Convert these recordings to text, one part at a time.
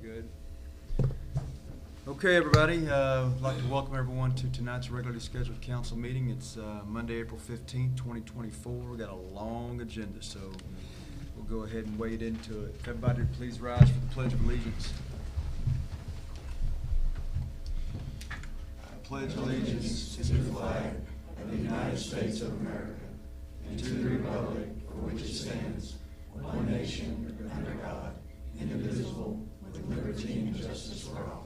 good. Okay, everybody. I'd like to welcome everyone to tonight's regularly scheduled council meeting. It's Monday, April 15th, 2024. We've got a long agenda, so we'll go ahead and wade into it. If everybody would please rise for the Pledge of Allegiance. I pledge allegiance to the flag of the United States of America and to the republic for which it stands, one nation, under God, indivisible, with liberty and justice for all.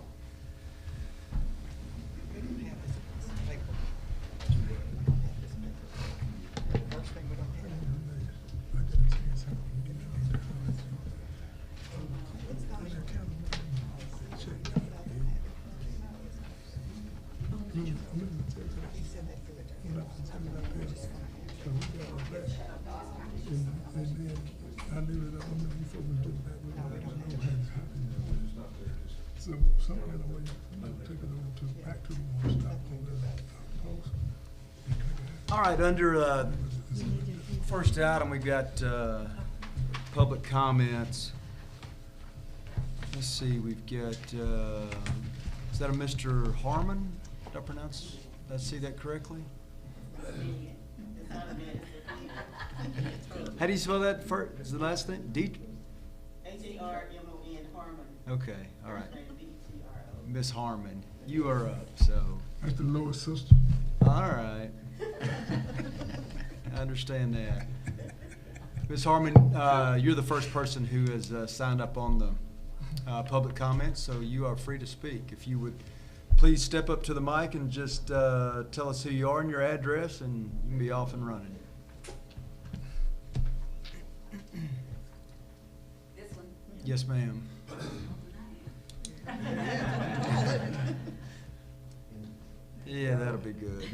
So some kind of way, take it over to back to the one stop on the post. All right, under first item, we've got public comments. Let's see, we've got, is that a Mr. Harmon? Did I see that correctly? How do you spell that first? Is the last name? H-A-R-M-O-N, Harmon. Okay, all right. B-T-R-O. Miss Harmon, you are up, so. That's the lower sister. All right. I understand that. Ms. Harmon, you're the first person who has signed up on the public comments, so you are free to speak. If you would please step up to the mic and just tell us who you are and your address, and you can be off and running. This one? Yes, ma'am. Yeah, that'll be good.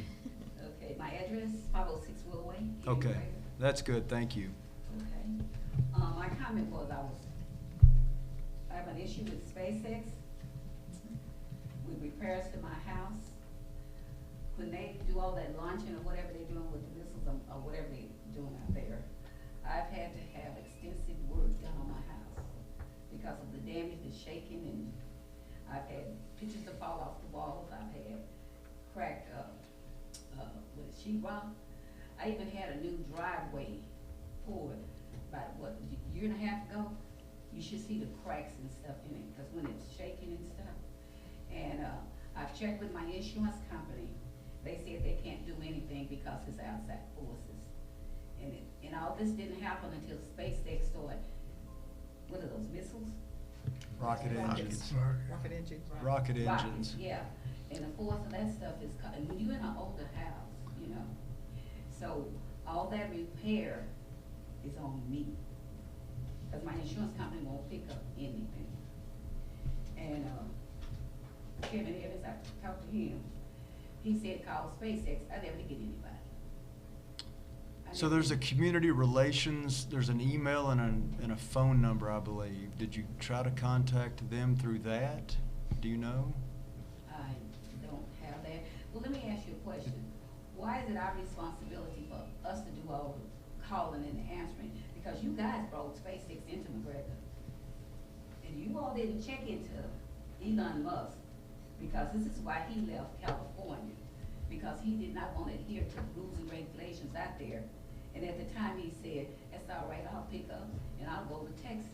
Okay, my address, 506 Willow Way. Okay, that's good, thank you. Okay. My comment was I have an issue with SpaceX with repairs to my house. When they do all that launching or whatever they're doing with the missiles or whatever they're doing out there, I've had to have extensive work done on my house because of the damage, the shaking, and I've had pictures to fall off the walls. I've had cracked with sheetrock. I even had a new driveway poured about a year and a half ago. You should see the cracks and stuff in it because when it's shaking and stuff. And I've checked with my insurance company. They said they can't do anything because it's outside forces. And all this didn't happen until SpaceX started. What are those missiles? Rocket engines. Rocket engine. Rocket engines. Rockets, yeah. And the force of that stuff is, and when you're in an older house, you know, so all that repair is on me. Because my insurance company won't pick up anything. And Kevin Evans, I talked to him, he said call SpaceX. I never did get anybody. So there's a community relations, there's an email and a phone number, I believe. Did you try to contact them through that? Do you know? I don't have that. Well, let me ask you a question. Why is it our responsibility for us to do all the calling and answering? Because you guys brought SpaceX into McGregor. And you all didn't check into Elon Musk because this is why he left California. Because he did not want to adhere to the rules and regulations out there. And at the time he said, that's all right, I'll pick up and I'll go to Texas.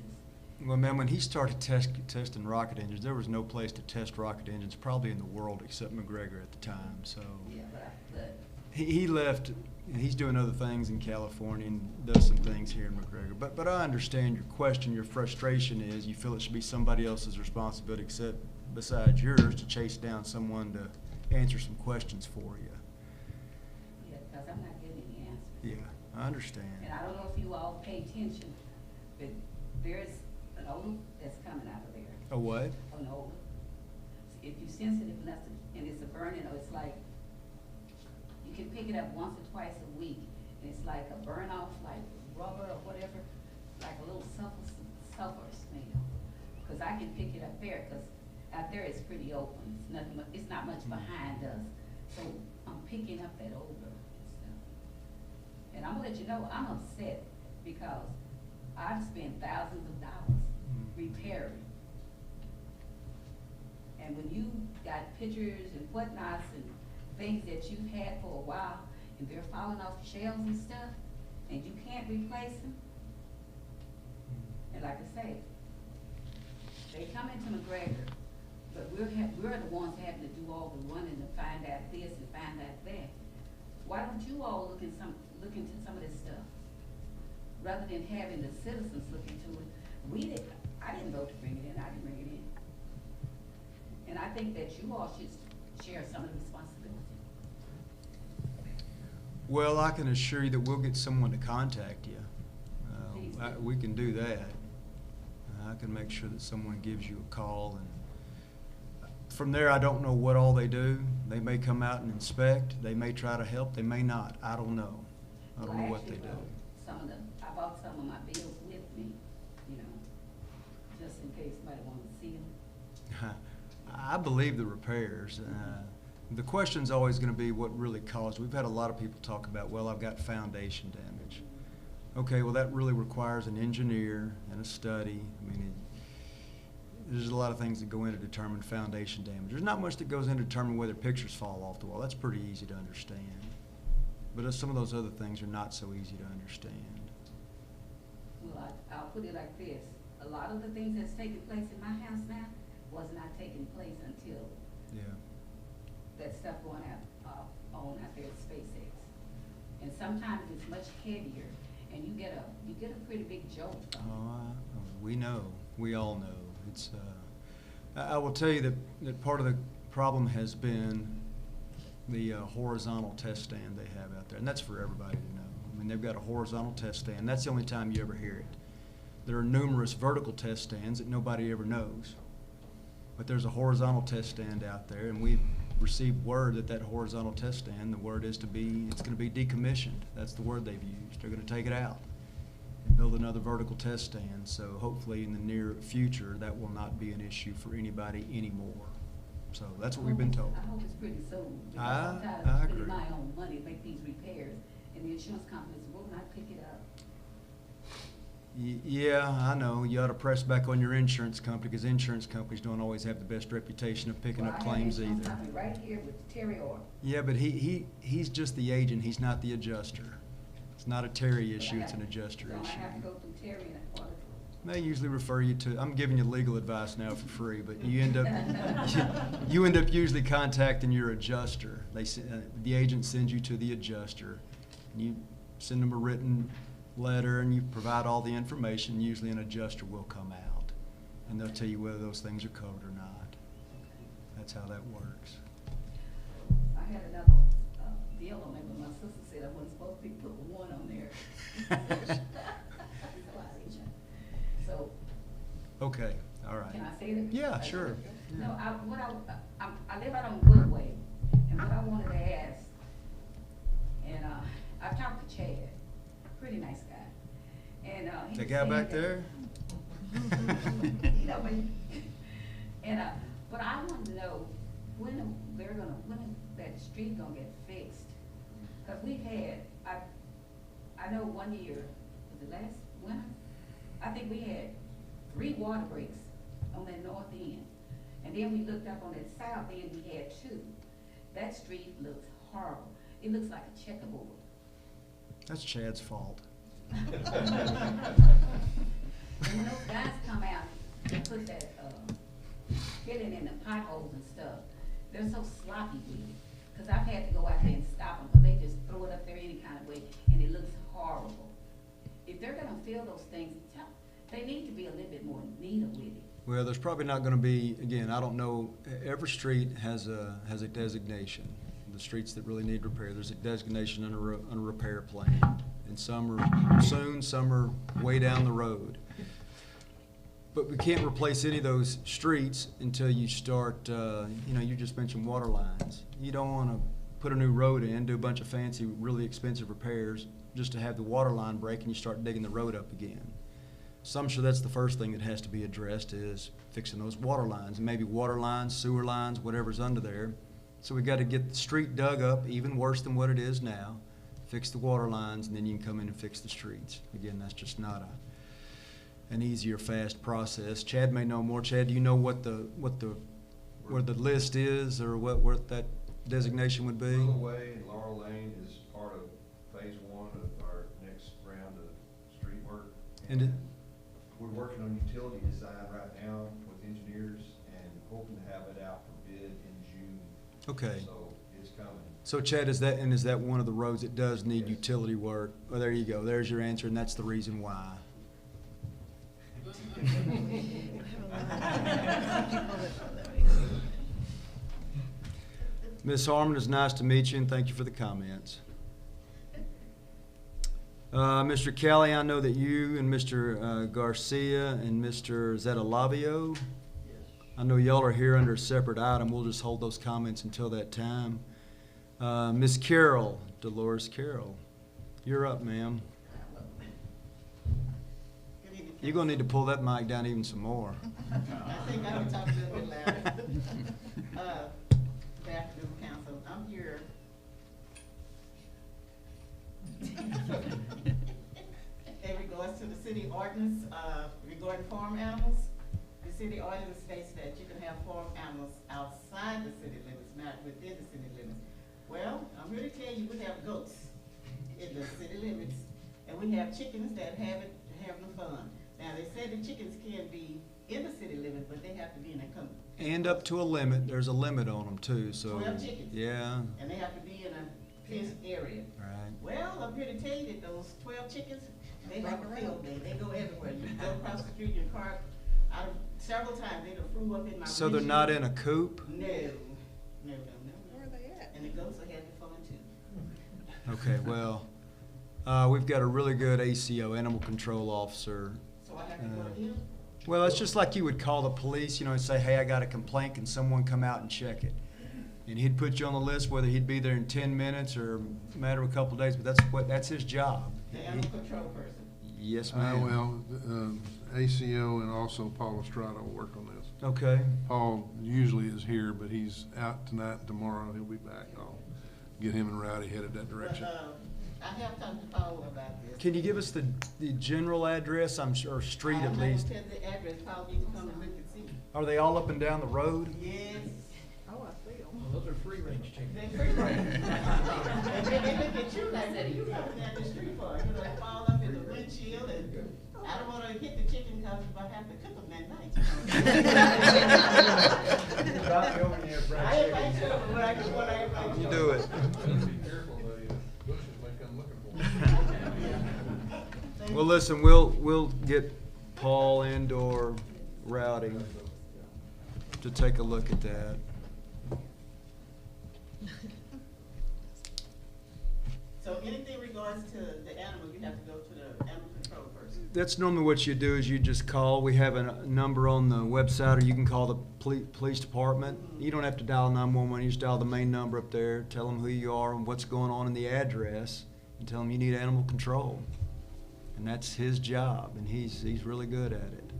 Well, man, when he started testing rocket engines, there was no place to test rocket engines probably in the world except McGregor at the time. So Yeah, but he left. He's doing other things in California and does some things here in McGregor. But I understand your question. Your frustration is you feel it should be somebody else's responsibility except besides yours to chase down someone to answer some questions for you. yeah, because I'm not getting any answers. Yeah, I understand. And I don't know if you all pay attention, but there's an odor that's coming out of there. A what? An odor. If you're sensitive enough to, and it's a burning, or it's like, you can pick it up once or twice a week, and it's like a burn off, like rubber or whatever, like a little sulfur smell. Because I can pick it up there, because out there it's pretty open. It's nothing. It's not much behind us, so I'm picking up that odor and stuff. And I'm gonna let you know I'm upset because I've spent thousands of dollars repairing And when you got pictures and whatnots and things that you've had for a while, and they're falling off shelves and stuff, and you can't replace them, and like I say, they come into McGregor, but we're the ones having to do all the running to find out this and find out that. Why don't you all look into some of this stuff, rather than having the citizens look into it? I didn't vote to bring it in, I didn't bring it in. And I think that you all should share some of the responsibility. Well, I can assure you that we'll get someone to contact you. Please do. We can do that. I can make sure that someone gives you a call, and from there, I don't know what all they do. They may come out and inspect, they may try to help, they may not. I don't know. I don't know what they do. I brought some of my bills with me, you know, just in case somebody wanted to see them. I believe the repairs. The question's always going to be what really caused. We've had a lot of people talk about, well, I've got foundation damage. Okay, well, that really requires an engineer and a study. I mean, there's a lot of things that go in to determine foundation damage. There's not much that goes in to determine whether pictures fall off the wall. That's pretty easy to understand. But some of those other things are not so easy to understand. Well, I'll put it like this. A lot of the things that's taking place in my house now was not taking place until that stuff going on out there at SpaceX. And sometimes it's much heavier, and you get a pretty big jolt from it. We know. We all know. It's. I will tell you that part of the problem has been the horizontal test stand they have out there, and that's for everybody to know. I mean, they've got a horizontal test stand. That's the only time you ever hear it. There are numerous vertical test stands that nobody ever knows. But there's a horizontal test stand out there, and we've received word that horizontal test stand, the word is it's going to be decommissioned. That's the word they've used. They're going to take it out and build another vertical test stand. So hopefully in the near future, that will not be an issue for anybody anymore. So that's what we've been told. I hope it's pretty soon. Because I I'm tired of agree. spending my own money to make these repairs, and the insurance companies will not pick it up. Yeah, I know. You ought to press back on your insurance company, because insurance companies don't always have the best reputation of picking up claims I have an insurance either. company right here with Terry Orr. Yeah, but he's just the agent. He's not the adjuster. It's not a Terry issue. It's an adjuster So I issue. have to go through Terry and order. They usually refer you to. I'm giving you legal advice now for free, but you end up you end up usually contacting your adjuster. The agent sends you to the adjuster. You send them a written letter, and you provide all the information. Usually, an adjuster will come out, and they'll tell you whether those things are covered or not. That's how that works. I had another deal on there, but my sister said I wasn't supposed to be putting one on there. So. Okay, all right. Can I say that? Yeah, sure. No, I live out on Woodway, and what I wanted to ask, and I've talked to Chad, pretty nice guy, and he The was guy saying back that- there? You know me. And but I wanted to know when is that street gonna get fixed? Cause we've had, I know one year, was it last winter? I think we had 3 water breaks on that north end. And then we looked up on that south end, we had 2. That street looks horrible. It looks like a checkerboard. That's Chad's fault. And when those guys come out and put that, filling in the potholes and stuff, they're so sloppy with it. Cause I've had to go out there and stop them, cause they just throw it up there any kind of way, and it looks horrible. If they're gonna fill those things, they need to be a little bit more neater with it. Well, there's probably not going to be, again, I don't know, every street has a designation. The streets that really need repair, there's a designation on a repair plan. And some are soon, some are way down the road. But we can't replace any of those streets until you start, you just mentioned water lines. You don't want to put a new road in, do a bunch of fancy, really expensive repairs just to have the water line break and you start digging the road up again. So I'm sure that's the first thing that has to be addressed is fixing those water lines, maybe water lines, sewer lines, whatever's under there. So we got to get the street dug up even worse than what it is now, fix the water lines, and then you can come in and fix the streets. Again, that's just not an easy or fast process. Chad may know more. Chad, do you know what the where the list is, or what that designation would be? Willow Way and Laurel Lane is part of phase 1 of our next round of street work. And we're working on utility design right now with engineers and hoping to have it out for bid in June. Okay. So it's coming. So Chad, is that one of the roads that does need Yes. utility work? Well, there you go. There's your answer, and that's the reason why. Ms. Harmon, it's nice to meet you, and thank you for the comments. Mr. Kelly, I know that you and Mr. Garcia and Mr. Zetalavio, I know y'all are here under a separate item. We'll just hold those comments until that time. Ms. Carroll, Dolores Carroll, you're up, ma'am. You're gonna need to pull that mic down even some more. I think I would talk a little bit louder. Good afternoon, council. I'm here. In regards to the city ordinance, regarding farm animals, the city ordinance states that you can have farm animals outside the city limits, not within the city limits. Well, I'm here to tell you, we have goats in the city limits, and we have chickens that having fun. Now, they say the chickens can be in the city limit, but they have to be in a company. And up to a limit, there's a limit on them too, so. 12 chickens. Yeah, And they have to be in a fenced area. right. Well, I'm here to tell you that those 12 chickens, they have a field day. They go everywhere. You go across the street, your car, several times, they done flew up in my So they're not in windshield. a coop? No. Where are they at? And the goats are having fun too. Okay, well, we've got a really good ACO, Animal Control Officer. So I have to go to him? Well, it's just like you would call the police, and say, hey, I got a complaint, can someone come out and check it? And he'd put you on the list, whether he'd be there in 10 minutes or a matter of a couple of days, but that's his job. The animal control person. Yes, ma'am. Well, ACO and also Paul Estrada will work on this. Okay, Paul usually is here, but he's out tonight and tomorrow. He'll be back. I'll get him and Rowdy headed that direction. But, I have talked to Paul about this. can you give us the general address, or street at least? I'm not gonna tell the address, Paul, you can come and look and see. Are they all up and down the road? Yes. Oh, I see them. Those are free range chickens. They free range. And then they look at you like, what are you coming down the street for? They fall up in the windshield, and I don't wanna hit the chicken because if I have to cook them that night. I invite you, but I just wanna invite you. You do it. Be careful, the bushes may come looking for you. Well, listen, we'll get Paul and/or Rowdy to take a look at that. So anything regards to the animals, you have to go to the animal control person. That's normally what you do, is you just call. We have a number on the website, or you can call the police department. You don't have to dial 911, you just dial the main number up there, tell them who you are and what's going on in the address, and tell them you need animal control. And that's his job, and he's really good at it.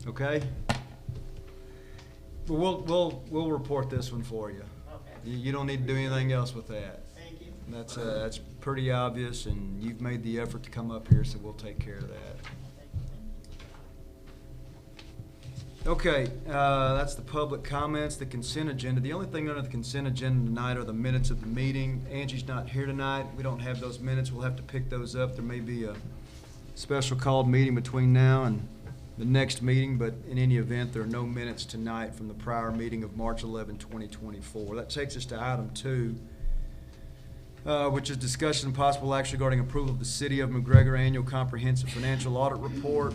Okay? But we'll report this one for you. Okay, You don't need to do anything else with that. thank you. That's pretty obvious, and you've made the effort to come up here, so we'll take care of that. Okay, that's the public comments, the consent agenda. The only thing under the consent agenda tonight are the minutes of the meeting. Angie's not here tonight. We don't have those minutes. We'll have to pick those up. There may be a special called meeting between now and the next meeting, but in any event, there are no minutes tonight from the prior meeting of March 11, 2024. That takes us to item 2, which is discussion and possible action regarding approval of the City of McGregor Annual Comprehensive Financial Audit Report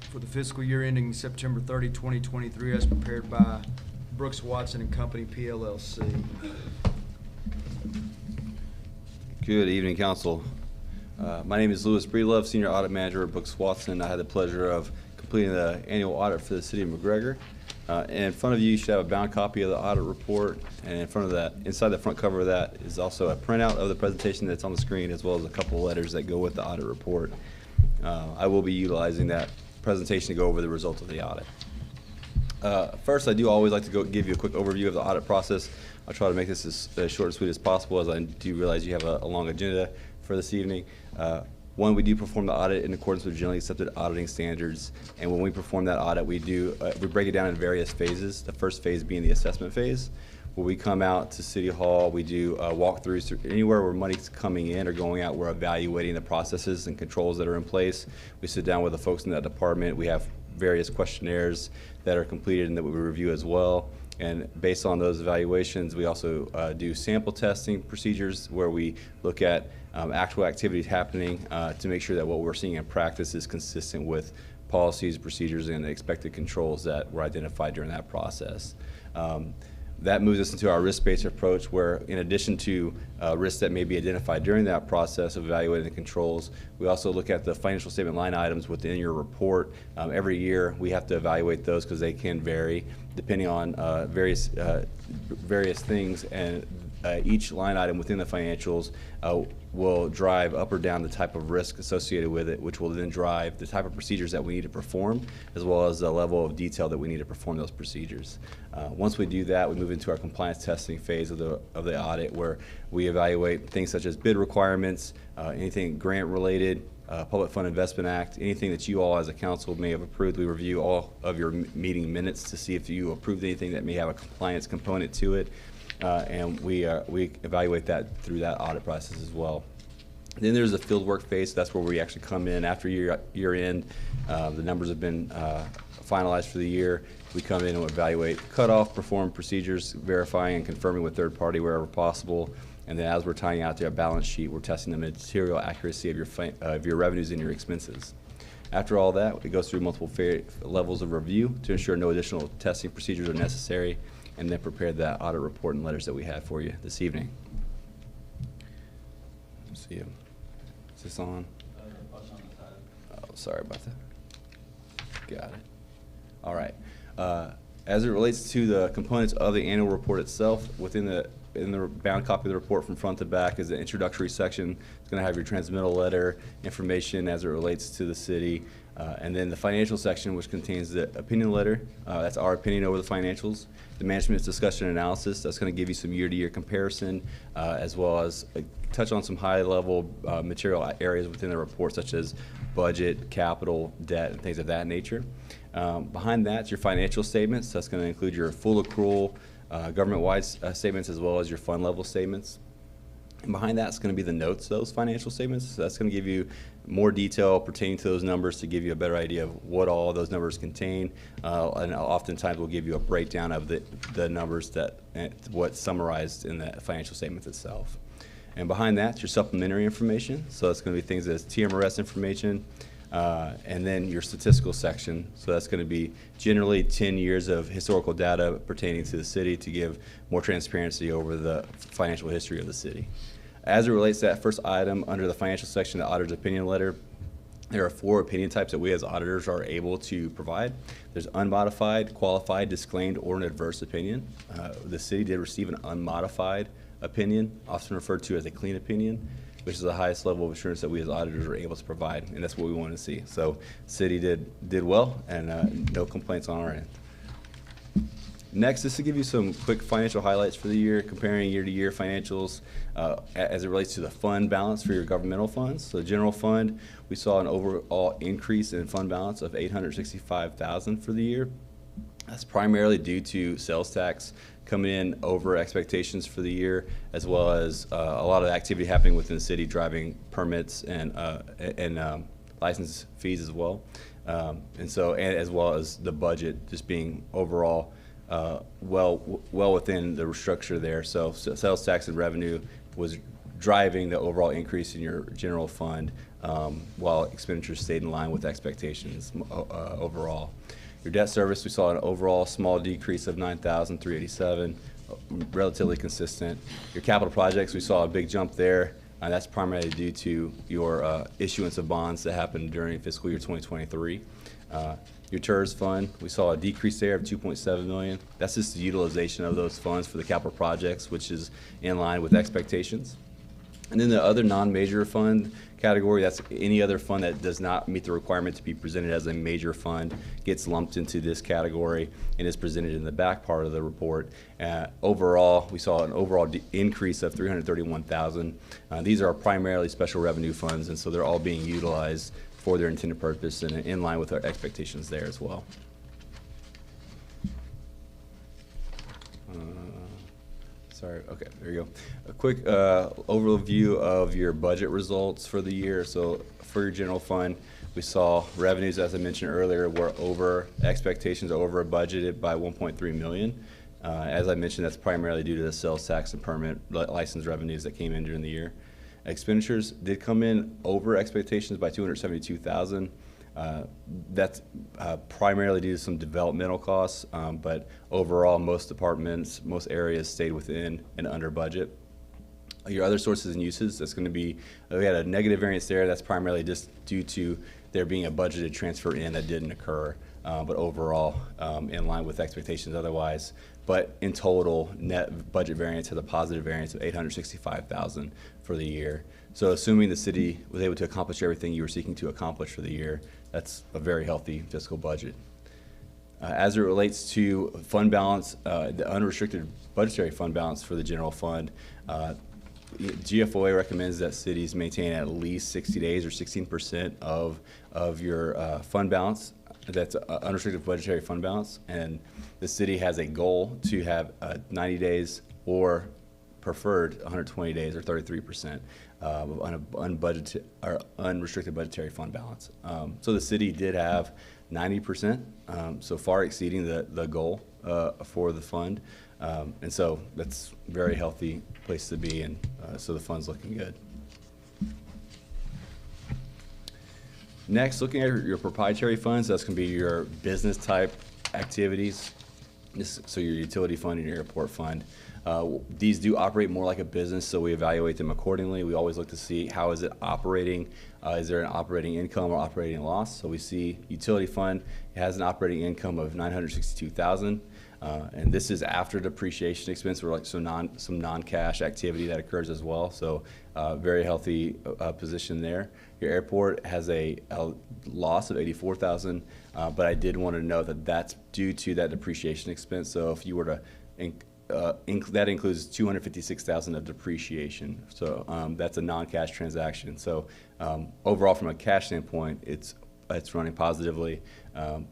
for the fiscal year ending September 30, 2023, as prepared by Brooks Watson and Company, PLLC. Good evening, Council. My name is Louis Breedlove, Senior Audit Manager at Brooks Watson. I had the pleasure of completing the annual audit for the City of McGregor. And in front of you, you should have a bound copy of the audit report. And in front of that, inside the front cover of that is also a printout of the presentation that's on the screen, as well as a couple of letters that go with the audit report. I will be utilizing that presentation to go over the results of the audit. First, I do always like to give you a quick overview of the audit process. I'll try to make this as short and sweet as possible, as I do realize you have a long agenda for this evening. One, we do perform the audit in accordance with generally accepted auditing standards. And when we perform that audit, we break it down in various phases. The first phase being the assessment phase, where we come out to City Hall, we do walkthroughs anywhere where money's coming in or going out. We're evaluating the processes and controls that are in place. We sit down with the folks in that department. We have various questionnaires that are completed and that we review as well. And based on those evaluations, we also do sample testing procedures where we look at actual activities happening to make sure that what we're seeing in practice is consistent with policies, procedures, and expected controls that were identified during that process. That moves us into our risk-based approach, where in addition to risks that may be identified during that process of evaluating the controls, we also look at the financial statement line items within your report. Every year we have to evaluate those because they can vary depending on various things, and each line item within the financials will drive up or down the type of risk associated with it, which will then drive the type of procedures that we need to perform, as well as the level of detail that we need to perform those procedures. Once we do that, we move into our compliance testing phase of the audit, where we evaluate things such as bid requirements, anything grant related, Public Fund Investment Act, anything that you all as a council may have approved. We review all of your meeting minutes to see if you approved anything that may have a compliance component to it. And we evaluate that through that audit process as well. Then there's the field work phase. That's where we actually come in after year end. The numbers have been finalized for the year. We come in and evaluate cutoff, perform procedures, verifying and confirming with third party wherever possible. And then as we're tying out to our balance sheet, we're testing the material accuracy of your revenues and your expenses. After all that, it goes through multiple levels of review to ensure no additional testing procedures are necessary, and then prepare that audit report and letters that we have for you this evening. Let's see. Is this on? Oh, sorry about that. Got it. All right. As it relates to the components of the annual report itself, in the bound copy of the report from front to back is the introductory section. It's going to have your transmittal letter information as it relates to the city. And then the financial section, which contains the opinion letter. That's our opinion over the financials. The management's discussion and analysis. That's going to give you some year-to-year comparison, as well as touch on some high-level material areas within the report, such as budget, capital, debt, and things of that nature. Behind that's your financial statements. That's going to include your full accrual, government-wide statements, as well as your fund level statements. And behind that's going to be the notes, those financial statements. So that's going to give you more detail pertaining to those numbers to give you a better idea of what all those numbers contain. And oftentimes we'll give you a breakdown of the numbers what's summarized in the financial statements itself. And behind that's your supplementary information. So it's going to be things as TMRS information, and then your statistical section. So that's going to be generally 10 years of historical data pertaining to the city to give more transparency over the financial history of the city. As it relates to that first item under the financial section, the auditor's opinion letter, there are 4 opinion types that we as auditors are able to provide. There's unmodified, qualified, disclaimed, or an adverse opinion. The city did receive an unmodified opinion, often referred to as a clean opinion, which is the highest level of assurance that we as auditors are able to provide, and that's what we want to see. So city did well, and no complaints on our end. Next, just to give you some quick financial highlights for the year, comparing year-to-year financials as it relates to the fund balance for your governmental funds. So the general fund, we saw an overall increase in fund balance of $865,000 for the year. That's primarily due to sales tax coming in over expectations for the year, as well as a lot of activity happening within the city, driving permits and license fees as well. And as well as the budget just being overall well within the structure there. So sales tax and revenue was driving the overall increase in your general fund, while expenditures stayed in line with expectations overall. Your debt service, we saw an overall small decrease of $9,387, relatively consistent. Your capital projects, we saw a big jump there. That's primarily due to your issuance of bonds that happened during fiscal year 2023. Your TERS fund, we saw a decrease there of $2.7 million. That's just the utilization of those funds for the capital projects, which is in line with expectations. And then the other non-major fund category. That's any other fund that does not meet the requirement to be presented as a major fund gets lumped into this category and is presented in the back part of the report. Overall, we saw an overall increase of $331,000. These are primarily special revenue funds, and so they're all being utilized for their intended purpose and in line with our expectations there as well. Sorry, okay, there you go. A quick overview of your budget results for the year. So for your general fund, we saw revenues, as I mentioned earlier, were over expectations, over budgeted by $1.3 million. As I mentioned, that's primarily due to the sales tax and permit license revenues that came in during the year. Expenditures did come in over expectations by $272,000. That's primarily due to some developmental costs, but overall, most departments, most areas stayed within and under budget. Your other sources and uses, that's going to be, we had a negative variance there. That's primarily just due to there being a budgeted transfer in that didn't occur, but overall, in line with expectations otherwise. But in total, net budget variance has a positive variance of $865,000 for the year. So assuming the city was able to accomplish everything you were seeking to accomplish for the year, that's a very healthy fiscal budget. As it relates to fund balance, the unrestricted budgetary fund balance for the general fund, GFOA recommends that cities maintain at least 60 days or 16% of your fund balance. That's unrestricted budgetary fund balance, and the city has a goal to have 90 days or preferred 120 days or 33% unbudgeted or unrestricted budgetary fund balance. So the city did have 90%, so far exceeding the goal for the fund, and so that's a very healthy place to be, and so the fund's looking good. Next, looking at your proprietary funds, that's going to be your business type activities. So your utility fund and your airport fund. These do operate more like a business, so we evaluate them accordingly. We always look to see how is it operating. Is there an operating income or operating loss? So we see utility fund, it has an operating income of $962,000. And this is after depreciation expense, or like some non-cash activity that occurs as well. So very healthy position there. Your airport has a loss of $84,000, but I did want to note that that's due to that depreciation expense. So if you were to that includes $256,000 of depreciation. So that's a non-cash transaction. So overall, from a cash standpoint, it's running positively,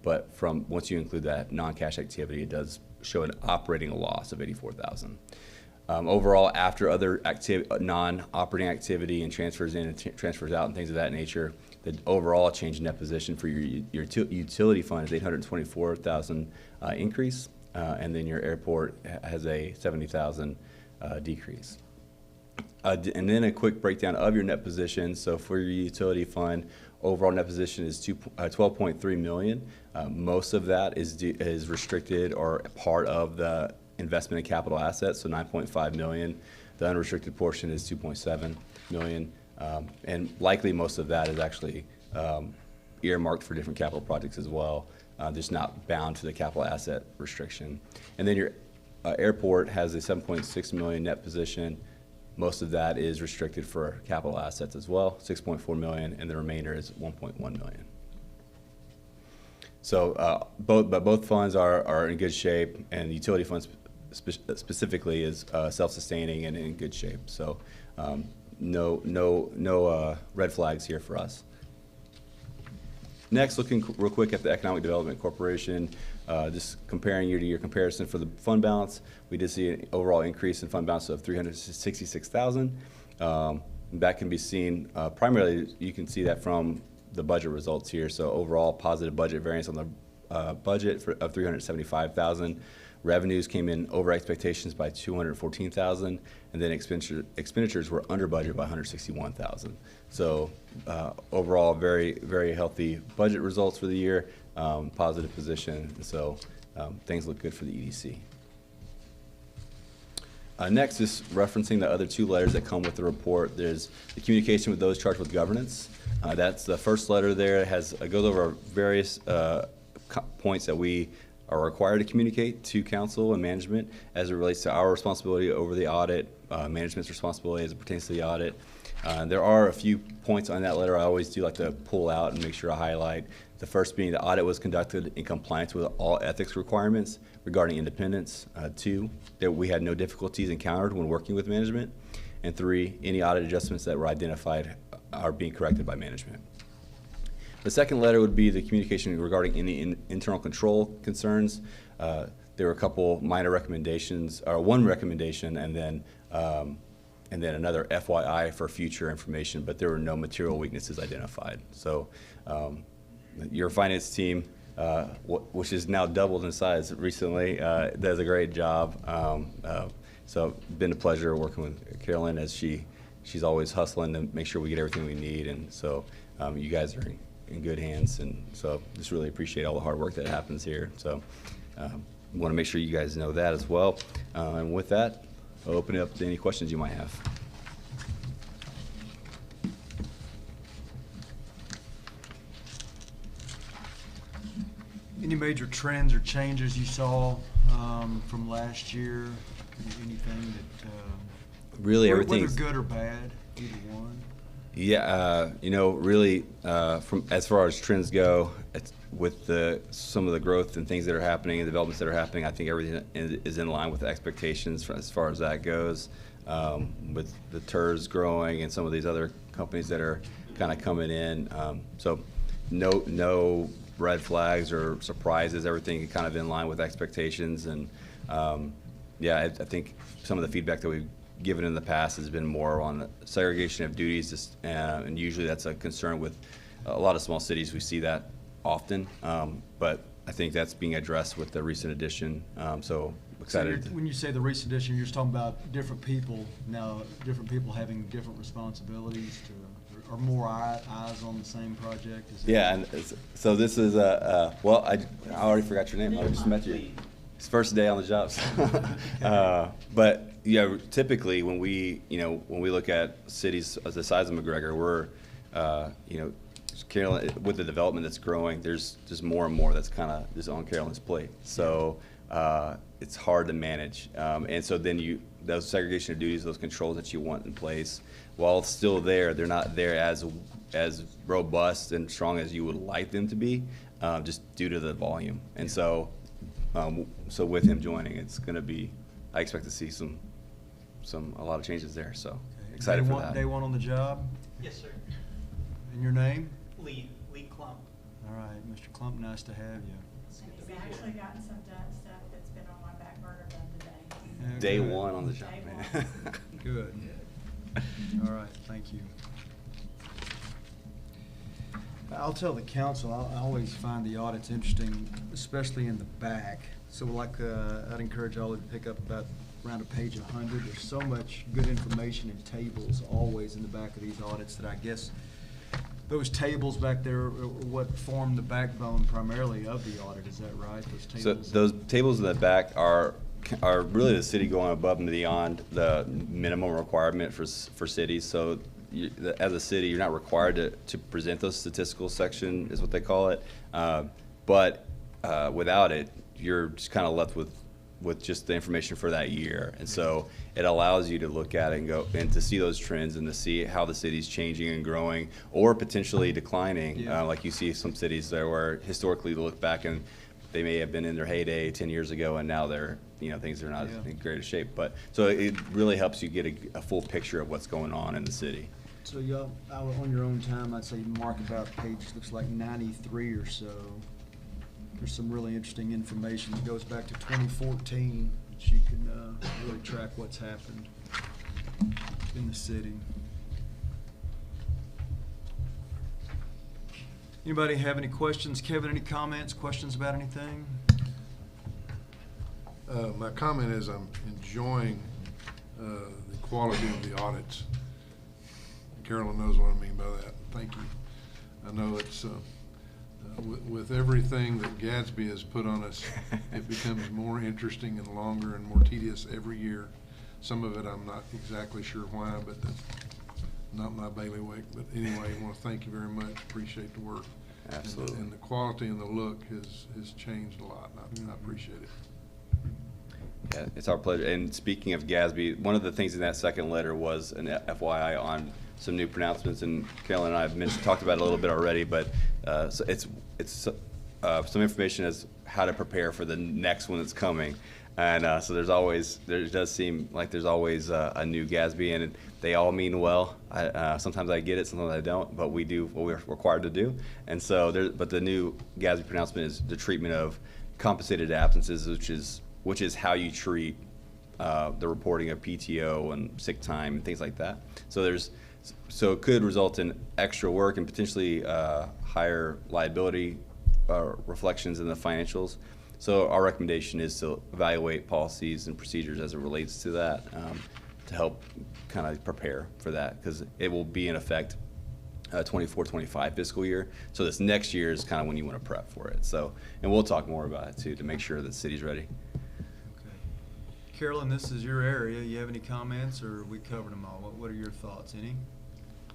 but from once you include that non-cash activity, it does show an operating loss of $84,000. Overall, after other non-operating activity and transfers in and transfers out and things of that nature, the overall change in net position for your utility fund is $824,000 increase, and then your airport has a $70,000 decrease. And then a quick breakdown of your net position. So for your utility fund, overall net position is $12.3 million. Most of that is restricted or part of the investment in capital assets, so $9.5 million. The unrestricted portion is $2.7 million, and likely most of that is actually earmarked for different capital projects as well, just not bound to the capital asset restriction. And then your airport has a $7.6 million net position. Most of that is restricted for capital assets as well, $6.4 million, and the remainder is $1.1 million. So both funds are in good shape, and the utility funds specifically is self-sustaining and in good shape. So no red flags here for us. Next, looking real quick at the Economic Development Corporation, just comparing year-to-year comparison for the fund balance, we did see an overall increase in fund balance of $366,000. That can be seen primarily, you can see that from the budget results here. So overall positive budget variance on the budget of $375,000. Revenues came in over expectations by $214,000, and then expenditures were under budget by $161,000. So overall, very, very healthy budget results for the year, positive position. So things look good for the EDC. Next is referencing the other two letters that come with the report. There's the communication with those charged with governance. That's the first letter there. It goes over various points that we are required to communicate to council and management as it relates to our responsibility over the audit, management's responsibility as it pertains to the audit. There are a few points on that letter I always do like to pull out and make sure I highlight. The first being the audit was conducted in compliance with all ethics requirements regarding independence. 2, that we had no difficulties encountered when working with management. And 3, any audit adjustments that were identified are being corrected by management. The second letter would be the communication regarding any internal control concerns. There were a couple minor recommendations, or one recommendation, and then another FYI for future information, but there were no material weaknesses identified. So your finance team, which is now doubled in size recently, does a great job. So been a pleasure working with Carolyn, as she's always hustling to make sure we get everything we need, and so you guys are in good hands, and so just really appreciate all the hard work that happens here. So want to make sure you guys know that as well. And with that, I'll open it up to any questions you might have. Any major trends or changes you saw from last year? Anything that, Really, whether everything's good or bad, either one? Yeah, really, from as far as trends go, with some of the growth and things that are happening and developments that are happening, I think everything is in line with expectations as far as that goes. With the TERS growing and some of these other companies that are kind of coming in, so no red flags or surprises. Everything kind of in line with expectations, and I think some of the feedback that we've given in the past has been more on segregation of duties, and usually that's a concern with a lot of small cities. We see that often, but I think that's being addressed with the recent addition. So excited. So when you say the recent addition, you're just talking about different people now, different people having different responsibilities or more eyes on the same project? Yeah, and so this is well, I already forgot your name. I just met you. It's first day on the job. So. But yeah, typically when we look at cities of the size of McGregor, we're Carolyn, with the development that's growing, there's just more and more that's kind of just on Carolyn's plate. So it's hard to manage, and so then those segregation of duties, those controls that you want in place, while it's still there, they're not there as robust and strong as you would like them to be, just due to the volume. And so with him joining, it's going to be, I expect to see a lot of changes there. So excited for that. Day one on the job? Yes, sir. And your name? Lee Klump. All right, Mr. Klump, nice to have you. And he's actually gotten some done stuff that's been on my back burner done today. Yeah, Day good. one on the job, Day man. Good. All right, thank you. I'll tell the council, I always find the audits interesting, especially in the back. So I'd encourage all of you to pick up about around a page 100. There's so much good information and tables always in the back of these audits that I guess those tables back there are what form the backbone primarily of the audit. Is that right? Those So tables? those tables in the back are really the city going above and beyond the minimum requirement for cities. So as a city, you're not required to present those statistical section, is what they call it. But without it, you're just kind of left with just the information for that year. And so it allows you to look at it and go and to see those trends and to see how the city's changing and growing or potentially declining. Yeah. Like you see some cities that were historically look back and they may have been in their heyday 10 years ago, and now they're, things are not in greater shape. But so it really helps you get a full picture of what's going on in the city. So y'all, on your own time, I'd say mark about page, looks like 93 or so. There's some really interesting information that goes back to 2014, that you can really track what's happened in the city. Anybody have any questions? Kevin, any comments, questions about anything? My comment is I'm enjoying the quality of the audits. Carolyn knows what I mean by that. Thank you. I know it's with everything that Gadsby has put on us, it becomes more interesting and longer and more tedious every year. Some of it I'm not exactly sure why, but that's not my bailiwick. But anyway, I want to thank you very much. Appreciate the work. Absolutely. And the quality and the look has changed a lot. And I appreciate it. Yeah, it's our pleasure. And speaking of Gadsby, one of the things in that second letter was an FYI on some new pronouncements, and Carolyn and I have talked about it a little bit already, but so it's some information as how to prepare for the next one that's coming. And so there does seem like there's always a new GASB, and they all mean well. Sometimes I get it, sometimes I don't, but we do what we're required to do. And so, but the new GASB pronouncement is the treatment of compensated absences, which is how you treat the reporting of PTO and sick time and things like that. So it could result in extra work and potentially higher liability reflections in the financials. So our recommendation is to evaluate policies and procedures as it relates to that, to help kind of prepare for that, because it will be in effect 24-25 fiscal year. So this next year is kind of when you want to prep for it. So, and we'll talk more about it too, to make sure that the city's ready. Okay. Carolyn, this is your area. You have any comments, or we covered them all? What are your thoughts? Any?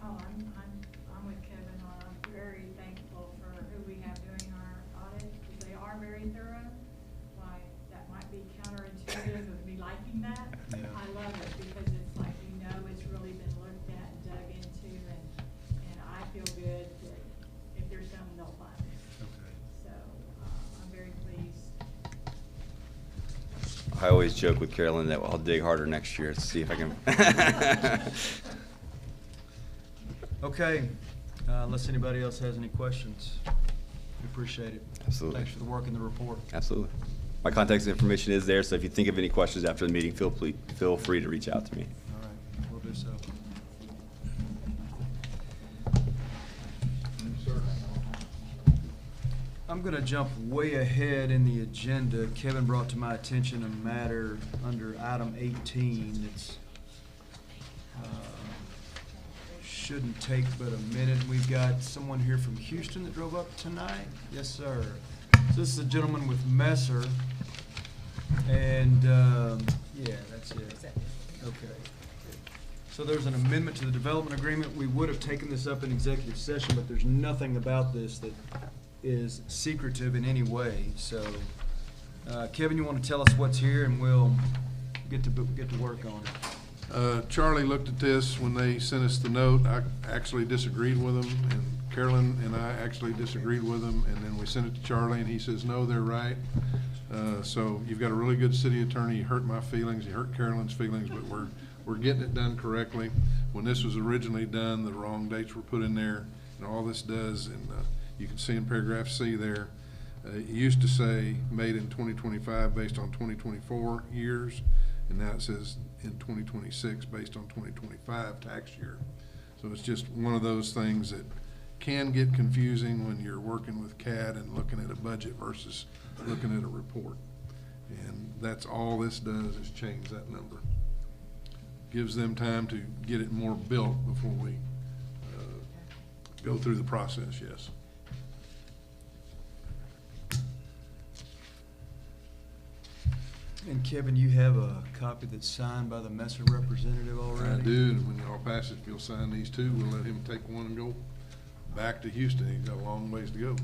Oh, I'm with Kevin on, I'm very thankful for who we have doing our audit, because they are very thorough. Why, that might be counterintuitive of me liking that. Yeah. I love it, because it's like, you know, it's really been looked at and dug into, and I feel good that if there's something, they'll find it. Okay. So, I'm very pleased. I always joke with Carolyn that I'll dig harder next year to see if I can. Okay, unless anybody else has any questions, we appreciate it. Absolutely. Thanks for the work in the report. Absolutely. My contact information is there, so if you think of any questions after the meeting, feel free to reach out to me. All right, we'll do so. I'm gonna jump way ahead in the agenda. Kevin brought to my attention a matter under item 18 that's shouldn't take but a minute. We've got someone here from Houston that drove up tonight. Yes, sir. So this is a gentleman with Messer, and yeah, that's it. Okay. So there's an amendment to the development agreement. We would have taken this up in executive session, but there's nothing about this that is secretive in any way. So, Kevin, you want to tell us what's here, and we'll get to work on it. Charlie looked at this when they sent us the note. I actually disagreed with them, and Carolyn and I actually disagreed with them, and then we sent it to Charlie, and he says, no, they're right. So you've got a really good city attorney. You hurt my feelings, you hurt Carolyn's feelings, but we're getting it done correctly. When this was originally done, the wrong dates were put in there, and all this does, and you can see in paragraph C there, it used to say made in 2025 based on 2024 years, and now it says in 2026 based on 2025 tax year. So it's just one of those things that can get confusing when you're working with CAD and looking at a budget versus looking at a report. And that's all this does, is change that number. Gives them time to get it more built before we go through the process, yes. And Kevin, you have a copy that's signed by the Messer representative already? I do, and when y'all pass it, if you'll sign these two, we'll let him take one and go back to Houston. He's got a long ways to go.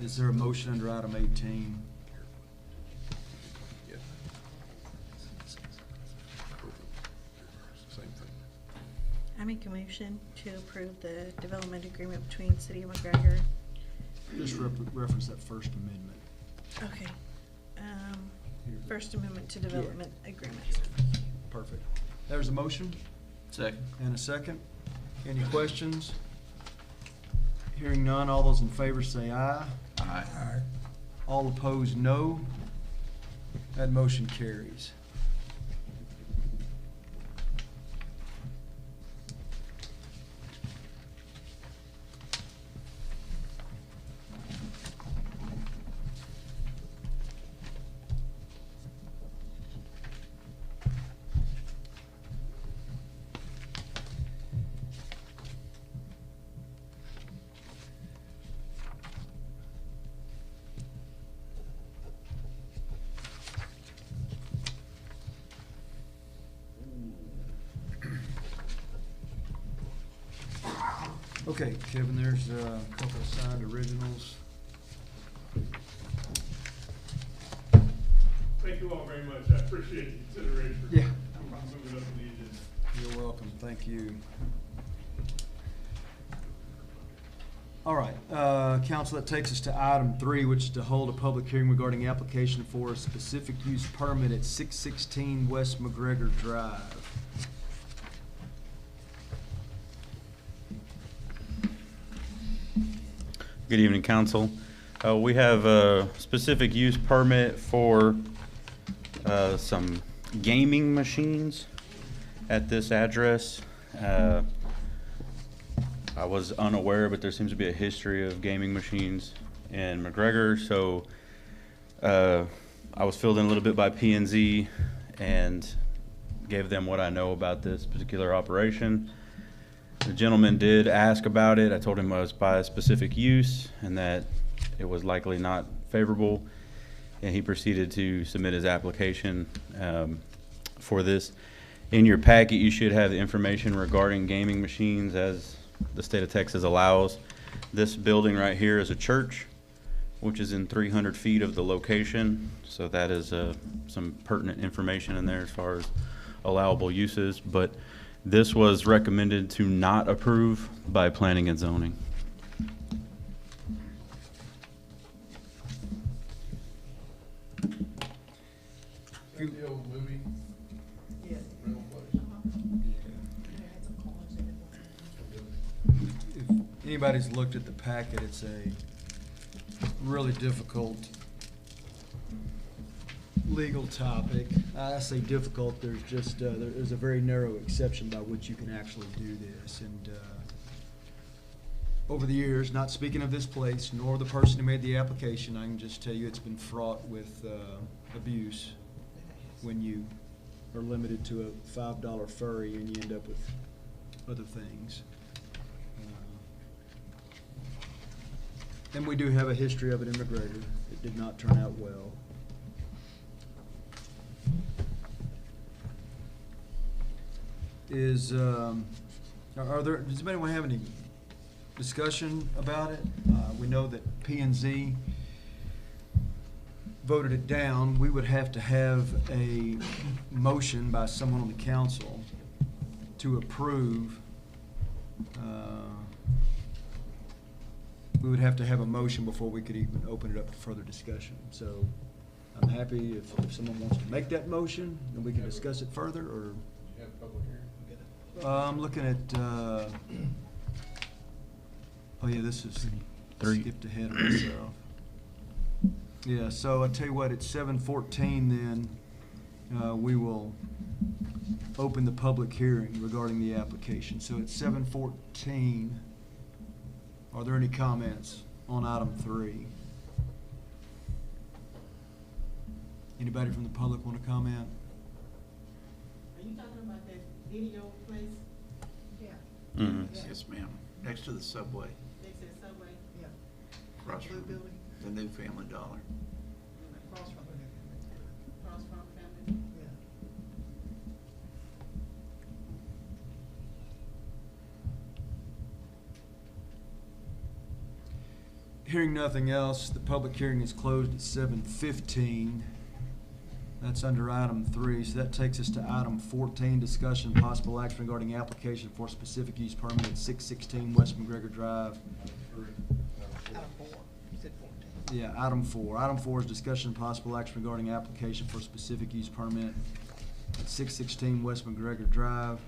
Is there a motion under item 18? Yeah. Same thing. I make a motion to approve the development agreement between City of McGregor. Just reference that First Amendment. Okay. First Amendment to Development Agreement. Perfect. There's a motion. Second. And a second. Any questions? Hearing none, all those in favor say aye. Aye. All opposed, no. That motion carries. Okay, Kevin, there's a couple of signed originals. Thank you all very much. I appreciate the consideration. Yeah. Moving up the agenda. You're welcome, thank you. All right, council, that takes us to item 3, which is to hold a public hearing regarding application for a specific use permit at 616 West McGregor Drive. Good evening, council. We have a specific use permit for some gaming machines at this address. I was unaware, but there seems to be a history of gaming machines in McGregor, so I was filled in a little bit by P&Z and gave them what I know about this particular operation. The gentleman did ask about it. I told him I was by a specific use and that it was likely not favorable, and he proceeded to submit his application for this. In your packet, you should have the information regarding gaming machines as the state of Texas allows. This building right here is a church, which is in 300 feet of the location, so that is some pertinent information in there as far as allowable uses, but this was recommended to not approve by planning and zoning. The old movie? Yes. Rental place? If anybody's looked at the packet, it's a really difficult legal topic. I say difficult, there's just, there's a very narrow exception by which you can actually do this. And over the years, not speaking of this place, nor the person who made the application, I can just tell you it's been fraught with abuse when you are limited to a $5 furry and you end up with other things. And we do have a history of it in McGregor. It did not turn out well. Does anybody want to have any discussion about it? We know that P&Z voted it down. We would have to have a motion by someone on the council to approve. We would have to have a motion before we could even open it up for further discussion. So I'm happy if someone wants to make that motion, then we can discuss it further, or. You have a public hearing? I'm looking at, oh yeah, this is, skipped ahead of myself. Yeah, so I tell you what, at 7:14 then, we will open the public hearing regarding the application. So at 7:14, are there any comments on item 3? Anybody from the public want to comment? Are you talking about that video place? Yeah. Mhm. Yes, ma'am. Next to the subway, Next to the subway? Yeah. across Blue from building? the new Family Dollar. Across from it. Across from Family? Yeah. Hearing nothing else, the public hearing is closed at 7:15. That's under item 3, so that takes us to item 14, discussion and possible action regarding application for specific use permit at 616 West McGregor Drive. Item 4, you said 14. Yeah, item 4. Item 4 is discussion and possible action regarding application for specific use permit at 616 West McGregor Drive.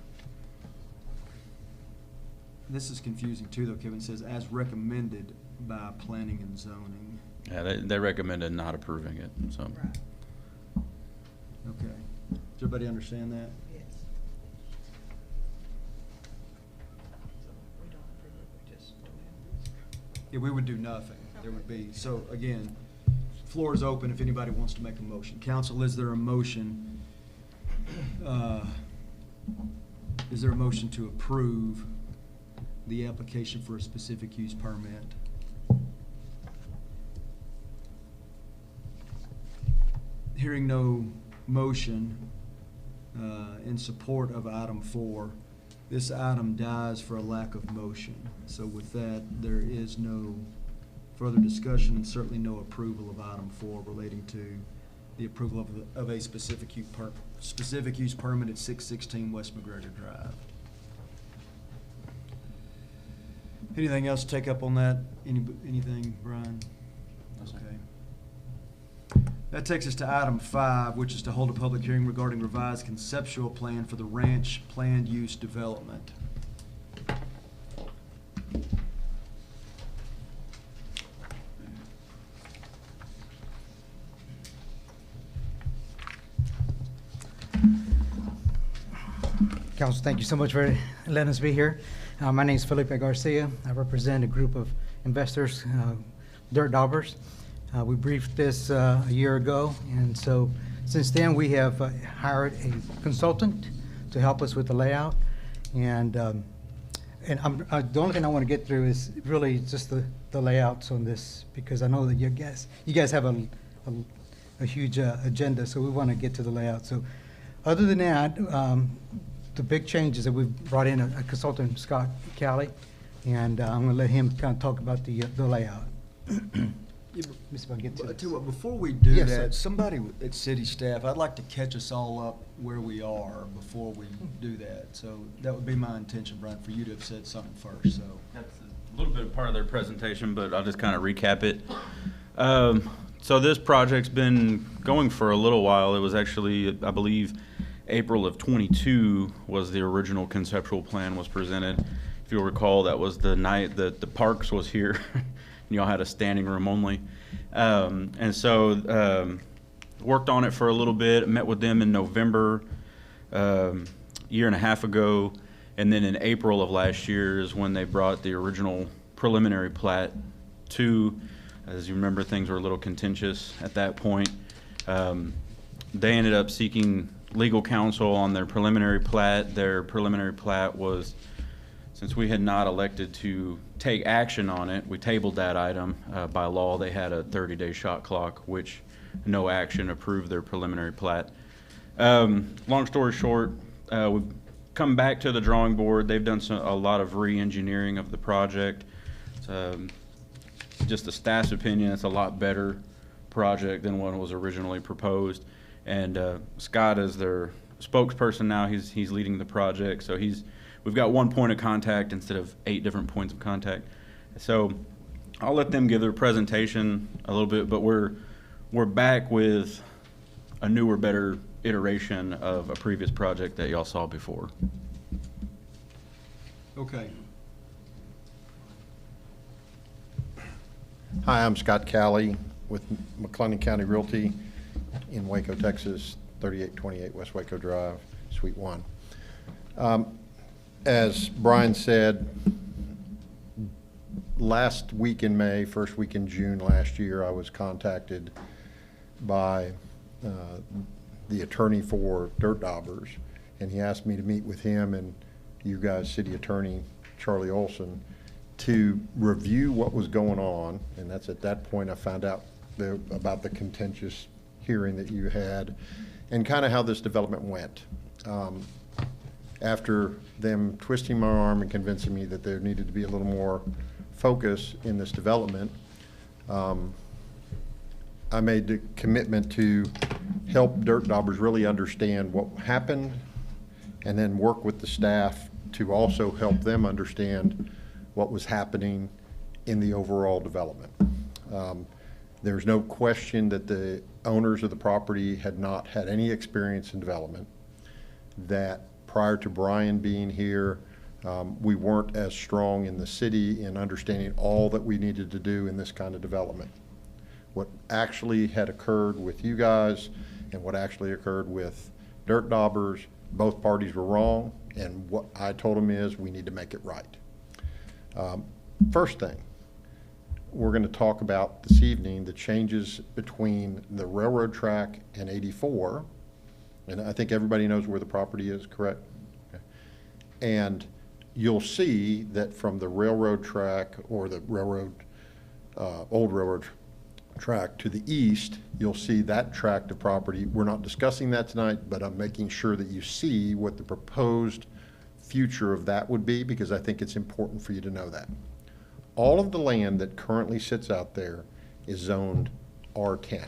This is confusing too, though, Kevin. It says as recommended by planning and zoning. Yeah, they recommended not approving it, so. Right. Okay. Does everybody understand that? Yes. So we don't approve it, we just don't have this. Yeah, we would do nothing. There would be, so again, floor is open if anybody wants to make a motion. Council, is there a motion? Is there a motion to approve the application for a specific use permit? Hearing no motion in support of item 4, this item dies for a lack of motion. So with that, there is no further discussion and certainly no approval of item 4 relating to the approval of a specific use permit at 616 West McGregor Drive. Anything else to take up on that? Anything, Brian? Okay. That takes us to item 5, which is to hold a public hearing regarding revised conceptual plan for the ranch planned use development. Council, thank you so much for letting us be here. My name is Felipe Garcia. I represent a group of investors, dirt daubers. We briefed this a year ago, and so since then we have hired a consultant to help us with the layout. And the only thing I want to get through is really just the layouts on this, because I know that you guys have a huge agenda, so we want to get to the layout. So other than that, the big change is that we've brought in a consultant, Scott Calley, and I'm going to let him kind of talk about the layout. Before we do Yes, that, sir. somebody at city staff, I'd like to catch us all up where we are before we do that. So that would be my intention, Brian, for you to have said something first, so. That's a little bit part of their presentation, but I'll just kind of recap it. So this project's been going for a little while. It was actually, I believe, April of '22 was the original conceptual plan was presented. If you'll recall, that was the night that the Parks was here. Y'all had a standing room only. And so worked on it for a little bit, met with them in November, year and a half ago, and then in April of last year is when they brought the original preliminary plat to. As you remember, things were a little contentious at that point. They ended up seeking legal counsel on their preliminary plat. Their preliminary plat was, since we had not elected to take action on it, we tabled that item. By law, they had a 30-day shot clock, which no action approved their preliminary plat. Long story short, we've come back to the drawing board. They've done a lot of re-engineering of the project. Just a staff's opinion, it's a lot better project than what was originally proposed. And Scott is their spokesperson now. He's leading the project, so we've got one point of contact instead of 8 different points of contact. So I'll let them give their presentation a little bit, but we're back with a newer, better iteration of a previous project that y'all saw before. Okay. Hi, I'm Scott Calley with McClellan County Realty in Waco, Texas, 3828 West Waco Drive, Suite 1. As Brian said, last week in May, first week in June last year, I was contacted by the attorney for dirt daubers, and he asked me to meet with him and you guys, city attorney Charlie Olson, to review what was going on. And that's at that point I found out about the contentious hearing that you had and kind of how this development went. After them twisting my arm and convincing me that there needed to be a little more focus in this development, I made the commitment to help dirt daubers really understand what happened and then work with the staff to also help them understand what was happening in the overall development. There's no question that the owners of the property had not had any experience in development, that prior to Brian being here, we weren't as strong in the city in understanding all that we needed to do in this kind of development. What actually had occurred with you guys and what actually occurred with dirt daubers, both parties were wrong, and what I told them is we need to make it right. First thing, we're going to talk about this evening the changes between the railroad track and 84, and I think everybody knows where the property is, correct? Okay. And you'll see that from the railroad track or the railroad, old railroad track to the east, you'll see that tract of property. We're not discussing that tonight, but I'm making sure that you see what the proposed future of that would be, because I think it's important for you to know that. All of the land that currently sits out there is zoned R10.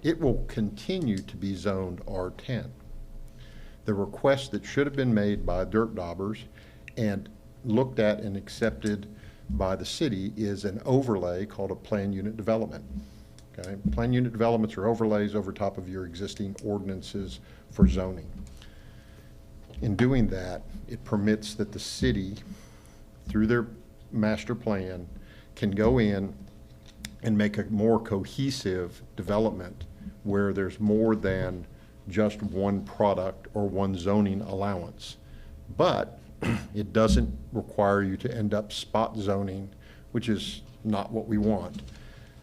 it will continue to be zoned R10. The request that should have been made by dirt daubers and looked at and accepted by the city is an overlay called a plan unit development. Okay? Plan unit developments are overlays over top of your existing ordinances for zoning. In doing that, it permits that the city, through their master plan, can go in and make a more cohesive development where there's more than just one product or one zoning allowance. But it doesn't require you to end up spot zoning, which is not what we want.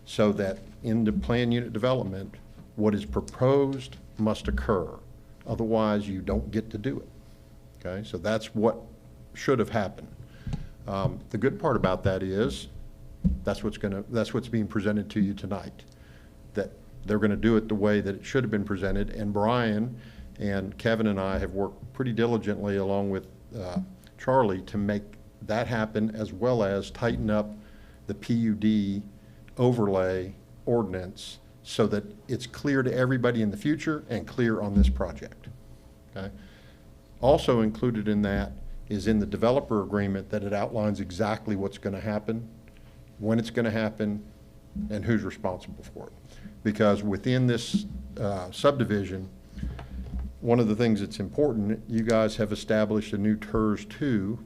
So that in the plan unit development, what is proposed must occur. Otherwise, you don't get to do it. Okay, so that's what should have happened. The good part about that is that's what's being presented to you tonight. That they're going to do it the way that it should have been presented. And Brian and Kevin and I have worked pretty diligently along with Charlie to make that happen, as well as tighten up the PUD overlay ordinance so that it's clear to everybody in the future and clear on this project. Okay? Also included in that is in the developer agreement that it outlines exactly what's going to happen, when it's going to happen, and who's responsible for it. Because within this subdivision, one of the things that's important, you guys have established a new TERS 2,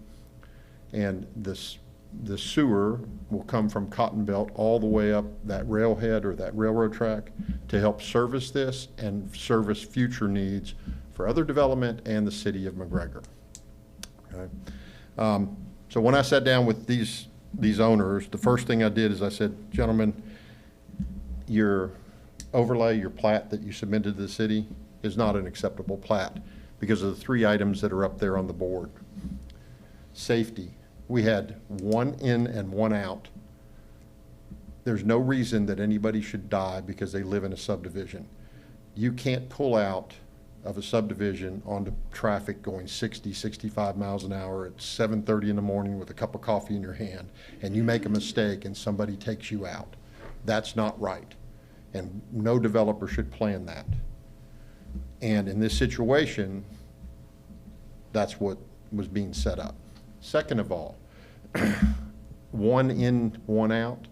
and the sewer will come from Cotton Belt all the way up that railhead or that railroad track to help service this and service future needs for other development and the city of McGregor. Okay. So when I sat down with these owners, the first thing I did is I said, gentlemen, your overlay, your plat that you submitted to the city is not an acceptable plat because of the 3 items that are up there on the board. Safety. We had 1 in and 1 out. There's no reason that anybody should die because they live in a subdivision. You can't pull out of a subdivision onto traffic going 60, 65 miles an hour at 7:30 in the morning with a cup of coffee in your hand, and you make a mistake and somebody takes you out. That's not right. And no developer should plan that. And in this situation, that's what was being set up. Second of all, 1 in, 1 out.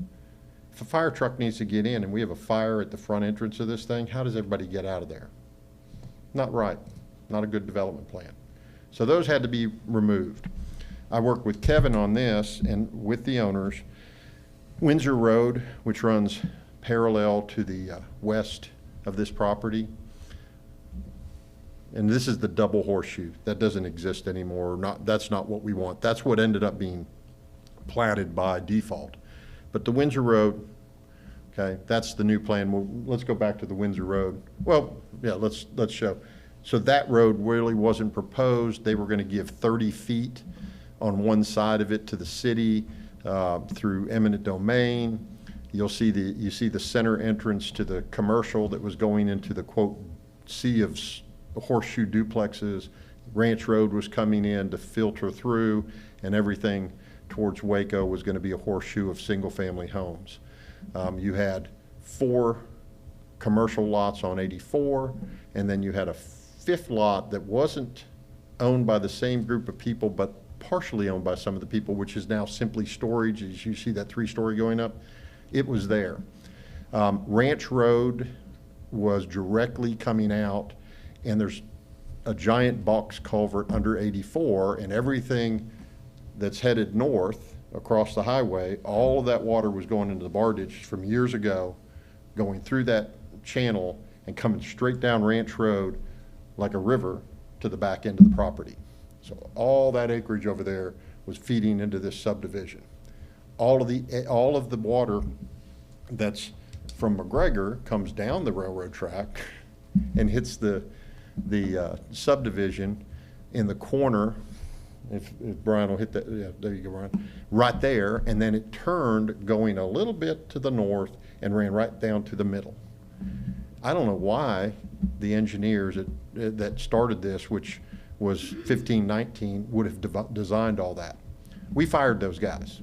If a fire truck needs to get in and we have a fire at the front entrance of this thing, how does everybody get out of there? Not right. Not a good development plan. So those had to be removed. I worked with Kevin on this and with the owners. Windsor Road, which runs parallel to the west of this property, and this is the double horseshoe. That doesn't exist anymore. That's not what we want. That's what ended up being platted by default. But the Windsor Road, okay, that's the new plan. Well, let's go back to the Windsor Road. Well, yeah, let's show. So that road really wasn't proposed. They were going to give 30 feet on one side of it to the city through eminent domain. You see the center entrance to the commercial that was going into the quote sea of horseshoe duplexes. Ranch Road was coming in to filter through, and everything towards Waco was going to be a horseshoe of single-family homes. You had 4 commercial lots on 84, and then you had a 5th lot that wasn't owned by the same group of people, but partially owned by some of the people, which is now simply storage. As you see that 3-story going up, it was there. Ranch Road was directly coming out, and there's a giant box culvert under 84, and everything that's headed north across the highway, all of that water was going into the bar ditch from years ago, going through that channel and coming straight down Ranch Road like a river to the back end of the property. So all that acreage over there was feeding into this subdivision. All of the water that's from McGregor comes down the railroad track and hits the subdivision in the corner. If Brian will hit that, yeah, there you go, Brian. Right there, and then it turned going a little bit to the north and ran right down to the middle. I don't know why the engineers that started this, which was 1519, would have designed all that. We fired those guys.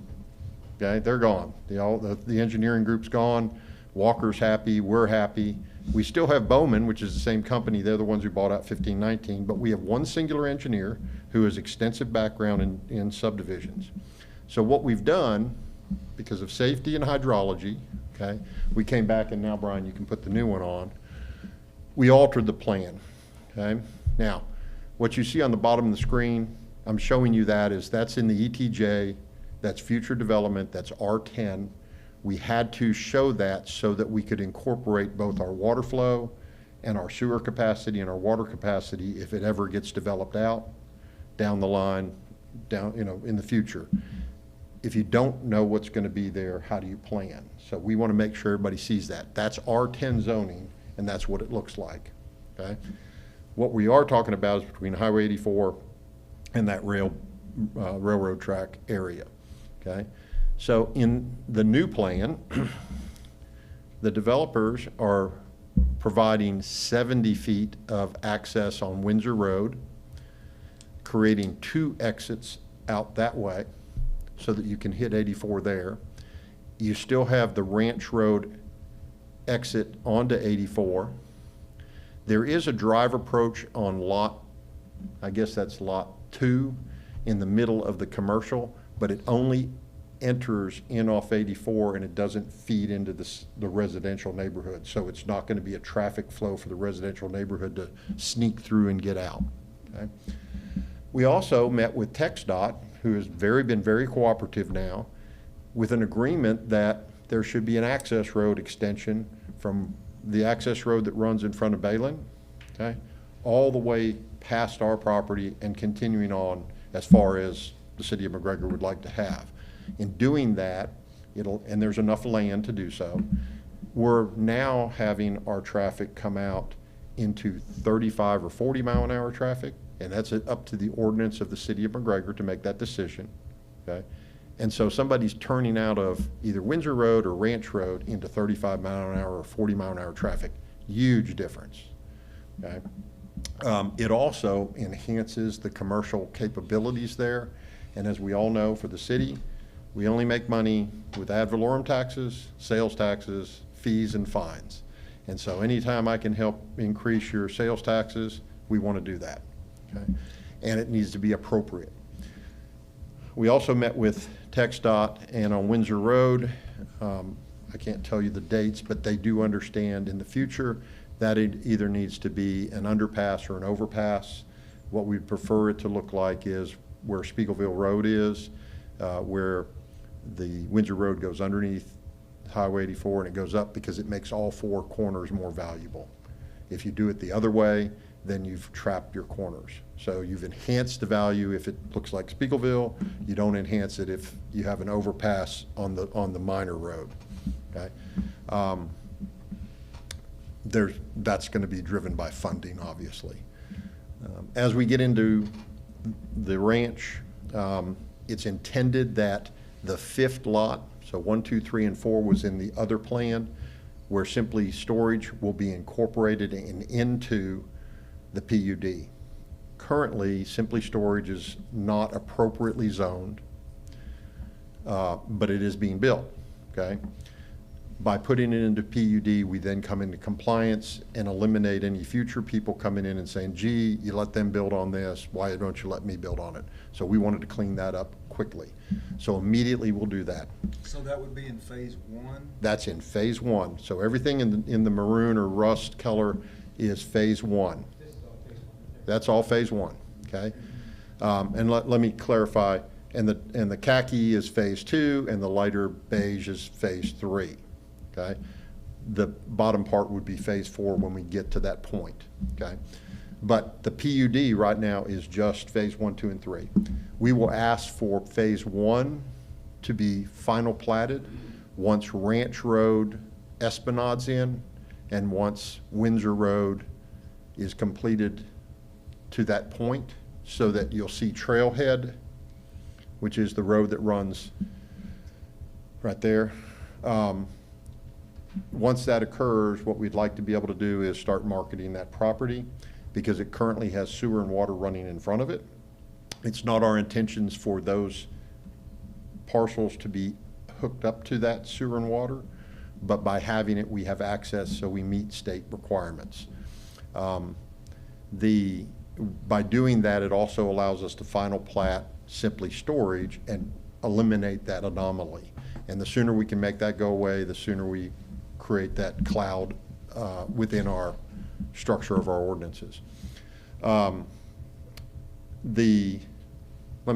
Okay, they're gone. The engineering group's gone. Walker's happy. We're happy. We still have Bowman, which is the same company. They're the ones who bought out 1519, but we have one singular engineer who has extensive background in subdivisions. So what we've done, because of safety and hydrology, okay, we came back, and now, Brian, you can put the new one on. We altered the plan, okay? Now, what you see on the bottom of the screen, I'm showing you that's in the ETJ, that's future development, that's R10. We had to show that so that we could incorporate both our water flow and our sewer capacity and our water capacity if it ever gets developed out down the line, in the future. If you don't know what's going to be there, how do you plan? So we want to make sure everybody sees that. That's R10 zoning, and that's what it looks like, okay? What we are talking about is between Highway 84 and that railroad track area, okay? So in the new plan, the developers are providing 70 feet of access on Windsor Road, creating 2 exits out that way so that you can hit 84 there. You still have the Ranch Road exit onto 84. There is a drive approach on I guess that's lot 2 in the middle of the commercial, but it only enters in off 84 and it doesn't feed into the residential neighborhood. So it's not going to be a traffic flow for the residential neighborhood to sneak through and get out, okay? We also met with TxDOT, who has been very cooperative now, with an agreement that there should be an access road extension from the access road that runs in front of Balin, okay, all the way past our property and continuing on as far as the city of McGregor would like to have. In doing that, and there's enough land to do so, we're now having our traffic come out into 35 or 40 mile an hour traffic, and that's up to the ordinance of the city of McGregor to make that decision, okay? And so somebody's turning out of either Windsor Road or Ranch Road into 35 mile an hour or 40 mile an hour traffic. Huge difference, okay? It also enhances the commercial capabilities there. And as we all know, for the city, we only make money with ad valorem taxes, sales taxes, fees, and fines. And so anytime I can help increase your sales taxes, we want to do that, okay? And it needs to be appropriate. We also met with TxDOT, and on Windsor Road, I can't tell you the dates, but they do understand in the future that it either needs to be an underpass or an overpass. What we'd prefer it to look like is where Spiegelville Road is, where the Windsor Road goes underneath Highway 84 and it goes up, because it makes all 4 corners more valuable. If you do it the other way, then you've trapped your corners. So you've enhanced the value if it looks like Spiegelville. You don't enhance it if you have an overpass on the minor road, okay? That's going to be driven by funding, obviously. As we get into the ranch, it's intended that the 5th lot, so 1, 2, 3, and 4 was in the other plan, where simply storage will be incorporated into the PUD. Currently, simply storage is not appropriately zoned, but it is being built, okay? By putting it into PUD, we then come into compliance and eliminate any future people coming in and saying, gee, you let them build on this, why don't you let me build on it? So we wanted to clean that up quickly. So immediately we'll do that. So that would be in phase 1? That's in phase 1. So everything in the maroon or rust color is phase 1. That's all phase 1, okay? And let me clarify, and the khaki is phase 2, and the lighter beige is phase 3, okay? The bottom part would be phase 4 when we get to that point, okay? But the PUD right now is just phase 1, 2, and 3. We will ask for phase 1 to be final platted once Ranch Road Esplanad's in, and once Windsor Road is completed to that point, so that you'll see Trailhead, which is the road that runs right there. Once that occurs, what we'd like to be able to do is start marketing that property, because it currently has sewer and water running in front of it. It's not our intentions for those parcels to be hooked up to that sewer and water, but by having it, we have access, so we meet state requirements. By doing that, it also allows us to final plat Simply Storage and eliminate that anomaly. And the sooner we can make that go away, the sooner we create that cloud within our structure of our ordinances. Let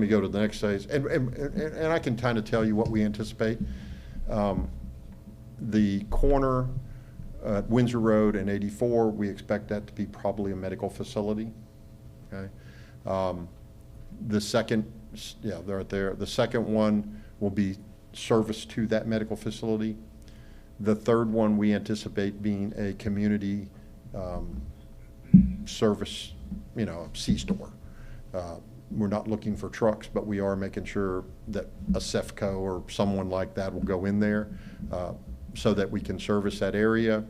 me go to the next phase, and I can kind of tell you what we anticipate. The corner at Windsor Road and 84, we expect that to be probably a medical facility. Okay. The second, yeah, they're right there. The second one will be service to that medical facility. The third one we anticipate being a community service, you know, C-store. We're not looking for trucks, but we are making sure that a CEFCO or someone like that will go in there so that we can service that area.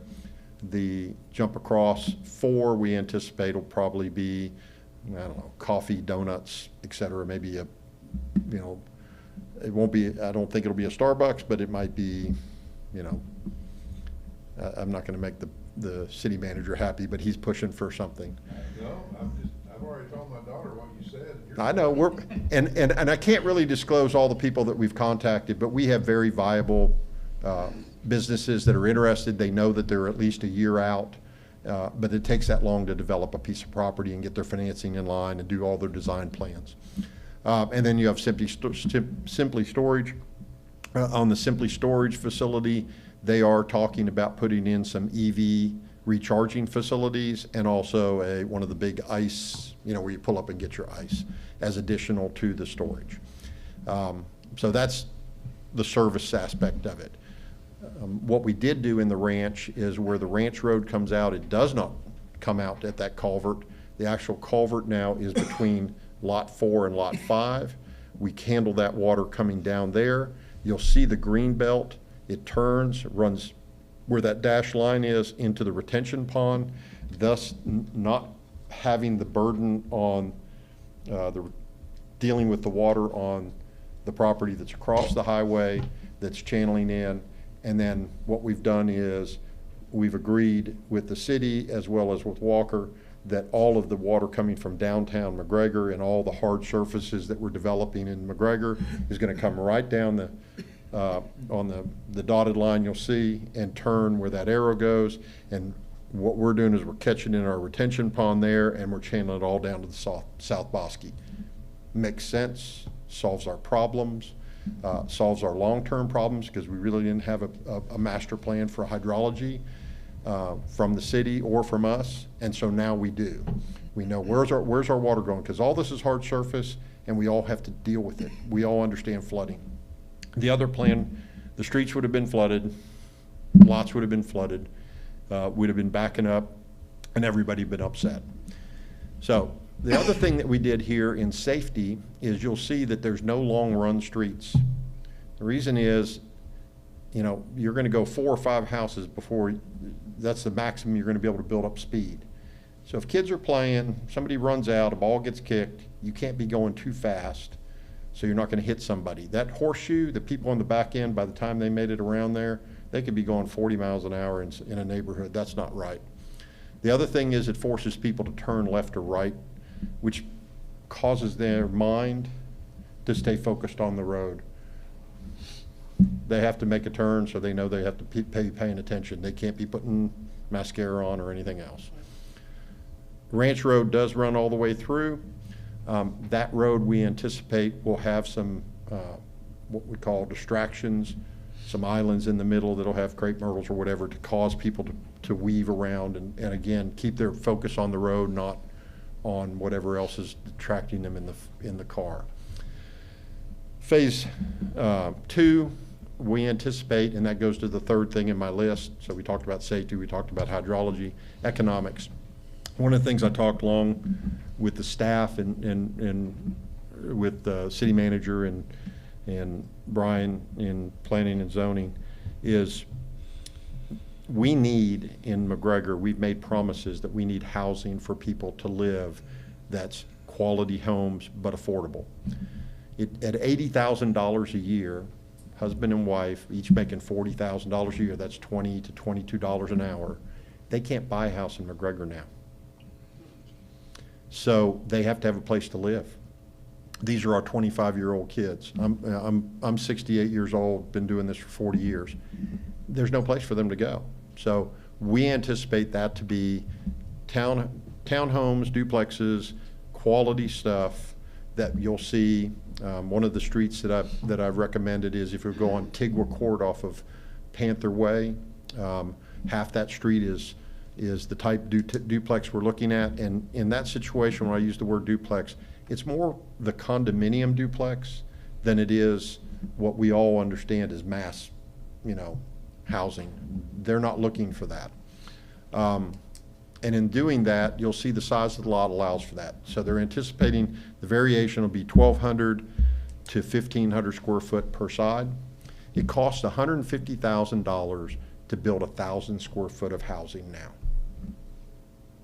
The jump across 4 we anticipate will probably be, I don't know, coffee, donuts, et cetera. Maybe a, you know, it won't be, I don't think it'll be a Starbucks, but it might be, you know, I'm not going to make the city manager happy, but he's pushing for something. No, I've already told my daughter what you said. I know, and I can't really disclose all the people that we've contacted, but we have very viable businesses that are interested. They know that they're at least a year out, but it takes that long to develop a piece of property and get their financing in line and do all their design plans. And then you have Simply Storage. On the Simply Storage facility, they are talking about putting in some EV recharging facilities and also one of the big ice, you know, where you pull up and get your ice as additional to the storage. So that's the service aspect of it. What we did do in the ranch is where the ranch road comes out, it does not come out at that culvert. The actual culvert now is between lot 4 and lot 5. We handle that water coming down there. You'll see the green belt. It turns, runs where that dashed line is into the retention pond, thus not having the burden on dealing with the water on the property that's across the highway, that's channeling in. And then what we've done is we've agreed with the city as well as with Walker that all of the water coming from downtown McGregor and all the hard surfaces that we're developing in McGregor is going to come right down on the dotted line you'll see and turn where that arrow goes. And what we're doing is we're catching in our retention pond there and we're channeling it all down to the South Bosque. Makes sense, solves our problems, solves our long-term problems because we really didn't have a master plan for hydrology from the city or from us, and so now we do. We know where's our water going, because all this is hard surface and we all have to deal with it. We all understand flooding. The other plan, the streets would have been flooded, lots would have been flooded, we'd have been backing up, and everybody been upset. So the other thing that we did here in safety is you'll see that there's no long run streets. The reason is, you know, you're going to go 4 or 5 houses before, that's the maximum you're going to be able to build up speed. So if kids are playing, somebody runs out, a ball gets kicked, you can't be going too fast, so you're not going to hit somebody. That horseshoe, the people on the back end, by the time they made it around there, they could be going 40 miles an hour in a neighborhood. That's not right. The other thing is it forces people to turn left or right, which causes their mind to stay focused on the road. They have to make a turn, so they know they have to be paying attention. They can't be putting mascara on or anything else. Ranch Road does run all the way through. That road we anticipate will have some what we call distractions, some islands in the middle that'll have crepe myrtles or whatever to cause people to weave around and again keep their focus on the road, not on whatever else is distracting them in the car. Phase 2, we anticipate, and that goes to the third thing in my list. So we talked about safety, we talked about hydrology, economics. One of the things I talked long with the staff and with the city manager and Brian in planning and zoning is we need in McGregor, we've made promises that we need housing for people to live that's quality homes but affordable. At $80,000 a year, husband and wife, each making $40,000 a year, that's $20 to $22 an hour. They can't buy a house in McGregor now. So they have to have a place to live. These are our 25-year-old kids. I'm 68 years old, been doing this for 40 years. There's no place for them to go. So we anticipate that to be townhomes, duplexes, quality stuff that you'll see. One of the streets that I've recommended is if you go on Tigwa Court off of Panther Way, half that street is the type duplex we're looking at. And in that situation, when I use the word duplex, it's more the condominium duplex than it is what we all understand as mass, housing. They're not looking for that. And in doing that, you'll see the size of the lot allows for that. So they're anticipating the variation will be 1,200 to 1,500 square foot per side. It costs $150,000 to build 1,000 square foot of housing now.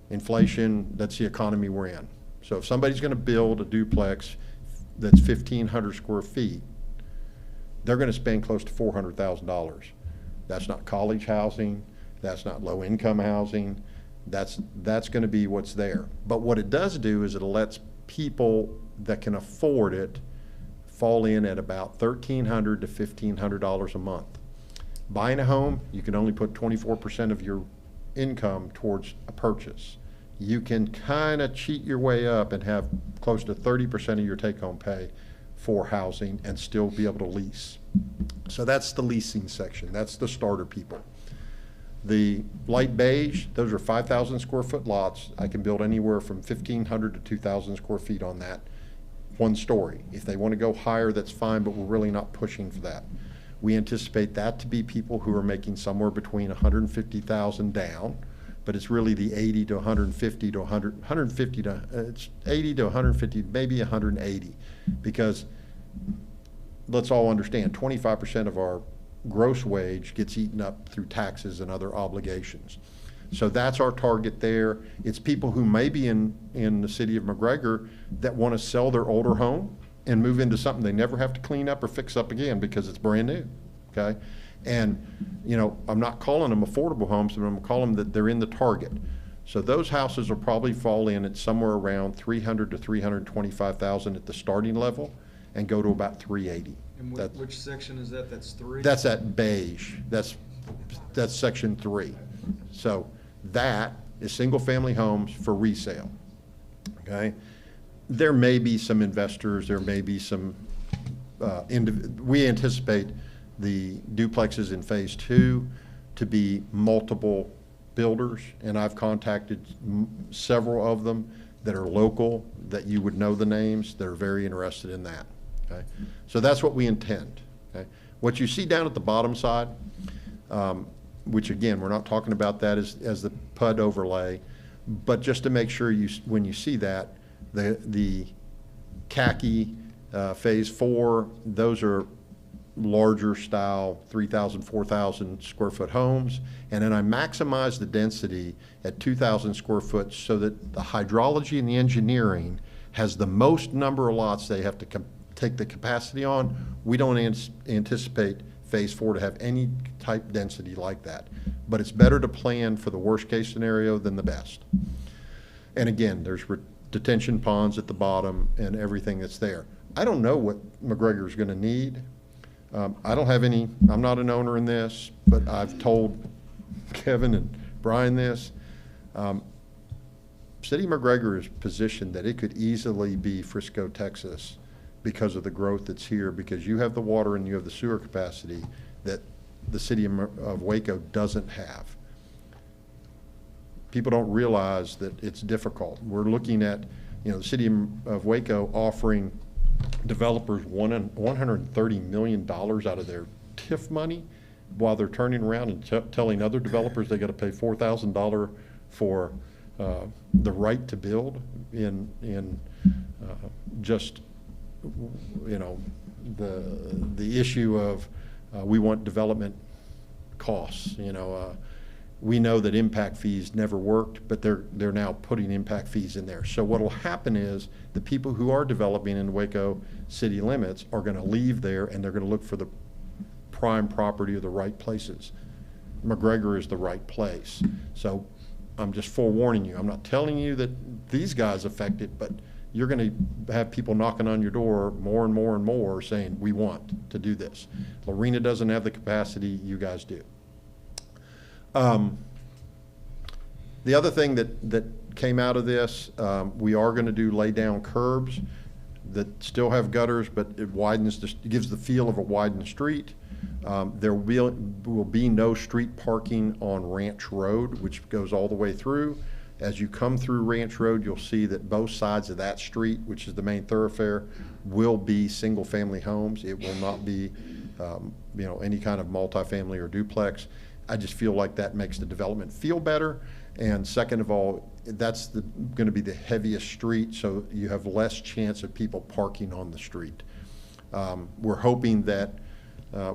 Inflation, that's the economy we're in. So if somebody's going to build a duplex that's 1,500 square feet, they're going to spend close to $400,000. That's not college housing. That's not low income housing. That's going to be what's there. But what it does do is it lets people that can afford it fall in at about $1,300 to $1,500 a month. Buying a home, you can only put 24% of your income towards a purchase. You can kind of cheat your way up and have close to 30% of your take-home pay for housing and still be able to lease. So that's the leasing section. That's the starter people. The light beige, those are 5,000 square foot lots. I can build anywhere from 1,500 to 2,000 square feet on that, one story. If they want to go higher, that's fine, but we're really not pushing for that. We anticipate that to be people who are making somewhere between 150,000 down, but it's really the 80 to 150 to 150 to, it's 80 to 150, maybe 180, because let's all understand 25% of our gross wage gets eaten up through taxes and other obligations. So that's our target there. It's people who may be in the city of McGregor that want to sell their older home and move into something they never have to clean up or fix up again because it's brand new, okay? And, I'm not calling them affordable homes, but I'm calling them that they're in the target. So those houses will probably fall in at somewhere around 300 to 325,000 at the starting level and go to about 380. And which section is that? That's 3? That's that beige. That's section 3. So that is single-family homes for resale, okay? There may be some investors, there may be some, we anticipate the duplexes in phase 2 to be multiple builders, and I've contacted several of them that are local, that you would know the names, that are very interested in that, okay? So that's what we intend, okay? What you see down at the bottom side, which again, we're not talking about that as the PUD overlay, but just to make sure when you see that, the khaki phase 4, those are larger style 3,000, 4,000 square foot homes. And then I maximize the density at 2,000 square foot so that the hydrology and the engineering has the most number of lots they have to take the capacity on. We don't anticipate phase 4 to have any type density like that. But it's better to plan for the worst case scenario than the best. And again, there's detention ponds at the bottom and everything that's there. I don't know what McGregor is going to need. I don't have any, I'm not an owner in this, but I've told Kevin and Brian this. City of McGregor is positioned that it could easily be Frisco, Texas, because of the growth that's here, because you have the water and you have the sewer capacity that the city of Waco doesn't have. People don't realize that it's difficult. We're looking at, the city of Waco offering developers $130 million out of their TIF money, while they're turning around and telling other developers they got to pay $4,000 for the right to build in just the issue of we want development costs. We know that impact fees never worked, but they're now putting impact fees in there. So what will happen is the people who are developing in Waco city limits are going to leave there, and they're going to look for the prime property or the right places. McGregor is the right place. So I'm just forewarning you. I'm not telling you that these guys affect it, but you're going to have people knocking on your door more and more and more saying, we want to do this. Lorena doesn't have the capacity, you guys do. The other thing that came out of this, we are going to do lay down curbs that still have gutters, but it widens, it gives the feel of a widened street. There will be no street parking on Ranch Road, which goes all the way through. As you come through Ranch Road, you'll see that both sides of that street, which is the main thoroughfare, will be single-family homes. It will not be, any kind of multifamily or duplex. I just feel like that makes the development feel better. And second of all, that's going to be the heaviest street, so you have less chance of people parking on the street. We're hoping that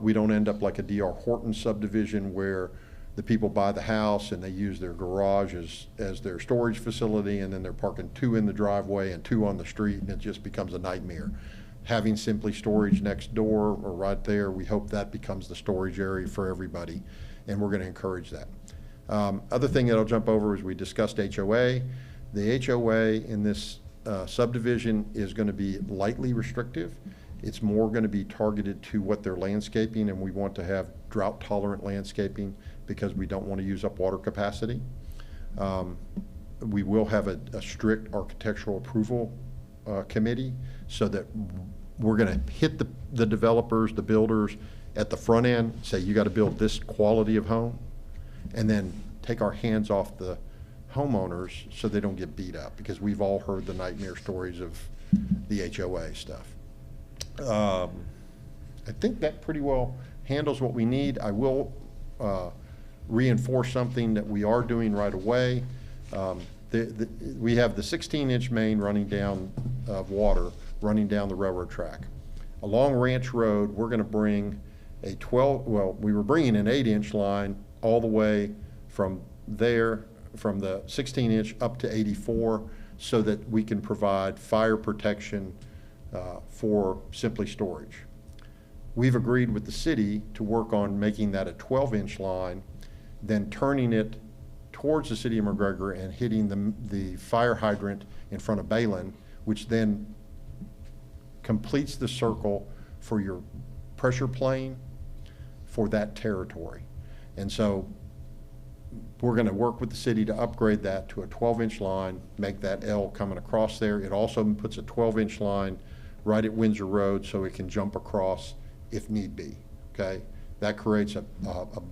we don't end up like a D.R. Horton subdivision where the people buy the house and they use their garage as their storage facility, and then they're parking 2 in the driveway and 2 on the street, and it just becomes a nightmare. Having Simply Storage next door or right there, we hope that becomes the storage area for everybody, and we're going to encourage that. Other thing that I'll jump over is we discussed HOA. The HOA in this subdivision is going to be lightly restrictive. It's more going to be targeted to what they're landscaping, and we want to have drought-tolerant landscaping because we don't want to use up water capacity. We will have a strict architectural approval committee so that we're going to hit the developers, the builders at the front end, say you got to build this quality of home, and then take our hands off the homeowners so they don't get beat up, because we've all heard the nightmare stories of the HOA stuff. I think that pretty well handles what we need. I will reinforce something that we are doing right away. We have the 16-inch main running down of water running down the railroad track. Along Ranch Road, we're going to bring a we were bringing an 8-inch line all the way from there, from the 16-inch up to 84, so that we can provide fire protection for Simply Storage. We've agreed with the city to work on making that a 12-inch line, then turning it towards the city of McGregor and hitting the fire hydrant in front of Balin, which then completes the circle for your pressure plane for that territory. And so we're going to work with the city to upgrade that to a 12-inch line, make that L coming across there. It also puts a 12-inch line right at Windsor Road so it can jump across if need be, okay? That creates a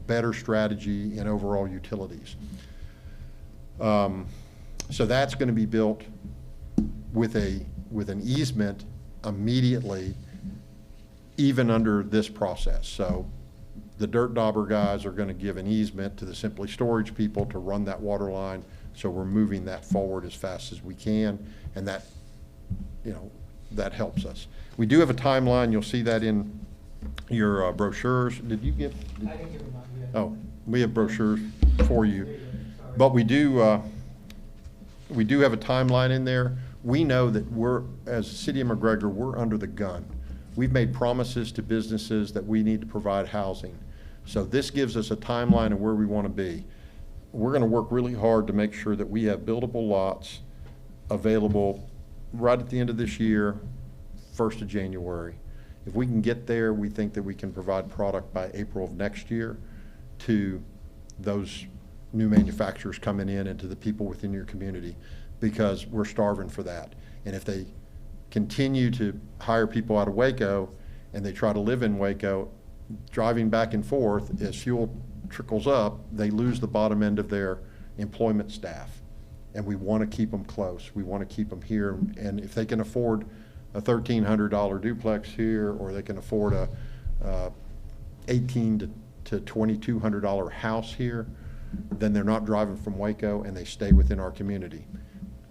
better strategy in overall utilities. So that's going to be built with an easement immediately, even under this process. So the dirt dauber guys are going to give an easement to the Simply Storage people to run that water line. So we're moving that forward as fast as we can, and that, that helps us. We do have a timeline. You'll see that in your brochures. Did you get? I didn't give them out yet. Oh, we have brochures for you, but we do have a timeline in there. We know that we're, as the city of McGregor, we're under the gun. We've made promises to businesses that we need to provide housing. So this gives us a timeline of where we want to be. We're going to work really hard to make sure that we have buildable lots available right at the end of this year, 1st of January. If we can get there, we think that we can provide product by April of next year to those new manufacturers coming in and to the people within your community, because we're starving for that. And if they continue to hire people out of Waco and they try to live in Waco, driving back and forth, as fuel trickles up, they lose the bottom end of their employment staff. And we want to keep them close. We want to keep them here. And if they can afford a $1,300 duplex here, or they can afford a $1,800 to $2,200 house here, then they're not driving from Waco and they stay within our community.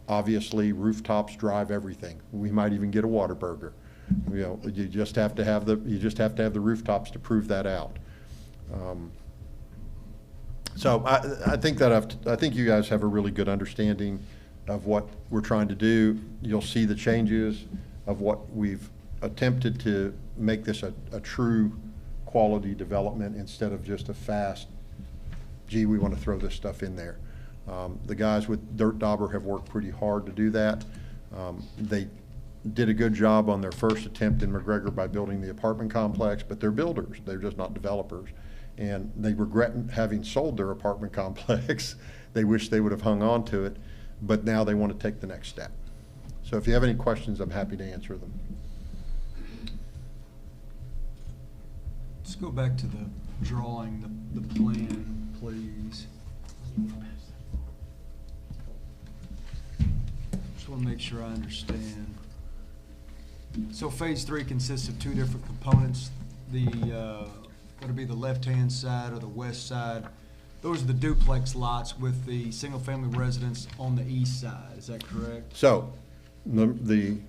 Obviously, rooftops drive everything. We might even get a Whataburger. You just have to have the rooftops to prove that out. So I think you guys have a really good understanding of what we're trying to do. You'll see the changes of what we've attempted to make this a true quality development instead of just a fast, gee, we want to throw this stuff in there. The guys with Dirt Dauber have worked pretty hard to do that. They did a good job on their first attempt in McGregor by building the apartment complex, but they're builders, they're just not developers. And they regret having sold their apartment complex. They wish they would have hung on to it, but now they want to take the next step. So if you have any questions, I'm happy to answer them. Let's go back to the drawing, the plan, please. Just want to make sure I understand. So phase 3 consists of 2 different components. Would it be the left-hand side or the west side? Those are the duplex lots with the single-family residence on the east side. Is that correct? So the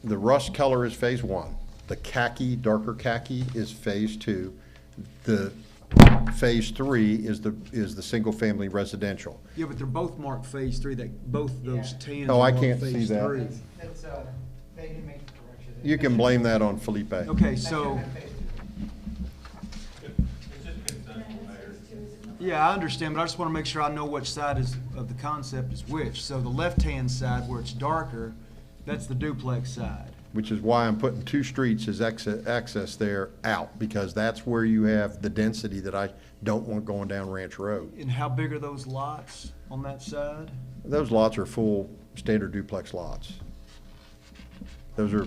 rust color is phase 1. The khaki, darker khaki is phase 2. The phase 3 is the single-family residential. Yeah, but they're both marked phase 3. That both those tans. Oh, I are can't phase see that. 3. It's, they can make the correction. You can blame that on Felipe. Okay, so. Yeah, I understand, but I just want to make sure I know which side of the concept is which. So the left-hand side, where it's darker, that's the duplex side. Which is why I'm putting 2 streets as access there out, because that's where you have the density that I don't want going down Ranch Road. And how big are those lots on that side? Those lots are full standard duplex lots. Those are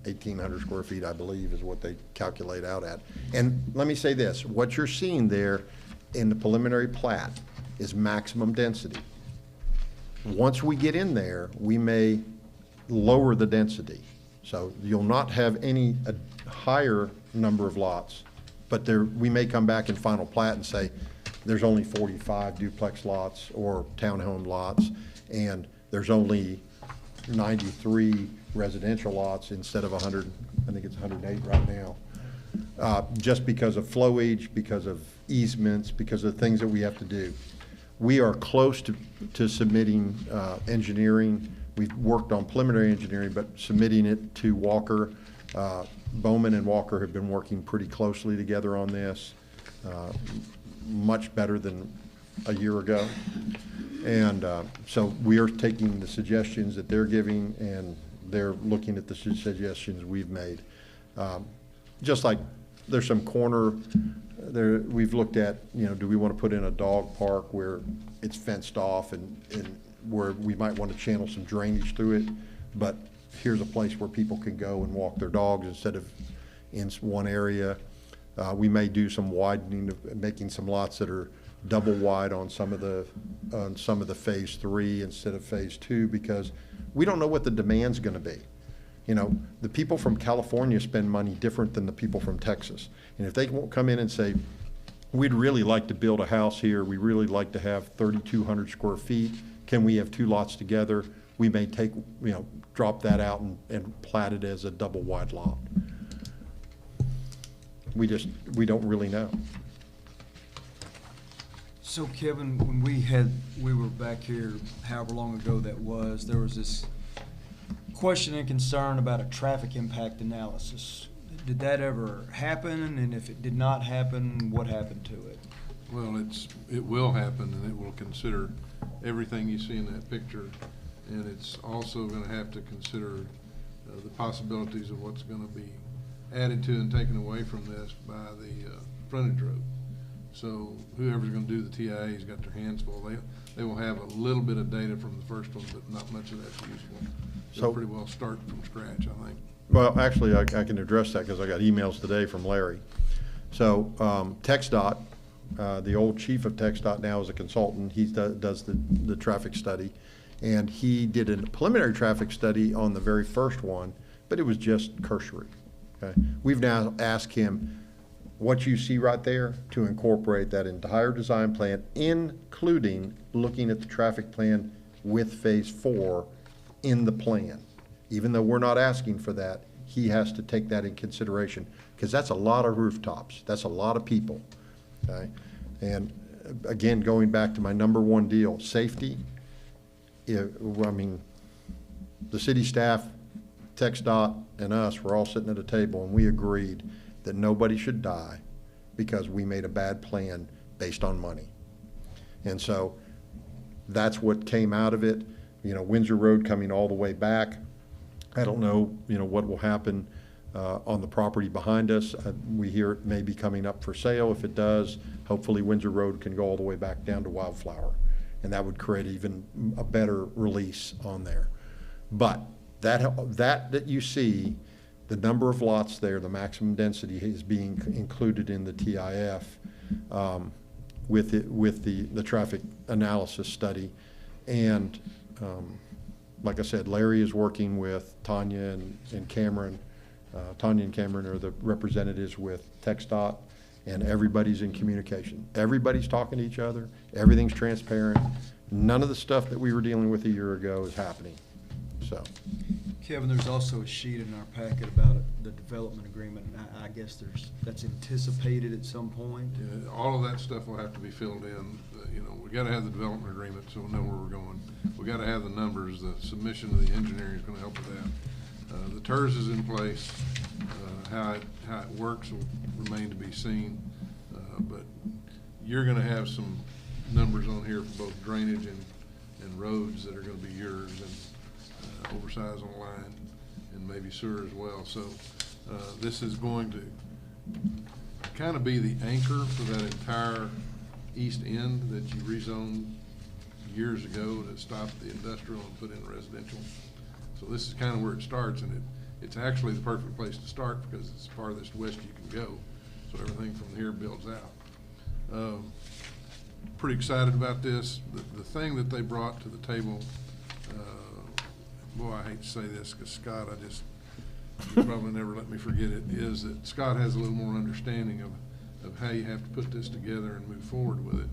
1,800 square feet, I believe, is what they calculate out at. And let me say this, what you're seeing there in the preliminary plat is maximum density. Once we get in there, we may lower the density. So you'll not have any higher number of lots, but we may come back in final plat and say there's only 45 duplex lots or townhome lots, and there's only 93 residential lots instead of 100, I think it's 108 right now. Just because of flowage, because of easements, because of things that we have to do. We are close to submitting engineering. We've worked on preliminary engineering, but submitting it to Walker. Bowman and Walker have been working pretty closely together on this, much better than a year ago. And so we are taking the suggestions that they're giving, and they're looking at the suggestions we've made. Just like there's some corner there, we've looked at, do we want to put in a dog park where it's fenced off and where we might want to channel some drainage through it, but here's a place where people can go and walk their dogs instead of in one area. We may do some widening, making some lots that are double wide on some of the phase 3 instead of phase 2, because we don't know what the demand's going to be. The people from California spend money different than the people from Texas. And if they won't come in and say, we'd really like to build a house here, we really like to have 3,200 square feet, can we have 2 lots together? We may take, drop that out and plat it as a double wide lot. We don't really know. So Kevin, when we were back here, however long ago that was, there was this question and concern about a traffic impact analysis. Did that ever happen? And if it did not happen, what happened to it? Well, it will happen, and it will consider everything you see in that picture, and it's also going to have to consider the possibilities of what's going to be added to and taken away from this by the frontage road. So whoever's going to do the TIA's got their hands full. They will have a little bit of data from the first one, but not much of that's useful. They'll pretty well start from scratch, I think. Well, actually, I can address that because I got emails today from Larry. So TxDOT, the old chief of TxDOT now is a consultant. He does the traffic study. And he did a preliminary traffic study on the very first one, but it was just cursory. Okay? We've now asked him, what you see right there, to incorporate that entire design plan, including looking at the traffic plan with phase 4 in the plan. Even though we're not asking for that, he has to take that in consideration, because that's a lot of rooftops. That's a lot of people. Okay? And again, going back to my #1 deal, safety. I mean, the city staff, TxDOT, and us were all sitting at a table, and we agreed that nobody should die because we made a bad plan based on money. And so that's what came out of it. You know, Windsor Road coming all the way back. I don't know, you know, what will happen on the property behind us. We hear it may be coming up for sale. If it does, hopefully Windsor Road can go all the way back down to Wildflower. And that would create even a better release on there. But that you see, the number of lots there, the maximum density is being included in the TIF with the traffic analysis study. And like I said, Larry is working with Tanya and Cameron. Tanya and Cameron are the representatives with TxDOT, and everybody's in communication. Everybody's talking to each other. Everything's transparent. None of the stuff that we were dealing with a year ago is happening. So, Kevin, there's also a sheet in our packet about the development agreement, and I guess that's anticipated at some point. Yeah, all of that stuff will have to be filled in. You know, we gotta have the development agreement so we'll know where we're going. We gotta have the numbers. The submission of the engineering is gonna help with that. The TERS is in place. How it works will remain to be seen. But you're gonna have some numbers on here for both drainage and roads that are gonna be yours, and oversize on line, and maybe sewer as well. So this is going to kind of be the anchor for that entire east end that you rezoned years ago to stop the industrial and put in residential. So this is kind of where it starts, and it's actually the perfect place to start because it's farthest west you can go. So everything from here builds out. Pretty excited about this. The thing that they brought to the table, boy, I hate to say this because Scott, you'll probably never let me forget it, is that Scott has a little more understanding of how you have to put this together and move forward with it.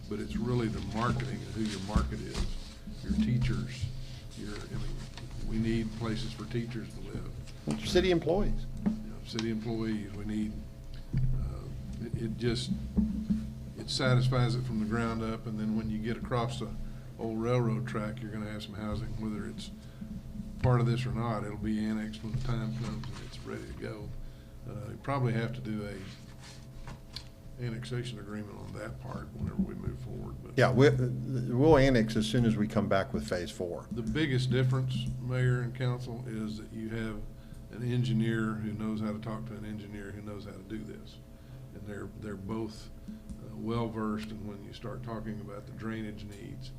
But it's really the marketing and who your market is, your teachers, we need places for teachers to live. city employees. You know, city employees, we need, it satisfies it from the ground up, and then when you get across the old railroad track, you're gonna have some housing, whether it's part of this or not. It'll be annexed when the time comes and it's ready to go. You probably have to do a annexation agreement on that part whenever we move forward. But Yeah, we'll annex as soon as we come back with phase 4. the biggest difference, Mayor and Council, is that you have an engineer who knows how to talk to an engineer who knows how to do this. And they're both well-versed, and when you start talking about the drainage needs,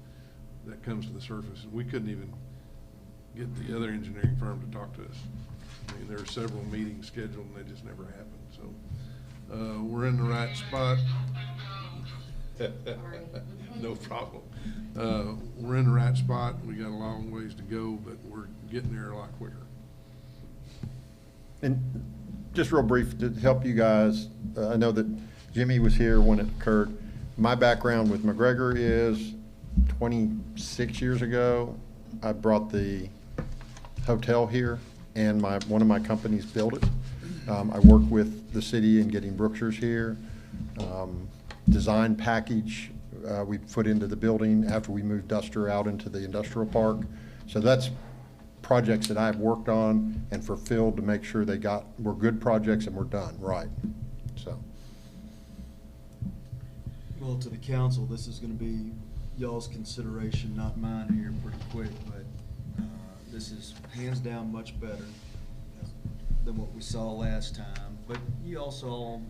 that comes to the surface. And we couldn't even get the other engineering firm to talk to us. I mean, there are several meetings scheduled and they just never happened. So we're in the right spot. No problem. We're in the right spot. We got a long ways to go, but we're getting there a lot quicker. And just real brief to help you guys, I know that Jimmy was here when it occurred. My background with McGregor is 26 years ago, I brought the hotel here, and one of my companies built it. I worked with the city in getting Brookshires here. Design package we put into the building after we moved Duster out into the industrial park. So that's projects that I've worked on and fulfilled to make sure were good projects and were done right. So. Well, to the council, this is gonna be y'all's consideration, not mine here, pretty quick, but this is hands down much better than what we saw last time. But you also,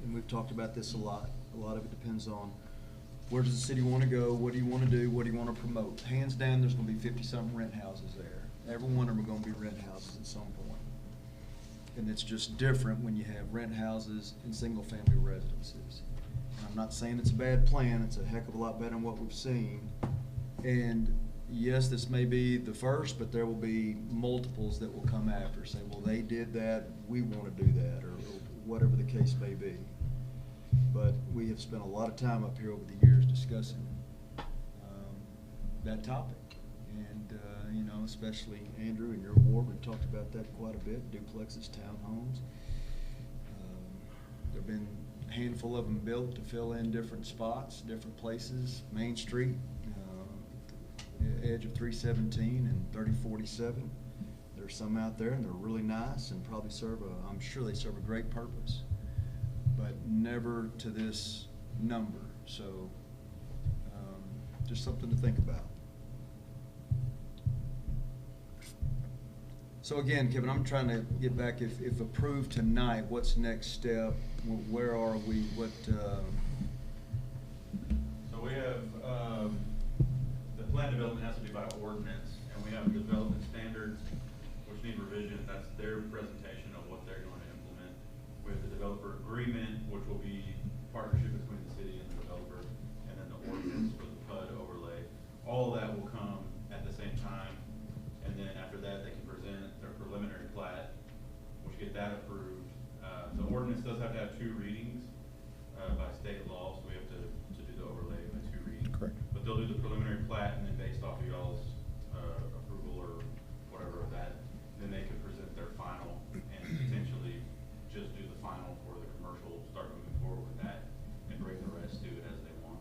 and we've talked about this a lot of it depends on where does the city want to go, what do you want to do, what do you want to promote. Hands down, there's going to be 50-something rent houses there. Every one of them are going to be rent houses at some point. And it's just different when you have rent houses and single-family residences. I'm not saying it's a bad plan, it's a heck of a lot better than what we've seen. And yes, this may be the first, but there will be multiples that will come after, say, well, they did that, we want to do that, or whatever the case may be. But we have spent a lot of time up here over the years discussing that topic. And, you know, especially Andrew and your ward, we've talked about that quite a bit, duplexes, townhomes. There have been a handful of them built to fill in different spots, different places. Main Street, edge of 317 and 3047. There's some out there and they're really nice and probably I'm sure they serve a great purpose, but never to this number. So, just something to think about. So again, Kevin, I'm trying to get back, if approved tonight, what's next step? Where are we? What, So we have, the plan development has to be by ordinance, and we have development standards, which need revision. That's their presentation of what they're going to implement. We have the developer agreement, which will be partnership between the city and the developer, and then the ordinance for the PUD overlay. All of that will come at the same time, and then after that, they can present their preliminary plat, which get that approved. The ordinance does have to have 2 readings by state law, so we have to do the overlay by 2 readings. Correct. But they'll do the preliminary plat, and then based off of y'all's approval or whatever of that, then they can present their final and potentially just do the final for the commercial, start moving forward with that, and bring the rest to it as they want.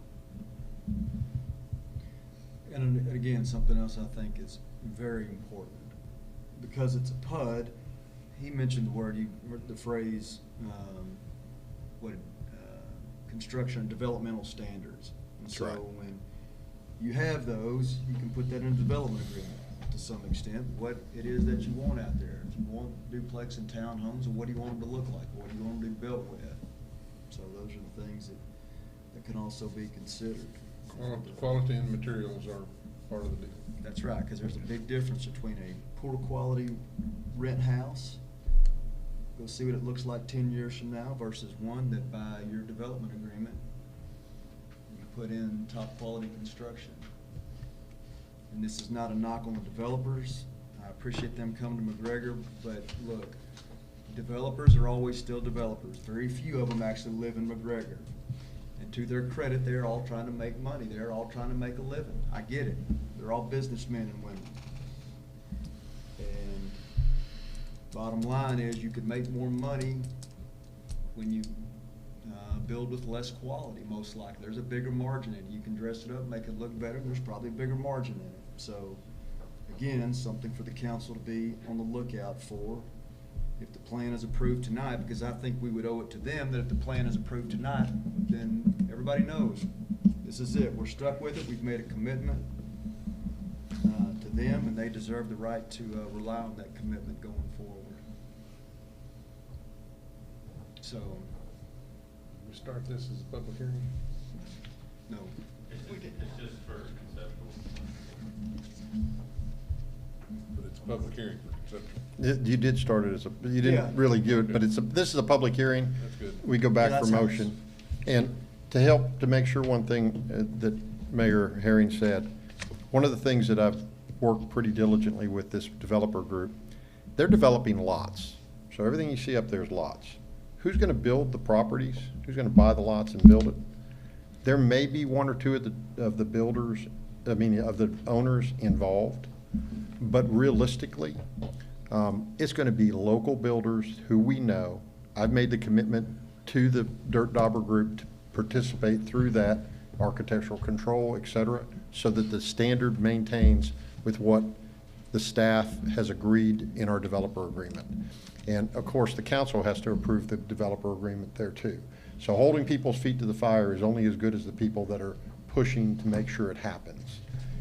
and again, something else I think is very important, because it's a PUD. He mentioned the phrase, construction and developmental standards. And That's so right. when you have those, you can put that in a development agreement to some extent, what it is that you want out there. If you want duplex and townhomes, or what do you want them to look like? What do you want them to be built with? So those are the things that can also be considered. Quality and materials are part of the deal. That's right, because there's a big difference between a poor quality rent house, go see what it looks like 10 years from now, versus one that by your development agreement, you put in top quality construction. And this is not a knock on the developers. I appreciate them coming to McGregor, but look, developers are always still developers. Very few of them actually live in McGregor. And to their credit, they're all trying to make money. They're all trying to make a living. I get it. They're all businessmen and women. And bottom line is, you could make more money when you build with less quality, most likely. There's a bigger margin in it. You can dress it up, make it look better, and there's probably a bigger margin in it. So, again, something for the council to be on the lookout for if the plan is approved tonight, because I think we would owe it to them that if the plan is approved tonight, then everybody knows this is it. We're stuck with it. We've made a commitment to them, and they deserve the right to rely on that commitment going forward. So, We start this as a public hearing? no. It's just for conceptual. But it's a public hearing for conceptual. You did start it as you Yeah. didn't really give it, but this is a public hearing. That's good. We go Yeah, back that's for how motion. And to help, to make sure one thing that Mayor Herring said, one of the things that I've worked pretty diligently with this developer group, they're developing lots. So everything you see up there is lots. Who's gonna build the properties? Who's gonna buy the lots and build it? There may be 1 or 2 of the builders, of the owners involved, but realistically, it's gonna be local builders who we know. I've made the commitment to the Dirt Dauber Group to participate through that architectural control, et cetera, so that the standard maintains with what the staff has agreed in our developer agreement. And of course, the council has to approve the developer agreement there too. So holding people's feet to the fire is only as good as the people that are pushing to make sure it happens.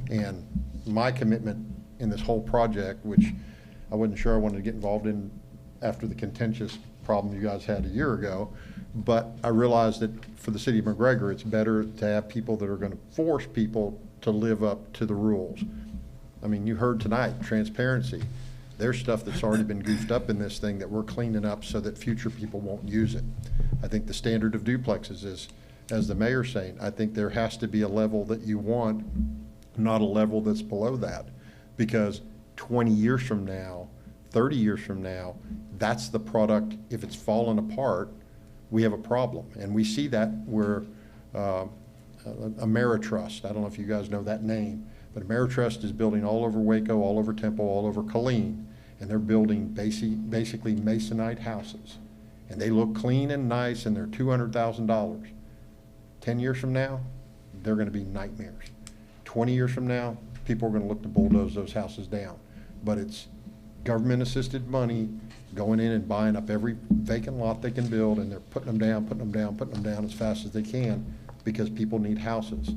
And my commitment in this whole project, which I wasn't sure I wanted to get involved in after the contentious problem you guys had a year ago, but I realized that for the city of McGregor, it's better to have people that are gonna force people to live up to the rules. I mean, you heard tonight, transparency. There's stuff that's already been goofed up in this thing that we're cleaning up so that future people won't use it. I think the standard of duplexes is, as the mayor's saying, I think there has to be a level that you want, not a level that's below that. Because 20 years from now, 30 years from now, that's the product. If it's fallen apart, we have a problem. And we see that where Ameritrust, I don't know if you guys know that name, but Ameritrust is building all over Waco, all over Temple, all over Killeen, and they're building basically masonite houses. And they look clean and nice, and they're $200,000. 10 years from now, they're gonna be nightmares. 20 years from now, people are gonna look to bulldoze those houses down. But it's government-assisted money going in and buying up every vacant lot they can build, and they're putting them down, putting them down, putting them down as fast as they can because people need houses.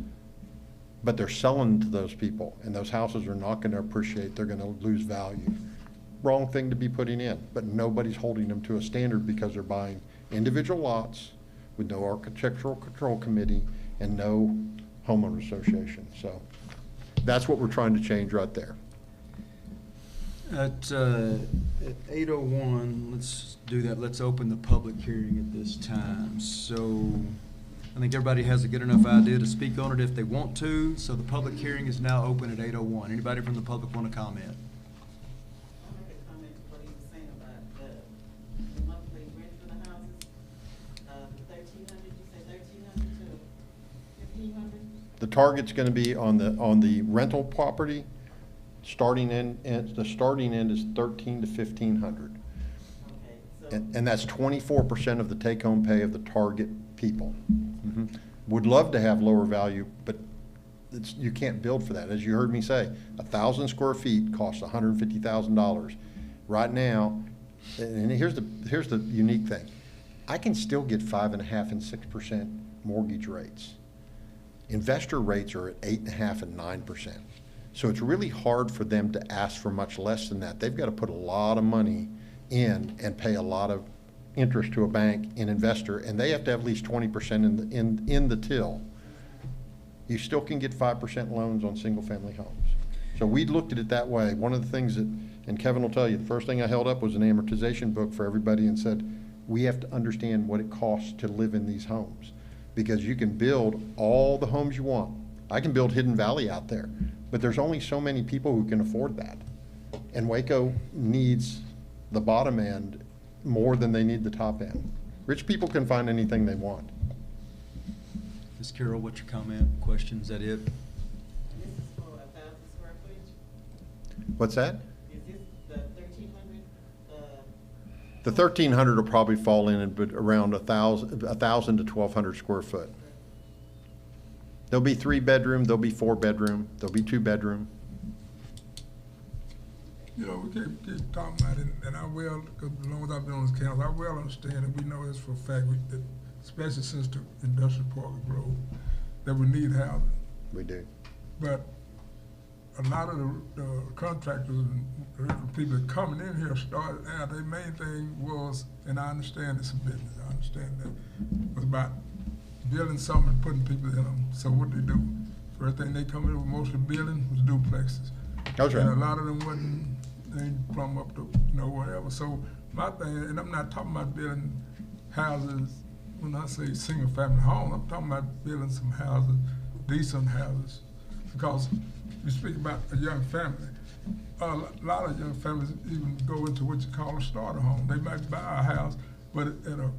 But they're selling to those people, and those houses are not gonna appreciate, they're gonna lose value. Wrong thing to be putting in, but nobody's holding them to a standard because they're buying individual lots with no architectural control committee and no homeowner association. So that's what we're trying to change right there. At 8:01, let's do that. Let's open the public hearing at this time. So I think everybody has a good enough idea to speak on it if they want to. So the public hearing is now open at 8:01. Anybody from the public want to comment? I'll make a comment to what he was saying about the monthly rent for the houses. 1,300, you said 1,300 to 1,500? The target's gonna be on the rental property, the starting end is 1,300 to 1,500. Okay, so. And that's 24% of the take-home pay of the target people. Would love to have lower value, but you can't build for that. As you heard me say, 1,000 square feet costs $150,000. Right now, and here's the unique thing, I can still get 5.5% and 6% mortgage rates. Investor rates are at 8.5% and 9%. So it's really hard for them to ask for much less than that. They've got to put a lot of money in and pay a lot of interest to a bank, an investor, and they have to have at least 20% in the till. You still can get 5% loans on single-family homes. So we looked at it that way. One of the things that, and Kevin will tell you, the first thing I held up was an amortization book for everybody and said, we have to understand what it costs to live in these homes. Because you can build all the homes you want. I can build Hidden Valley out there, but there's only so many people who can afford that. And Waco needs the bottom end more than they need the top end. Rich people can find anything they want. Ms. Carroll, what's your comment, question? Is that it? And this is for 1,000 square footage? What's that? Is this the 1,300? The 1,300 will probably fall in at around 1,000 to 1,200 square foot. There'll be 3-bedroom, there'll be 4-bedroom, there'll be 2-bedroom. You know, we keep talking about it, and I will, because as long as I've been on this council, I well understand, and we know this for a fact, that especially since the industrial park growth, that we need housing. We do. But a lot of the contractors and the people that coming in here started out, their main thing was, and I understand it's a business, I understand that, was about building something and putting people in them. So what they do? First thing they come in with most of the building was duplexes. That's right. And a lot of them wasn't, they ain't plumb up to, whatever. So my thing, and I'm not talking about building houses, when I say single family home, I'm talking about building some houses, decent houses. Because you speak about a young family. A lot of young families even go into what you call a starter home. They might buy a house, but at a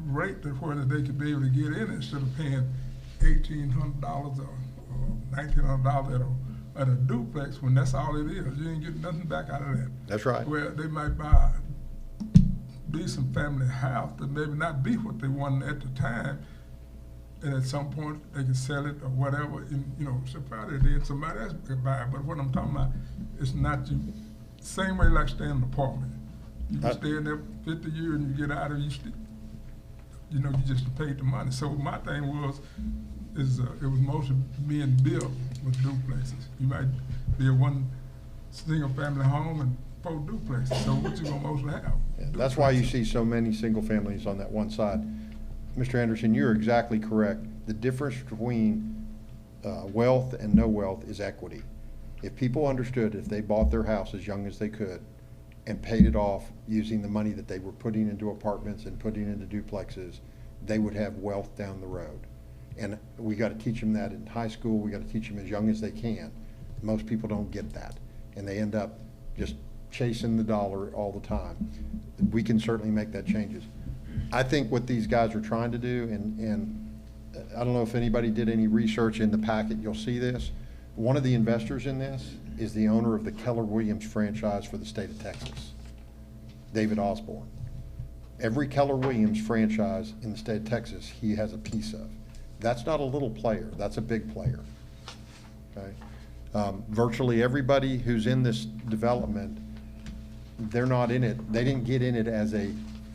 rate that where they could be able to get in instead of paying $1,800 or $1,900 at a duplex, when that's all it is. You ain't getting nothing back out of that. That's right. Where they might buy a decent family house that maybe not be what they wanted at the time, and at some point they can sell it or whatever, and, so probably then somebody else could buy it. But what I'm talking about, it's not you, same way like staying in an apartment. You can stay in there 50 years and you get out of it, you just paid the money. So my thing was, it was mostly being built with duplexes. You might build one single family home and 4 duplexes. So what you gonna mostly have? Yeah, that's why you see so many single families on that one side. Mr. Anderson, you're exactly correct. The difference between wealth and no wealth is equity. If people understood if they bought their house as young as they could and paid it off using the money that they were putting into apartments and putting into duplexes, they would have wealth down the road. And we got to teach them that in high school. We got to teach them as young as they can. Most people don't get that, and they end up just chasing the dollar all the time. We can certainly make that changes. I think what these guys are trying to do, and I don't know if anybody did any research in the packet, you'll see this. One of the investors in this is the owner of the Keller Williams franchise for the state of Texas, David Osborne. Every Keller Williams franchise in the state of Texas, he has a piece of. That's not a little player, that's a big player, okay? Virtually everybody who's in this development they're not in it, they didn't get in it as a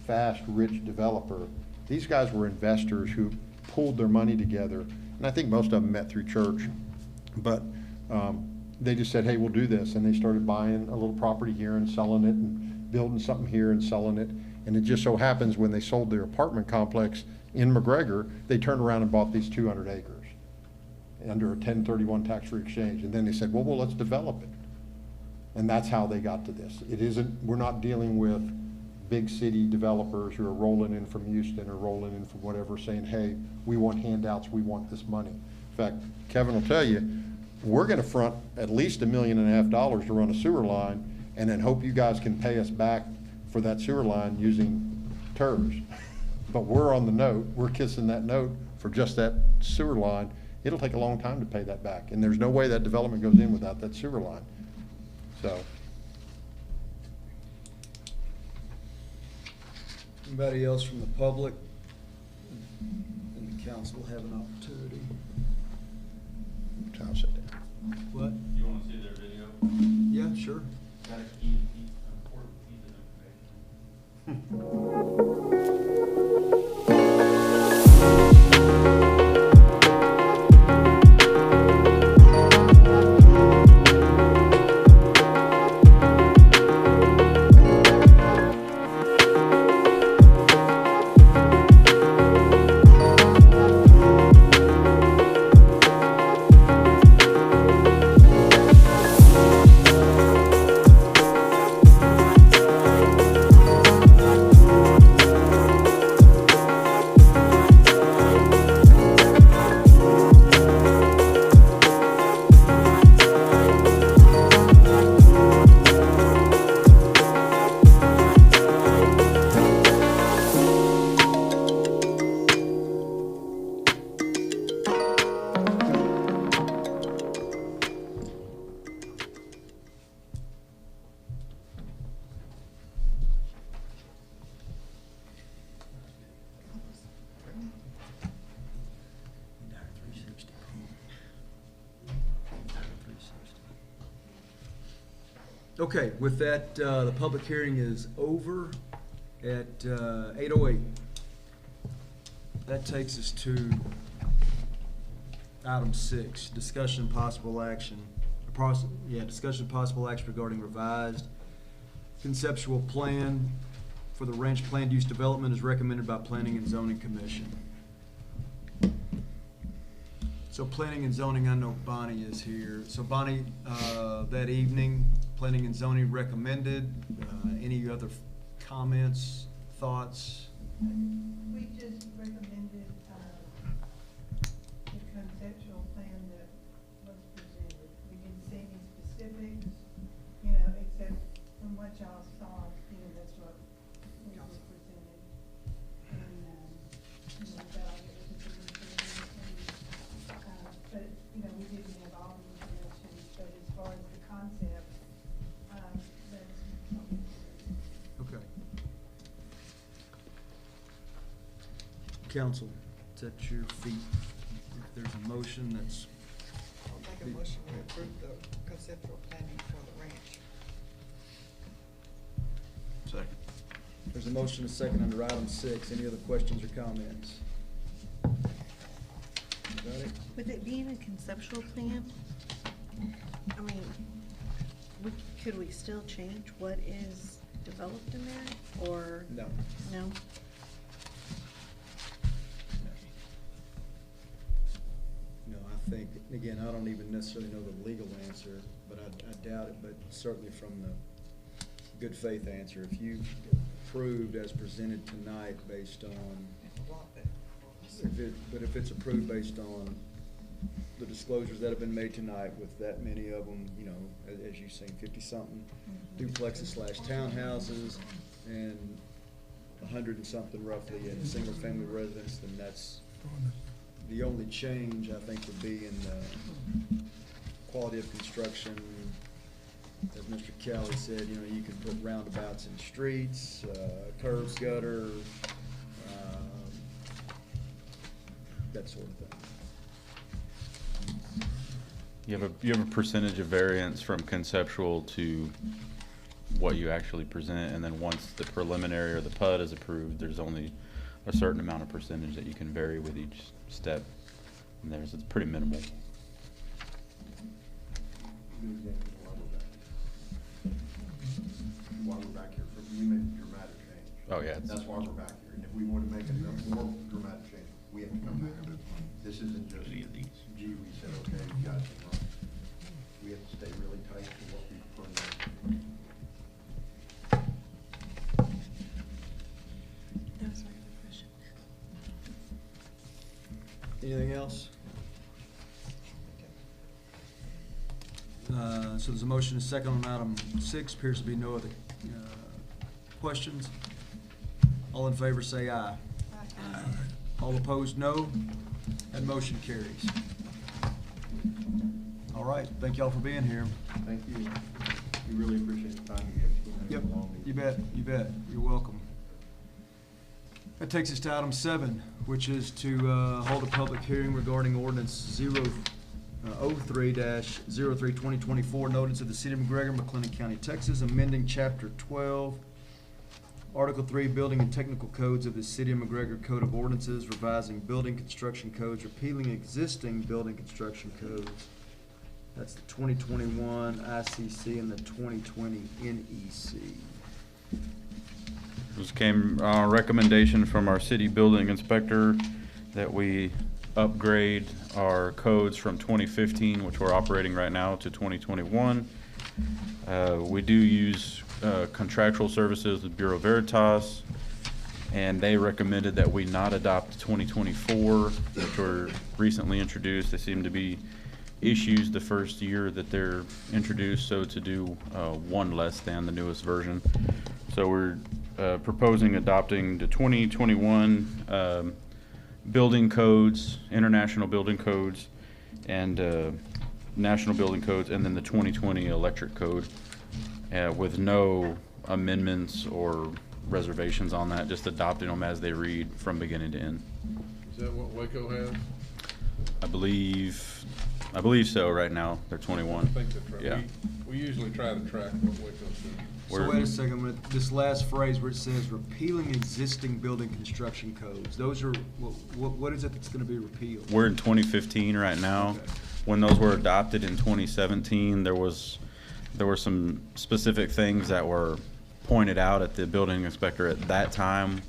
fast, rich developer. These guys were investors who pulled their money together, and I think most of them met through church. But they just said, hey, we'll do this, and they started buying a little property here and selling it, and building something here and selling it. And it just so happens when they sold their apartment complex in McGregor, they turned around and bought these 200 acres under a 1031 tax-free exchange. And then they said, well, let's develop it. And that's how they got to this. It isn't, we're not dealing with big city developers who are rolling in from Houston or rolling in from whatever, saying, hey, we want handouts, we want this money. In fact, Kevin will tell you, we're gonna front at least $1.5 million to run a sewer line, and then hope you guys can pay us back for that sewer line using TERS. But we're on the note, we're kissing that note for just that sewer line. It'll take a long time to pay that back, and there's no way that development goes in without that sewer line. So. Anybody else from the public? And the council will have an opportunity. I'll sit down. What? You want to see their video? Yeah, sure. Got a key, important piece of information. Okay, with that, the public hearing is over at 8:08. That takes us to item 6, discussion possible action. Discussion possible action regarding revised conceptual plan for the ranch planned use development as recommended by Planning and Zoning Commission. So Planning and Zoning, I know Bonnie is here. So Bonnie, that evening, Planning and Zoning recommended. Any other comments, thoughts? We just recommended the conceptual plan that was presented. We didn't see any specifics, except from what y'all saw, that's what we was presented. And, that I get with the but, we didn't have all the information, but as far as the concept, that's. Okay. Council, it's at your feet. If there's a motion that's. I'll make a motion to approve the conceptual planning for the ranch. Second. There's a motion, a second under item 6. Any other questions or comments? Got it? With it being a conceptual plan, I mean, could we still change what is developed in there, or? No. No? No, I think, again, I don't even necessarily know the legal answer, but I doubt it, but certainly from the good faith answer, if you approved as presented tonight based on, if it's approved based on the disclosures that have been made tonight with that many of them, as you've seen, 50-something duplexes / townhouses and 100 and something roughly in single-family residence, then that's the only change, I think, would be in the quality of construction. As Mr. Kelly said, you can put roundabouts in streets, curbs, gutter, that sort of thing. You have a percentage of variance from conceptual to what you actually present, and then once the preliminary or the PUD is approved, there's only a certain amount of percentage that you can vary with each step. And it's pretty minimal. Why we're back here, we made a dramatic change. Oh, yeah. That's why we're back here, and if we want to make a more dramatic change, we have to come back. This isn't just, gee, we said, okay, we got it wrong. We have to stay really tight to what we planned. That was my other question. Anything else? So there's a motion, a second on item 6. Appears to be no other questions. All in favor say aye. Aye. All opposed, no. That motion carries. All right, thank y'all for being here. Thank you. We really appreciate the time you give. Yep, you bet, you bet. You're welcome. That takes us to item 7, which is to hold a public hearing regarding ordinance 03-03-2024, notice of the City of McGregor, McLennan County, Texas, amending Chapter 12, Article 3, Building and Technical Codes of the City of McGregor Code of Ordinances, revising building construction codes, repealing existing building construction codes. That's the 2021 ICC and the 2020 NEC. This came recommendation from our city building inspector that we upgrade our codes from 2015, which we're operating right now, to 2021. We do use contractual services with Bureau Veritas, and they recommended that we not adopt 2024, which were recently introduced. They seem to be issues the first year that they're introduced, so to do one less than the newest version. So we're proposing adopting the 2021 building codes, international building codes, and national building codes, and then the 2020 electric code with no amendments or reservations on that, just adopting them as they read from beginning to end. Is that what Waco has? I believe so right now. They're 21. I think that's right. Yeah. We usually try to track what Waco says. So wait a second, with this last phrase where it says repealing existing building construction codes, those are, what is it that's gonna be repealed? We're in 2015 right now. Okay. When those were adopted in 2017, there were some specific things that were pointed out at the building inspector at that time,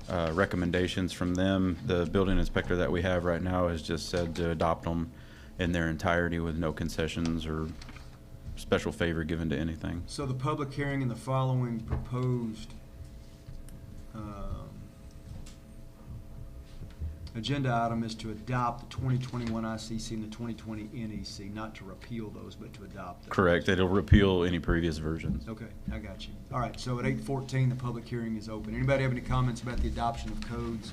recommendations from them. The building inspector that we have right now has just said to adopt them in their entirety with no concessions or special favor given to anything. So the public hearing and the following proposed agenda item is to adopt the 2021 ICC and the 2020 NEC, not to repeal those, but to adopt them. Correct. It'll repeal any previous versions. Okay, I got you. All right, so at 8:14, the public hearing is open. Anybody have any comments about the adoption of codes?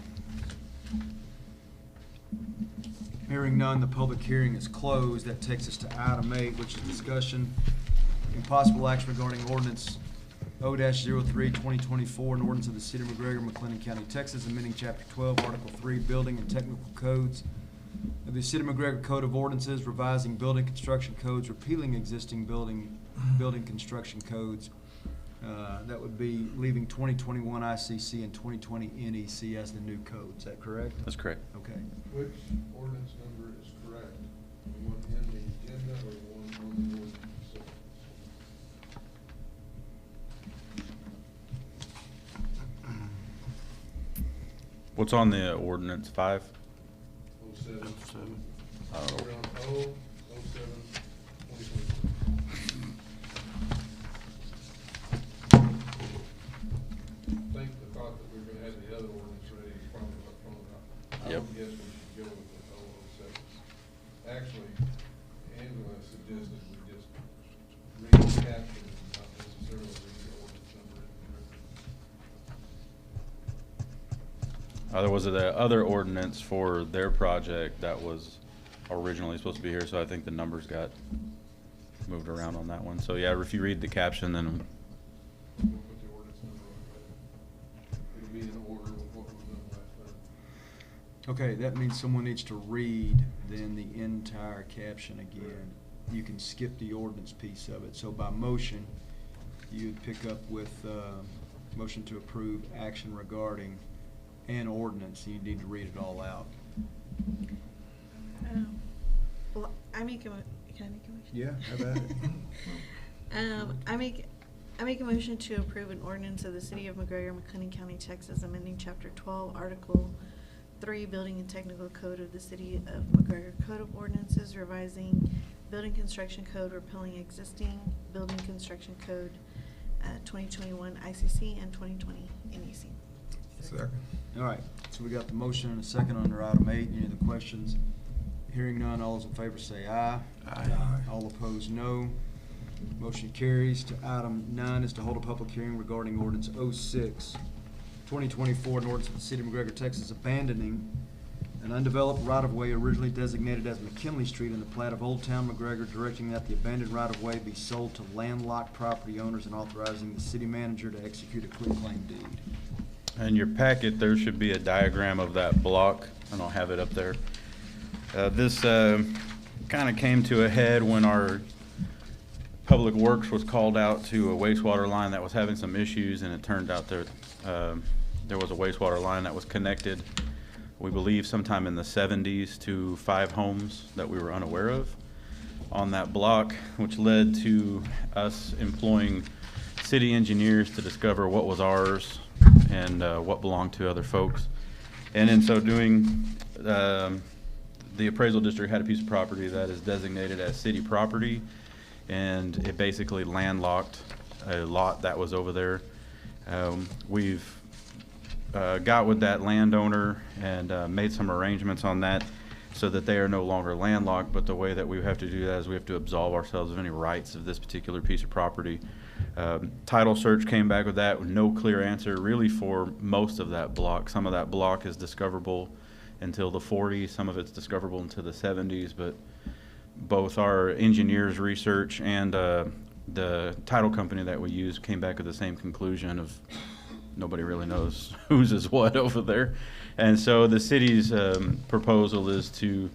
Hearing none, the public hearing is closed. That takes us to item 8, which is discussion and possible action regarding ordinance O-03-2024, an ordinance of the City of McGregor, McLennan County, Texas, amending Chapter 12, Article 3, Building and Technical Codes of the City of McGregor Code of Ordinances, revising building construction codes, repealing existing building construction codes. That would be leaving 2021 ICC and 2020 NEC as the new code. Is that correct? That's correct. Okay. Which ordinance number is correct? The one in the agenda or the one on the ordinance? What's on the ordinance? 5? 07. Oh. We're on 07, 2024. I think the thought that we were gonna have the other ordinance ready is probably what I Yep. would guess we should go with the 007. Actually, Angela suggested we just read the caption and not necessarily read the ordinance number in the record. There was the other ordinance for their project that was originally supposed to be here, so I think the numbers got moved around on that one. So yeah, if you read the caption, then We'll put the ordinance number on it. It'll be in order with what was done last time. Okay, that means someone needs to read then the entire caption again. You can skip the ordinance piece of it. So by motion, you'd pick up with motion to approve action regarding an ordinance. You need to read it all out. Well, can I make a motion? Yeah, how about it? I make a motion to approve an ordinance of the City of McGregor, McLennan County, Texas, amending Chapter 12, Article 3, Building and Technical Code of the City of McGregor Code of Ordinances, revising Building Construction Code, repealing existing Building Construction Code 2021 ICC and 2020 NEC. Second. All right, so we got the motion and a second under item 8. Any other questions? Hearing none, all those in favor say aye. Aye. All opposed, no. Motion carries. To item 9 is to hold a public hearing regarding ordinance 06, 2024, an ordinance of the City of McGregor, Texas, abandoning an undeveloped right-of-way originally designated as McKinley Street in the plat of Old Town McGregor, directing that the abandoned right-of-way be sold to landlocked property owners and authorizing the city manager to execute a quitclaim deed. In your packet, there should be a diagram of that block. I don't have it up there. This kind of came to a head when our Public Works was called out to a wastewater line that was having some issues, and it turned out there was a wastewater line that was connected, we believe sometime in the 70s, to 5 homes that we were unaware of on that block, which led to us employing city engineers to discover what was ours and what belonged to other folks. And in so doing, the appraisal district had a piece of property that is designated as city property, and it basically landlocked a lot that was over there. We've got with that landowner and made some arrangements on that so that they are no longer landlocked, but the way that we have to do that is we have to absolve ourselves of any rights of this particular piece of property. Title search came back with that with no clear answer really for most of that block. Some of that block is discoverable until the 40s, some of it's discoverable into the 70s, but both our engineers' research and the title company that we use came back with the same conclusion of nobody really knows whose is what over there. And so the city's proposal is to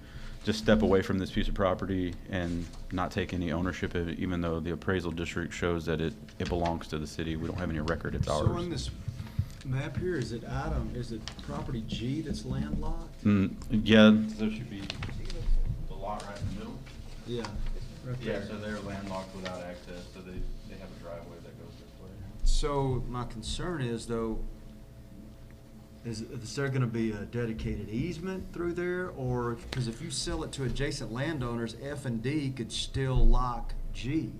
just step away from this piece of property and not take any ownership of it, even though the appraisal district shows that it belongs to the city. We don't have any record, it's ours. So on this map here, is it property G that's landlocked? Yeah, there should be the lot right in the middle. Yeah. Right Yeah, there. so they're landlocked without access, so they have a driveway that goes this way. So my concern is though, is there gonna be a dedicated easement through there? Or, because if you sell it to adjacent landowners, F and D could still lock G.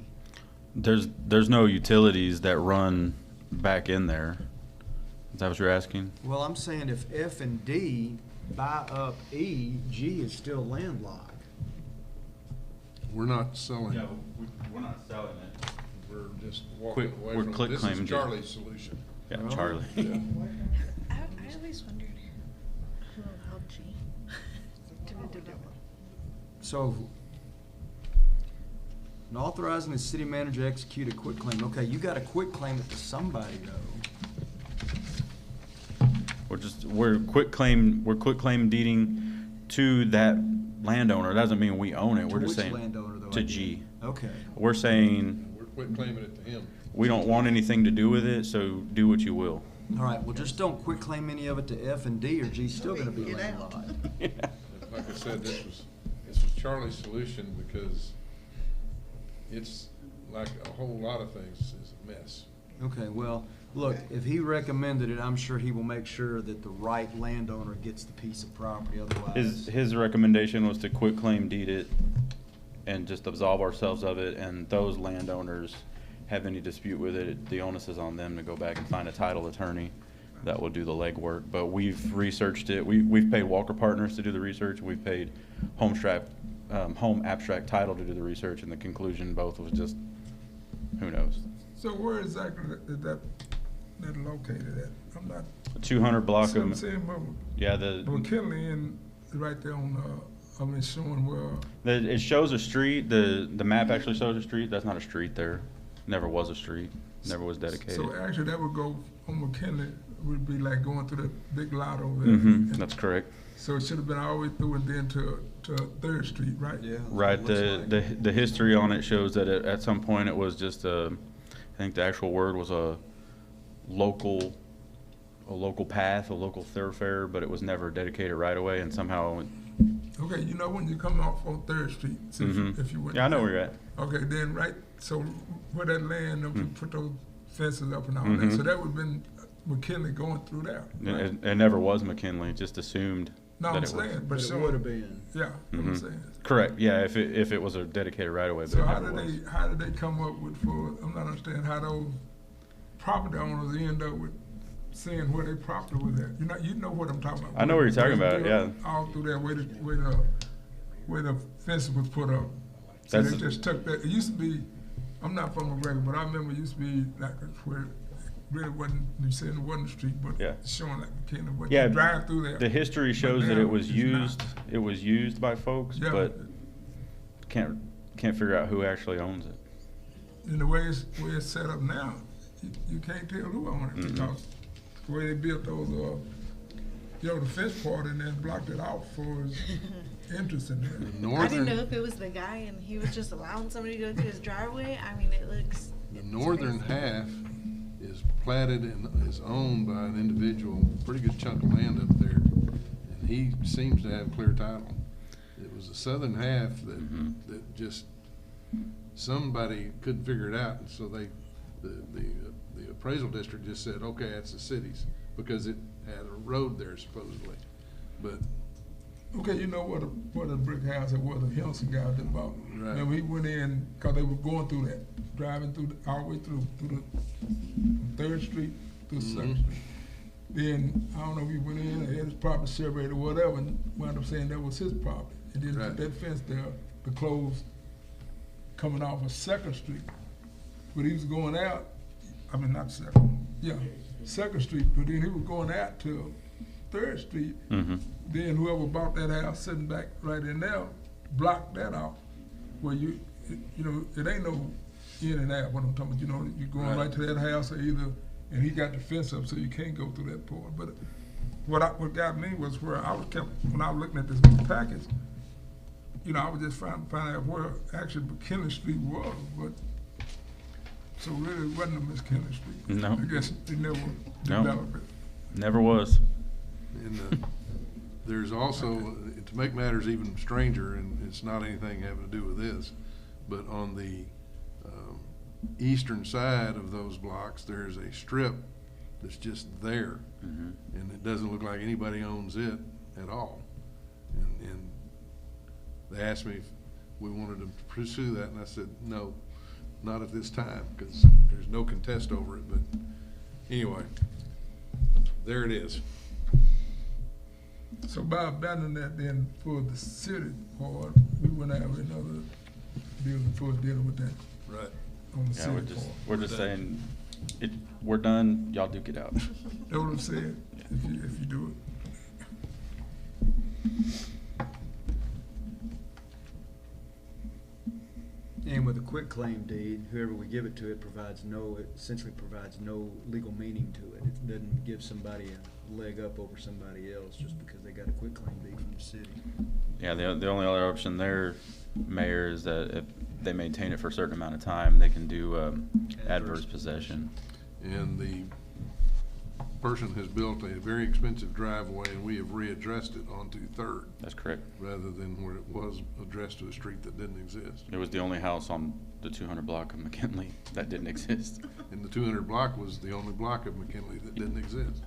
There's no utilities that run back in there. Is that what you're asking? Well, I'm saying if F and D buy up E, G is still landlocked. We're not selling. Yeah, we're not selling it. We're just walking away We're from it. click This claiming is it. Charlie's solution. Yeah, Oh. Charlie. Yeah. I always wondered how G didn't develop. So, and authorizing the city manager to execute a quitclaim. Okay, you got to quitclaim it to somebody though. We're quitclaim deeding to that landowner. It doesn't mean we own it. We're just Which saying landowner though? to G. Okay. We're saying We're quit claiming it to him. we don't want anything to do with it, so do what you will. All right, well, just don't quitclaim any of it to F and D, or G's still gonna be Get out. landlocked. Like I said, this was Charlie's solution because it's like a whole lot of things is a mess. Okay, well, look, if he recommended it, I'm sure he will make sure that the right landowner gets the piece of property, otherwise. His recommendation was to quitclaim deed it and just absolve ourselves of it, and those landowners have any dispute with it, the onus is on them to go back and find a title attorney that will do the legwork. But we've researched it. We've paid Walker Partners to do the research. We've paid Home Abstract Title to do the research, and the conclusion both was just, who knows? So where exactly is that located at? I'm not. 200 block See what I'm of, saying? yeah, the McKinley and right there on, showing where. it shows a street. The map actually shows a street. That's not a street there. Never was a street. Never was dedicated. So actually that would go on McKinley, would be like going through the big lot over there. That's correct. So it should have been all the way through and then to 3rd Street, right? Yeah. Right. looks like. The history on it shows that at some point it was just I think the actual word was a local path, a local thoroughfare, but it was never dedicated right away, and somehow. Okay, you know when you come off on Third Street, so if you went. Yeah, I know where you're at. Okay, then right, so where that land, you put those fences up and all that, so that would've been McKinley going through there. Right? It never was McKinley, just assumed No, that I'm it was. saying, But it so- would have been. Yeah, what I'm saying. Correct, yeah, if it was a dedicated right of way, but So it how never did was. how did they come up with, I'm not understanding how those property owners end up with saying where their property was at. You know what I'm talking about. I know what you're talking about, Where- yeah. All through there, where the fence was put up. So they That's- just took that, it used to be, I'm not from McGregor, but I remember it used to be like where it really wasn't, you said it wasn't a street, but Yeah. showing like McKinley, but Yeah, you drive through there. the history But shows that now it was it's not. used, it was used by folks, Yeah. but can't figure out who actually owns it. And the way it's set up now, you can't tell who owns it because the way they built those, the fence part and then blocked it out for his interest in there. I didn't know if it was the guy and he was just allowing somebody to go through his driveway. I mean, it looks. The northern half is platted and is owned by an individual, pretty good chunk of land up there, and he seems to have clear title. It was the southern half that just, somebody couldn't figure it out, and so the appraisal district just said, okay, that's the city's, because it had a road there supposedly, but. Okay, you know what a brick house it was, a Hilson guy that bought. Right. Remember, he went in, cause they were going through that, driving through, all the way through the Third Street through Second Street. Then, I don't know if he went in, or had his property separated or whatever, and wound up saying that was his property. And then Right. put that fence there to close coming off of Second Street. But he was going out, I mean, not Second, yeah, Second Street, but then he was going out to Third Street. Then whoever bought that house sitting back right in there, blocked that off. Where you know, it ain't no in and out, what I'm talking about, you know, you're going right to that house or either, and he got the fence up so you can't go through that part. But what got me was where I was when I was looking at this package, you know, I was just trying to find out where actually McKinley Street was, but, so really it wasn't a McKinley Street. No. I guess they never No. developed it. Never was. And there's also, to make matters even stranger, and it's not anything having to do with this, but on the eastern side of those blocks, there's a strip that's just there, and it doesn't look like anybody owns it at all. And they asked me if we wanted to pursue that, and I said, no, not at this time, because there's no contest over it, but anyway, there it is. So by abandoning that then for the city part, we wouldn't have another building for dealing with that Right. on the Yeah, city part. we're just saying, we're done, y'all duke it out. That's what I'm saying, if you do it. And with a quick claim deed, whoever we give it to, it essentially provides no legal meaning to it. It doesn't give somebody a leg up over somebody else just because they got a quick claim deed from the city. Yeah, the only other option there, Mayor, is that if they maintain it for a certain amount of time, they can do adverse possession. And the person has built a very expensive driveway, and we have readdressed it onto Third. That's correct. Rather than where it was addressed to a street that didn't exist. It was the only house on the 200 block of McKinley that didn't exist. And the 200 block was the only block of McKinley that didn't exist.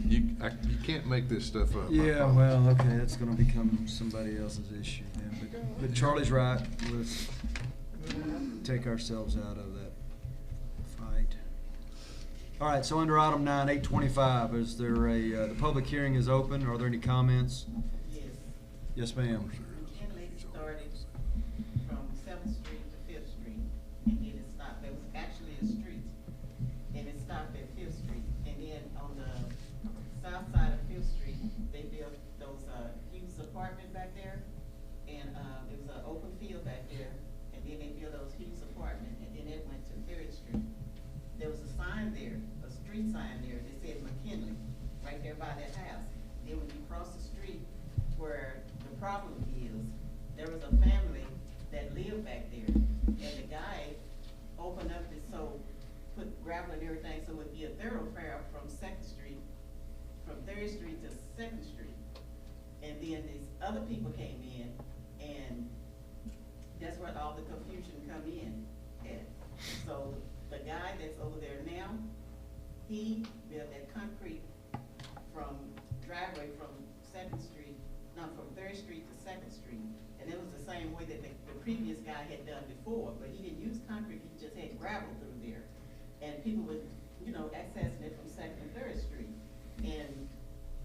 You can't make this stuff up. Yeah, well, okay, that's gonna become somebody else's issue then. But Charlie's right, let's take ourselves out of that fight. All right, so under item 9, 825, is there the public hearing is open. Are there any comments? Yes. Yes, ma'am. McKinley started from 7th Street to 5th Street, and then it stopped. There was actually a street, and it stopped at 5th Street. And then on the south side of 5th Street, they built those Hughes apartment back there, and it was an open field back there, and then they built those Hughes apartment, and then it went to 3rd Street. There was a sign there, a street sign there, that said McKinley, right there by that house. Then when you cross the street where the problem is, there was a family that lived back there, and the guy opened Third Street to Second Street. And then these other people came in, and that's where all the confusion come in at. So the guy that's over there now, he built that concrete from driveway from Second Street, no, from Third Street to Second Street. And it was the same way that the previous guy had done before, but he didn't use concrete, he just had gravel through there. And people would, accessing it from Second and Third Street. And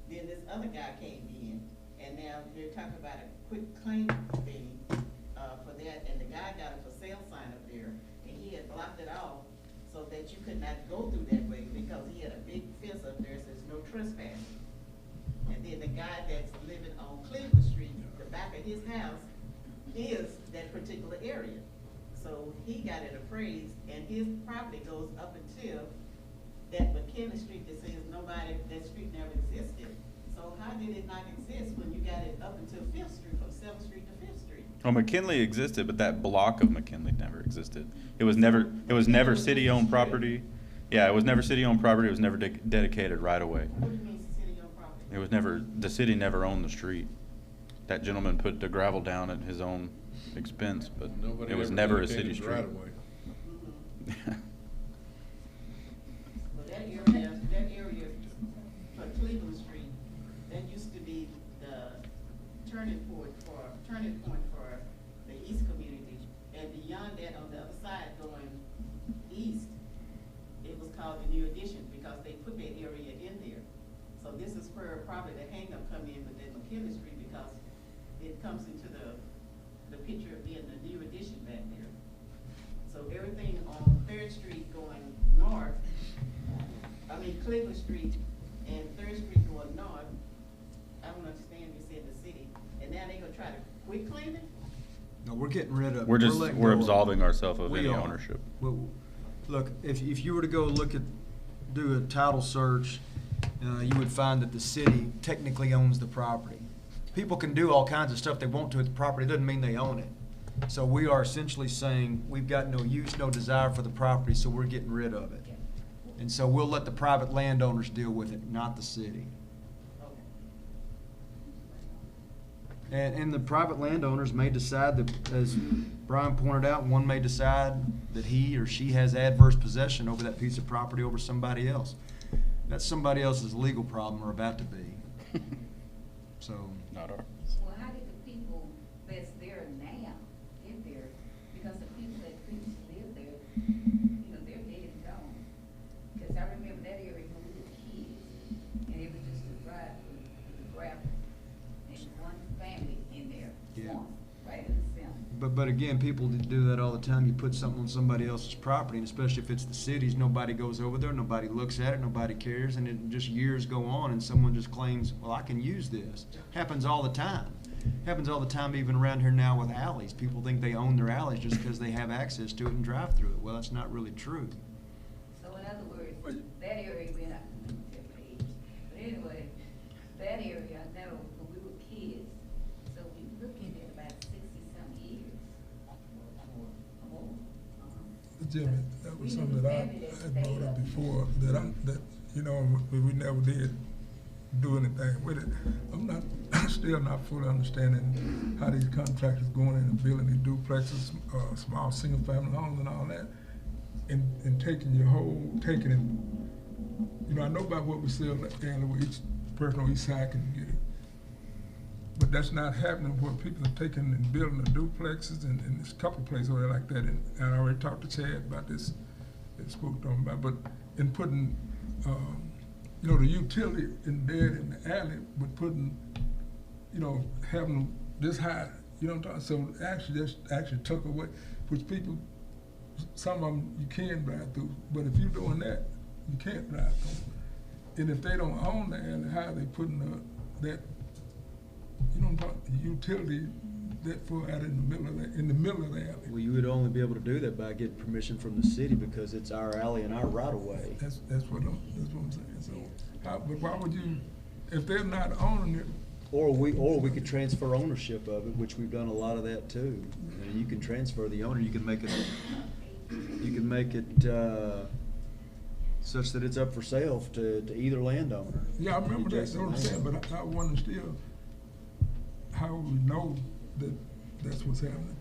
then this other guy came in, and now they're talking about a quick claim thing, for that, and the guy got a for sale sign up there, and he had blocked it off so that you could not go through that way, because he had a big fence up there, says no trespassing. And then the guy that's living on Cleveland Street, the back of his house is that particular area. So he got it appraised, and his property goes up until that McKinley Street that says that street never existed. So how did it not exist when you got it up until Fifth Street, from Seventh Street to Fifth Street? Well, McKinley existed, but that block of McKinley never existed. It was never city-owned property. Yeah, it was never city-owned property. It was never dedicated right away. What do you mean city-owned property? It was never, the city never owned the street. That gentleman put the gravel down at his own expense, but Nobody it was ever never a dedicated city the right street. of way. Well, that area for Cleveland Street, that used to be the turning point for the East community. And beyond that, on the other side going east, it was called the New Addition, because they put that area in there. So this is where probably the hang-up come in with that McKinley Street, because it comes into the picture of being the New Addition back there. So everything on Third Street going north, Cleveland Street and Third Street going north, I don't understand, you said the city, and now they gonna try to quit claim it? No, we're getting rid of. We're absolving ourselves of We any are. ownership. Look, if you were to go do a title search, you would find that the city technically owns the property. People can do all kinds of stuff they want to with the property, doesn't mean they own it. So we are essentially saying, we've got no use, no desire for the property, so we're getting rid of it. And so we'll let the private landowners deal with it, not the city. And the private landowners may decide that, as Brian pointed out, one may decide that he or she has adverse possession over that piece of property over somebody else. That's somebody else's legal problem, or about to be. So. Not ours. Well, how did the people that's there now get there? Because the people that previously lived there, they're dead and gone. Because I remember that area when we were kids, and it was just a drive through the gravel. And one family in there, Yeah. one, right in the center. But again, people do that all the time. You put something on somebody else's property, and especially if it's the city's, nobody goes over there, nobody looks at it, nobody cares, and it just years go on, and someone just claims, well, I can use this. Happens all the time. Happens all the time even around here now with alleys. People think they own their alleys just because they have access to it and drive through it. Well, that's not really true. So in other words, that area went up, but anyway, that area, I know when we were kids, so we looking at about 60-some years. Jimmy, that was something that I had brought up before, we never did do anything with it. I'm still not fully understanding how these contractors going in and building these duplexes, small single-family homes and all that, and taking it, I know about what we sell at the where each person on each side can get it. But that's not happening where people are taking and building the duplexes, and there's a couple places over there like that, and I already talked to Chad about this, and spoke to him about, but in putting, the utility in the alley, but putting, having them this high, you know what I'm talking, so actually took away, which people, some of them you can drive through, but if you're doing that, you can't drive through. And if they don't own the alley, how are they putting that, the utility that far out in the middle of the alley? Well, you would only be able to do that by getting permission from the city, because it's our alley and our right of way. That's what I'm saying. So, but why would you, if they're not owning it? Or we could transfer ownership of it, which we've done a lot of that too. And you can transfer the owner, you can make it such that it's up for sale to either landowner. Yeah, I remember that, Adjacent what I'm saying, landowner. but I wonder still, how would we know that that's what's happening?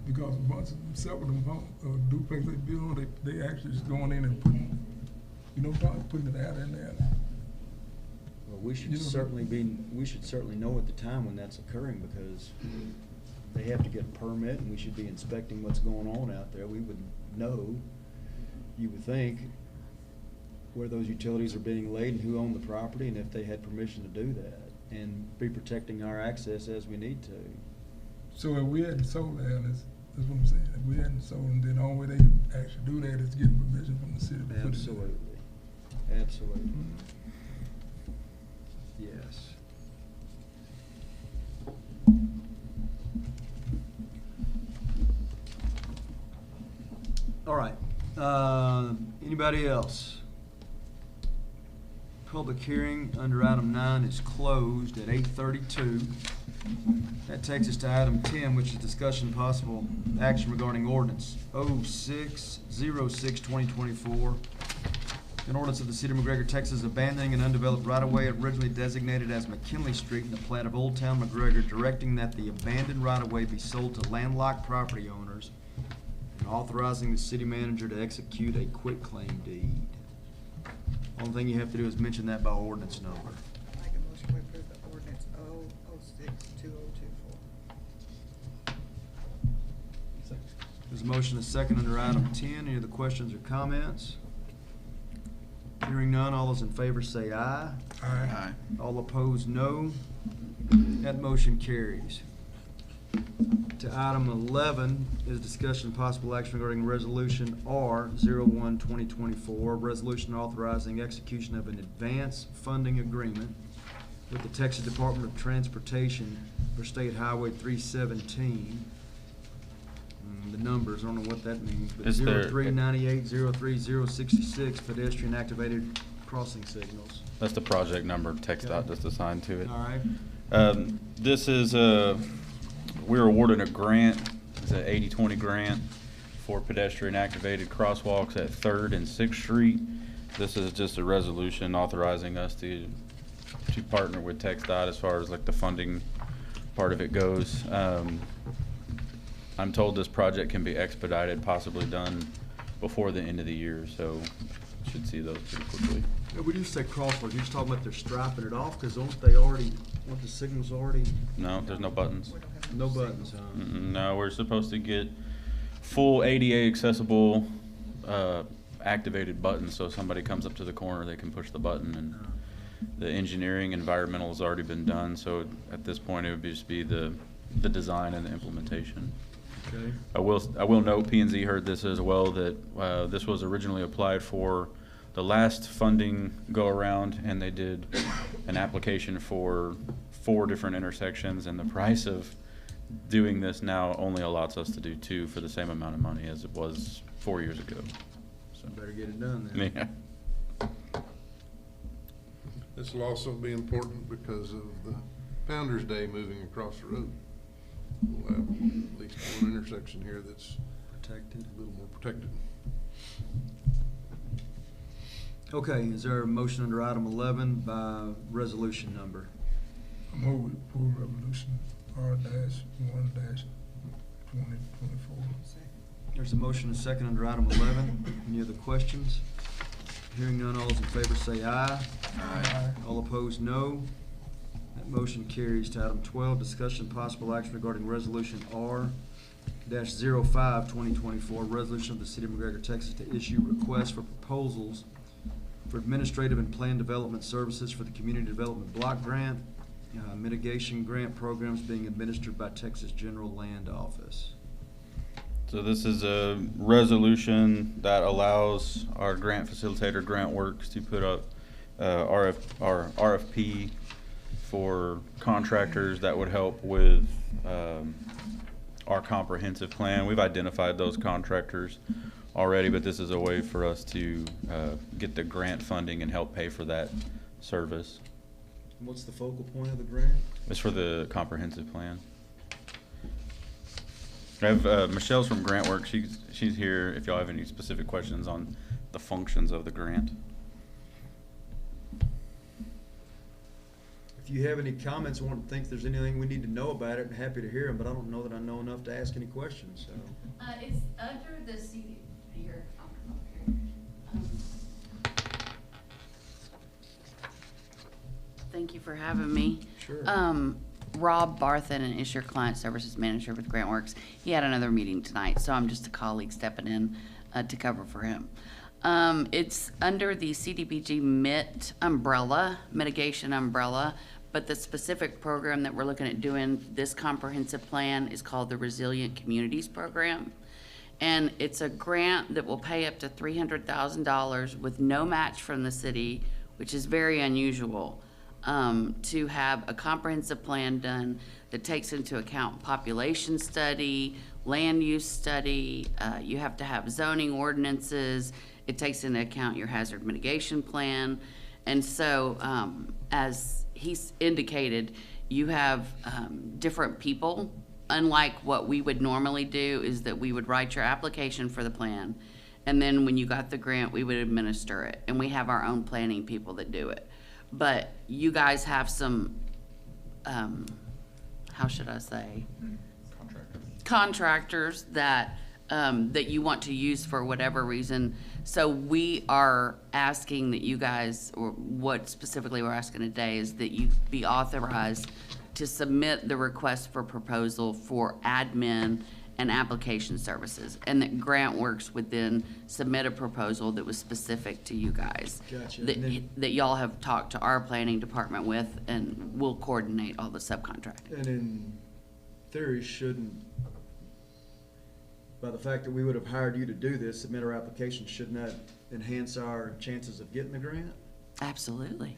Because a bunch of them, several of them home, duplex they build, they actually just going in and putting, you know, putting it out in there. Well, we should You know- we should certainly know at the time when that's occurring, because they have to get a permit, and we should be inspecting what's going on out there. We would know, you would think, where those utilities are being laid and who owned the property, and if they had permission to do that, and be protecting our access as we need to. So if we hadn't sold that, that's what I'm saying, if we hadn't sold, then the only way they could actually do that is get permission from the city to put it in. Absolutely. Absolutely. Yes. All right, anybody else? Public hearing under item 9 is closed at 8:32. That takes us to item 10, which is discussion and possible action regarding ordinance 0606-2024. An ordinance of the City of McGregor, Texas, abandoning an undeveloped right-of-way originally designated as McKinley Street in the plat of Old Town McGregor, directing that the abandoned right-of-way be sold to landlocked property owners, and authorizing the city manager to execute a quitclaim deed. Only thing you have to do is mention that by ordinance number. Make a motion to approve the ordinance 006-2024. There's a motion, a second under item 10. Any other questions or comments? Hearing none, all those in favor say aye. Aye. All opposed, no. That motion carries. To item 11 is discussion and possible action regarding resolution R-01-2024, resolution authorizing execution of an advance funding agreement with the Texas Department of Transportation for State Highway 317. The numbers, I don't know what that means, but Is there- 0398, 03066 pedestrian activated crossing signals. That's the project number TxDOT Okay. just assigned to it. All right. This is we were awarded a grant, it's an 80-20 grant for pedestrian activated crosswalks at 3rd and 6th Street. This is just a resolution authorizing us to partner with TxDOT as far as like the funding part of it goes. I'm told this project can be expedited, possibly done before the end of the year, so should see those pretty quickly. When you say crosswalk, you're just talking about they're striping it off, because aren't the signals already? No, there's no buttons. No buttons, huh? No, we're supposed to get full ADA accessible activated buttons, so if somebody comes up to the corner, they can push the button, and the engineering, environmental has already been done, so at this point, it would just be the design and the implementation. Okay. I will note, P&Z heard this as well, that this was originally applied for the last funding go-around, and they did an application for 4 different intersections, and the price of doing this now only allows us to do 2 for the same amount of money as it was 4 years ago. So Better get it done then. yeah. This will also be important because of the Founder's Day moving across the road. We'll have at least one intersection here that's Protected. a little more protected. Okay, is there a motion under item 11 by resolution number? I move we approve resolution R-1-2024. There's a motion, a second under item 11. Any other questions? Hearing none, all those in favor say aye. Aye. All opposed, no. That motion carries. To item 12, discussion and possible action regarding resolution R-05-2024, resolution of the City of McGregor, Texas to issue requests for proposals for administrative and plan development services for the Community Development Block Grant, mitigation grant programs being administered by Texas General Land Office. So this is a resolution that allows our grant facilitator, GrantWorks, to put up our RFP for contractors that would help with our comprehensive plan. We've identified those contractors already, but this is a way for us to get the grant funding and help pay for that service. What's the focal point of the grant? It's for the comprehensive plan. I have Michelle's from GrantWorks. She's here if y'all have any specific questions on the functions of the grant. if you have any comments or want to think there's anything we need to know about it, I'm happy to hear them, but I don't know that I know enough to ask any questions, so. It's under the CD here. I'll come up here. Thank you for having me. Sure. Rob Barthen is your client services manager with GrantWorks. He had another meeting tonight, so I'm just a colleague stepping in to cover for him. It's under the CDBG MIT umbrella, mitigation umbrella, but the specific program that we're looking at doing this comprehensive plan is called the Resilient Communities Program. And it's a grant that will pay up to $300,000 with no match from the city, which is very unusual, to have a comprehensive plan done that takes into account population study, land use study, you have to have zoning ordinances, it takes into account your hazard mitigation plan. And so, as he's indicated, you have different people. Unlike what we would normally do is that we would write your application for the plan, and then when you got the grant, we would administer it. And we have our own planning people that do it. But you guys have some, how should I say? Contractors that, that you want to use for whatever reason. So we are asking that you guys, or what specifically we're asking today, is that you be authorized to submit the request for proposal for admin and application services, and that GrantWorks would then submit a proposal that was specific to you guys. Gotcha. That y'all have talked to our planning department with, and we'll coordinate all the subcontracting. And in theory, shouldn't, by the fact that we would have hired you to do this, submit our application, shouldn't that enhance our chances of getting the grant? Absolutely.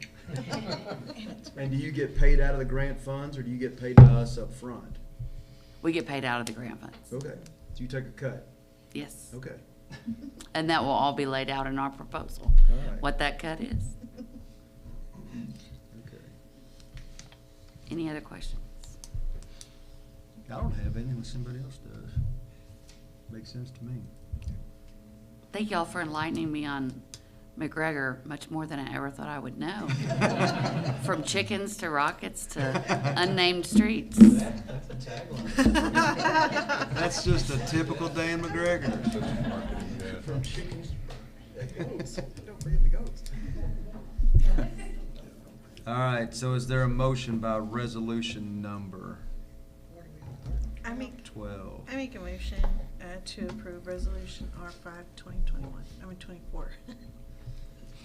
And do you get paid out of the grant funds, or do you get paid by us up front? We get paid out of the grant funds. Okay, so you take a cut? Yes. Okay. And that will all be laid out in our proposal, All right. what that cut is. Okay. Any other questions? I don't have any unless somebody else does. Makes sense to me. Thank y'all for enlightening me on McGregor much more than I ever thought I would know. From chickens to rockets to unnamed streets. That's a tagline. That's just a typical day in McGregor. From chickens. Goats. Don't forget the goats. All right, so is there a motion by resolution number I make 12? I make a motion to approve resolution R5 24.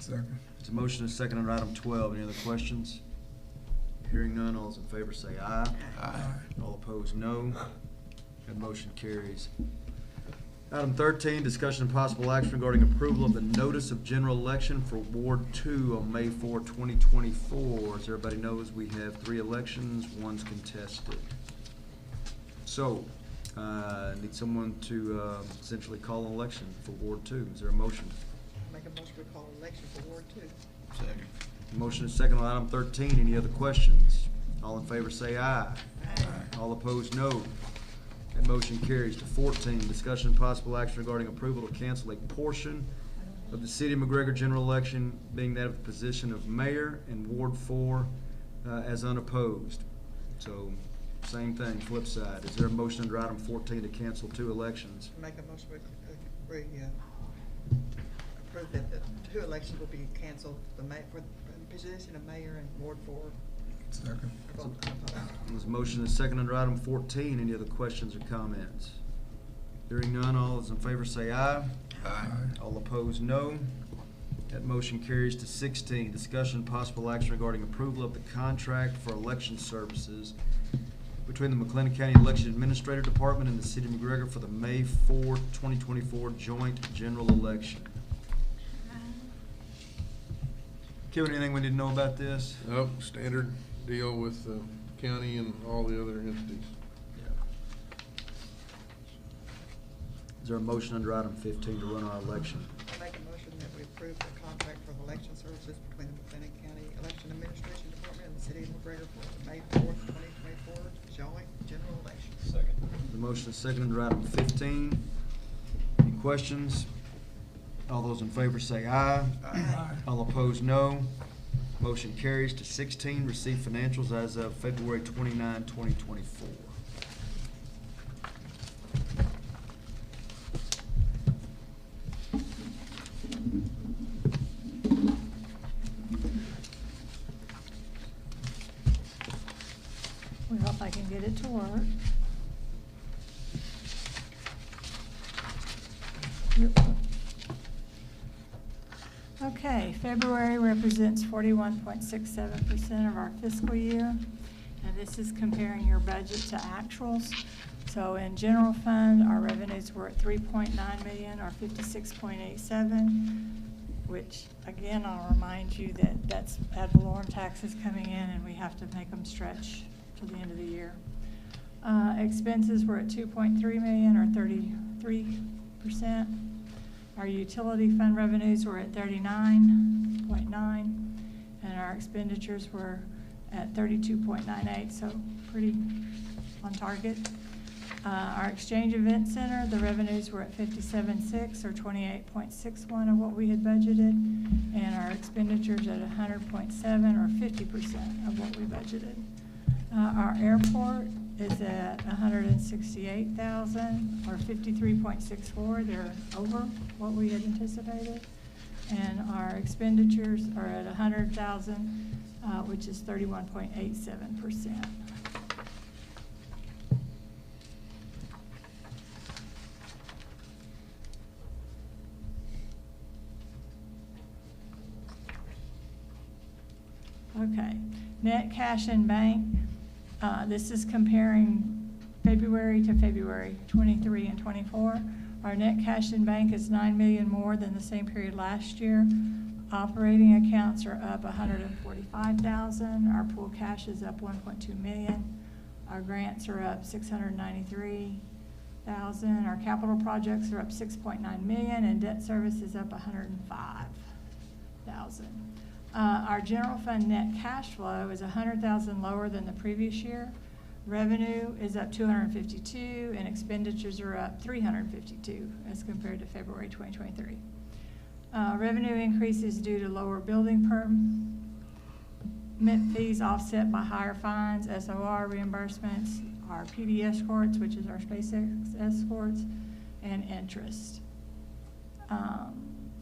Second. It's a motion and a second under item 12. Any other questions? Hearing none, all those in favor say aye. Aye. All opposed, no. That motion carries. Item 13, discussion and possible action regarding approval of the notice of general election for Ward 2 on May 4, 2024. As everybody knows, we have 3 elections, one's contested. So, need someone to essentially call an election for Ward 2. Is there a motion? Make a motion to call election for Ward 2. Second. Motion is second on item 13. Any other questions? All in favor say aye. Aye. All opposed, no. That motion carries. To 14, discussion and possible action regarding approval to cancel a portion of the City of McGregor general election, being that of the position of mayor in Ward 4 as unopposed. So, same thing, flip side. Is there a motion under item 14 to cancel 2 elections? Make a motion we approve that the 2 elections will be canceled, for the position of mayor in Ward 4. Second. There's a motion and a second under item 14. Any other questions or comments? Hearing none, all those in favor say aye. Aye. All opposed, no. That motion carries. To 16, discussion and possible action regarding approval of the contract for election services between the McLennan County Election Administrator Department and the City of McGregor for the May 4, 2024 joint general election. Kevin, anything we need to know about this? Nope, standard deal with the county and all the other entities. Is there a motion under item 15 to run our election? Make a motion that we approve the contract for the election services between the McLennan County Election Administration Department and the City of McGregor for the May 4th, 2024 joint general election. Second. The motion is second under item 15. Any questions? All those in favor say aye. Aye. All opposed, no. Motion carries to 16, receive financials as of February 29, 2024. Well, if I can get it to work. Okay, February represents 41.67% of our fiscal year, and this is comparing your budget to actuals. So in general fund, our revenues were at 3.9 million, or 56.87, which, again, I'll remind you that that's ad valorem taxes coming in, and we have to make them stretch to the end of the year. Expenses were at 2.3 million, or 33%. Our utility fund revenues were at 39.9, and our expenditures were at 32.98, so pretty on target. Our Exchange Event Center, the revenues were at 57.6, or 28.61 of what we had budgeted, and our expenditures at 100.7, or 50% of what we budgeted. Our airport is at 168,000, or 53.64. They're over what we had anticipated. And our expenditures are at 100,000, which is 31.87%. Okay, net cash in bank. This is comparing February to February 23 and 24. Our net cash in bank is 9 million more than the same period last year. Operating accounts are up 145,000. Our pool cash is up 1.2 million. Our grants are up 693,000. Our capital projects are up 6.9 million, and debt service is up 105,000. Our general fund net cash flow is 100,000 lower than the previous year. Revenue is up 252, and expenditures are up 352 as compared to February 2023. Revenue increases due to lower building permit fees offset by higher fines, SOR reimbursements, our PD escorts, which is our SpaceX escorts, and interest.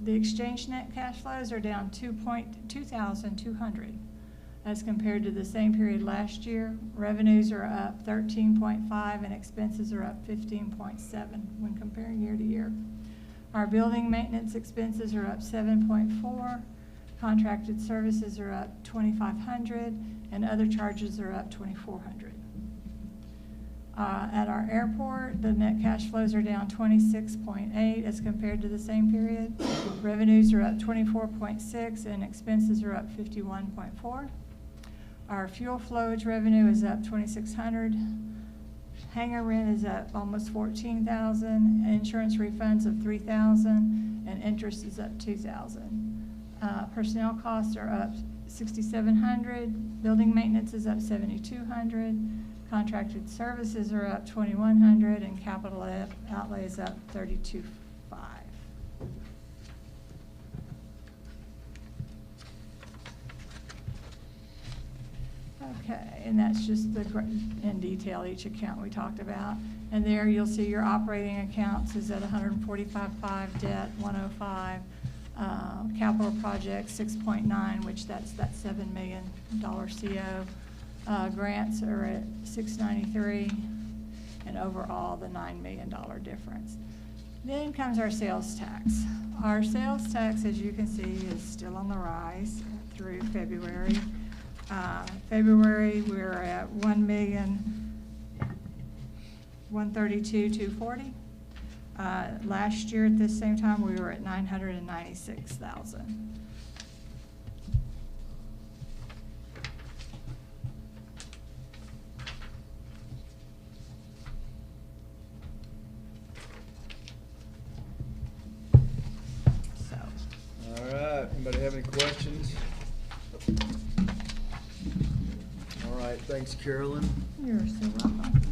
The exchange net cash flows are down 2,200 as compared to the same period last year. Revenues are up 13.5 and expenses are up 15.7 when comparing year to year. Our building maintenance expenses are up 7.4, contracted services are up 2,500, and other charges are up 2,400. At our airport, the net cash flows are down 26.8 as compared to the same period. Revenues are up 24.6 and expenses are up 51.4. Our fuel flowage revenue is up 2,600. Hangar rent is up almost 14,000. Insurance refunds of 3,000, and interest is up 2,000. Personnel costs are up 6,700. Building maintenance is up 7,200. Contracted services are up 2,100, and capital outlay is up 32.5. Okay, and that's just the in detail each account we talked about. And there you'll see your operating accounts is at 145.5, debt 105, capital projects 6.9, which that's that $7 million CO. Grants are at 693, and overall the $9 million difference. Then comes our sales tax. Our sales tax, as you can see, is still on the rise through February. February we're at 1,132,240. Last year at this same time we were at 996,000. All right, anybody have any questions? All right, thanks, Carolyn. You're so welcome.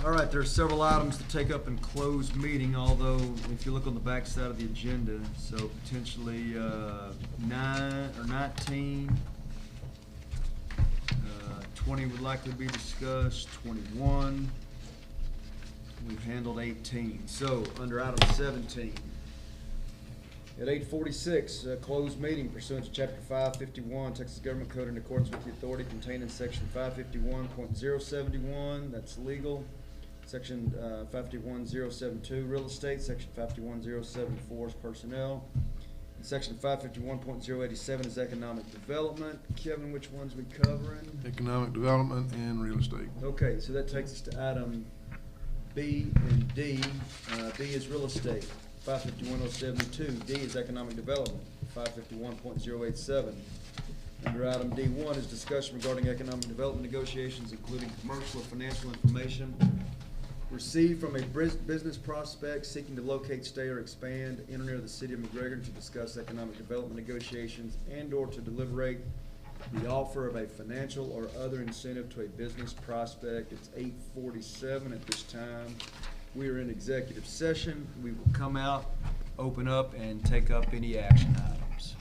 All right, there are several items to take up in closed meeting, although if you look on the back side of the agenda, so potentially 9 or 19, 20 would likely be discussed, 21. We've handled 18. So, under item 17, at 8:46, closed meeting pursuant to Chapter 551, Texas Government Code in accordance with the authority contained in Section 551.071, that's legal. Section 551.072, real estate. Section 551.074 is personnel. And Section 551.087 is economic development. Kevin, which ones we covering? Economic development and real estate. Okay, so that takes us to item B and D. B is real estate, 551.072. D is economic development, 551.087. Under item D1 is discussion regarding economic development negotiations, including commercial or financial information received from a business prospect seeking to locate, stay, or expand in or near the city of McGregor to discuss economic development negotiations and/or to deliberate the offer of a financial or other incentive to a business prospect. It's 8:47 at this time. We are in executive session. We will come out, open up, and take up any action items.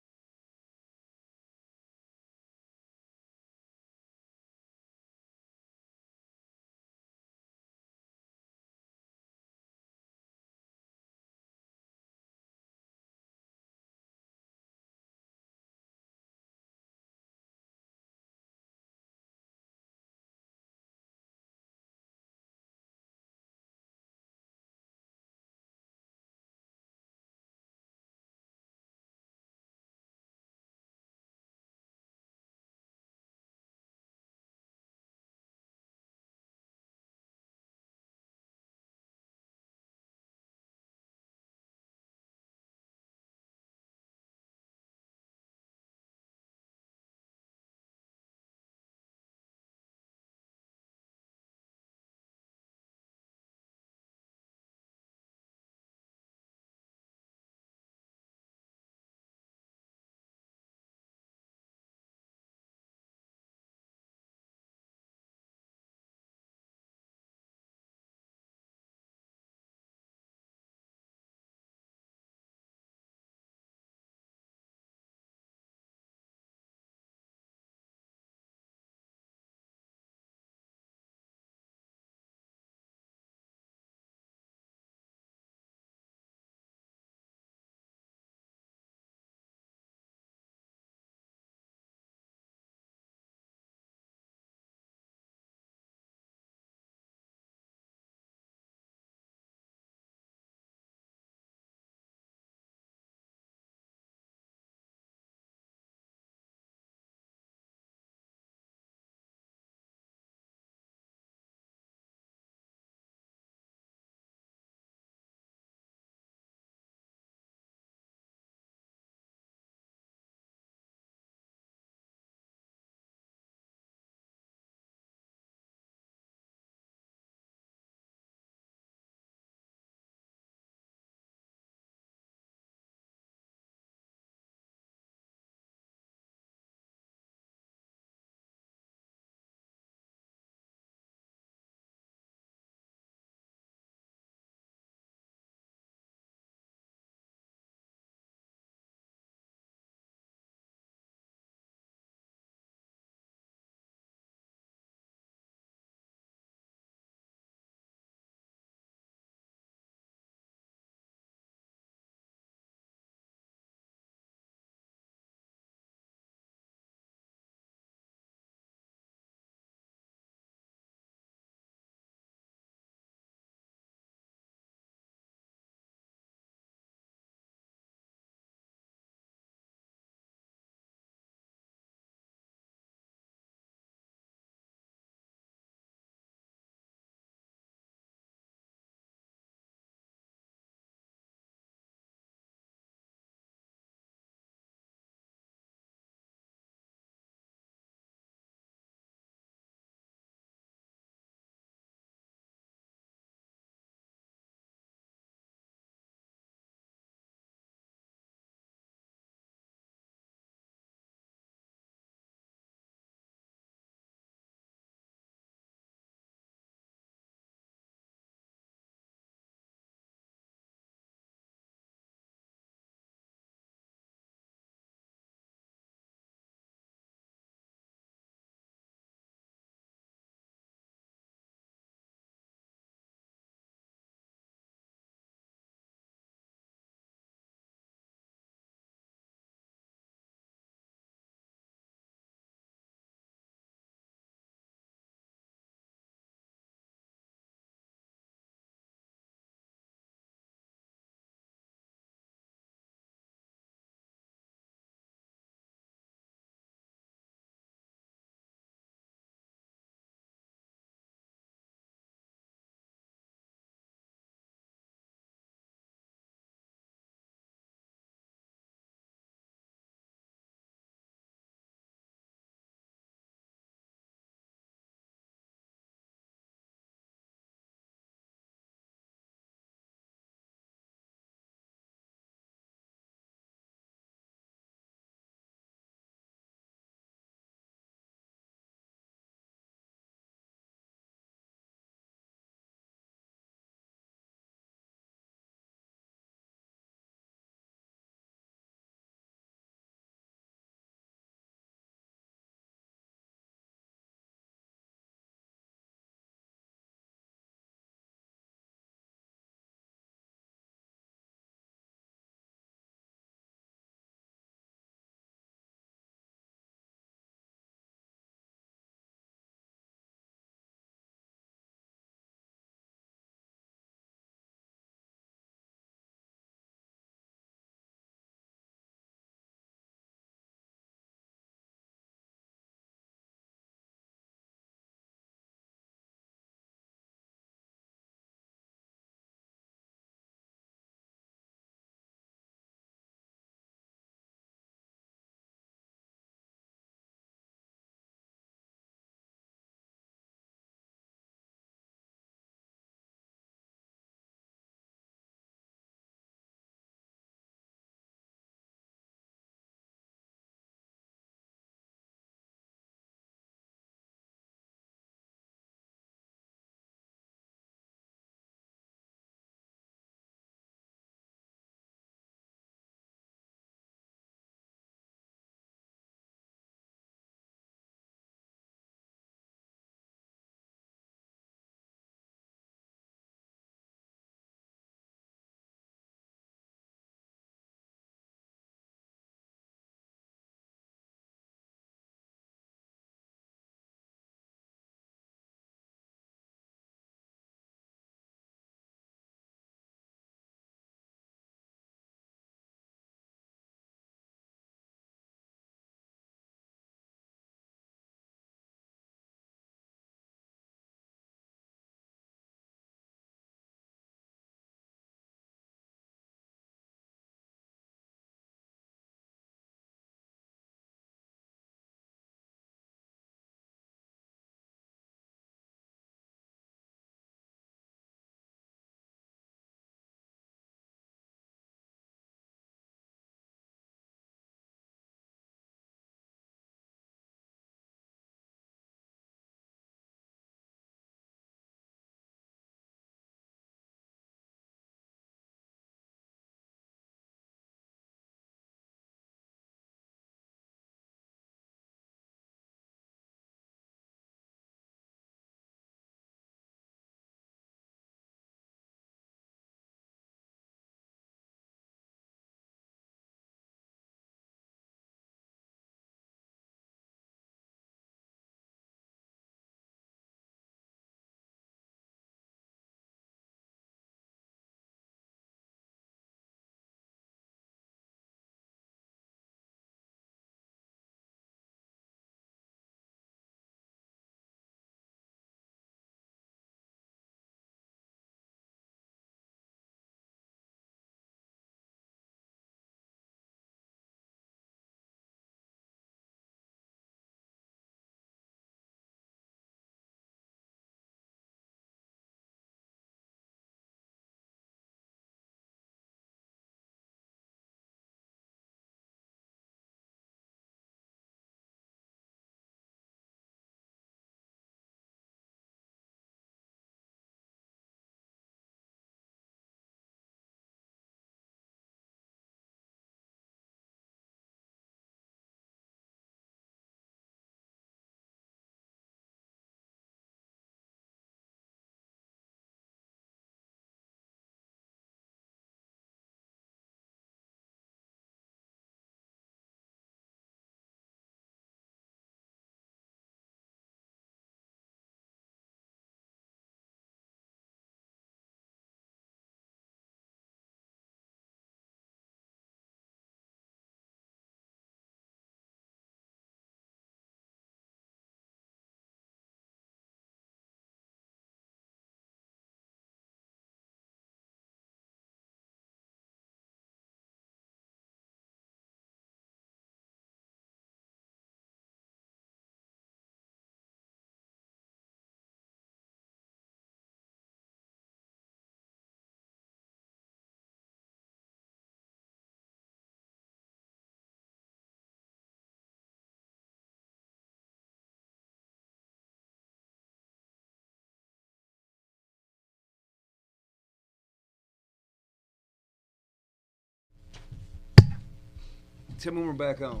Tell me when we're back on.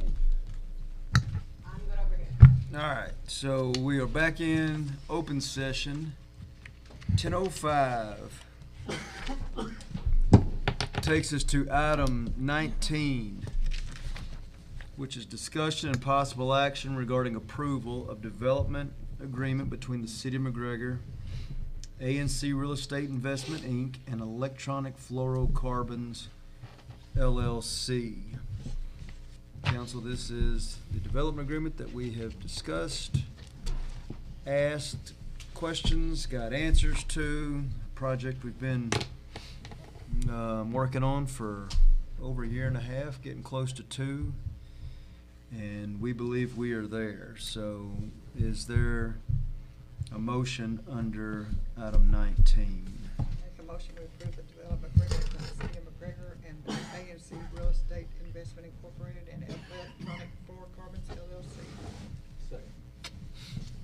I'm good over here. All right, so we are back in open session, 10:05. Takes us to item 19, which is discussion and possible action regarding approval of development agreement between the City of McGregor, ANC Real Estate Investment, Inc., and Electronic Fluorocarbons, LLC. Council, this is the development agreement that we have discussed, asked questions, got answers to, project we've been working on for over a year and a half, getting close to 2, and we believe we are there. So is there a motion under item 19? Make a motion to approve the development agreement between the City of McGregor and ANC Real Estate Investment Incorporated and Electronic Fluorocarbons LLC.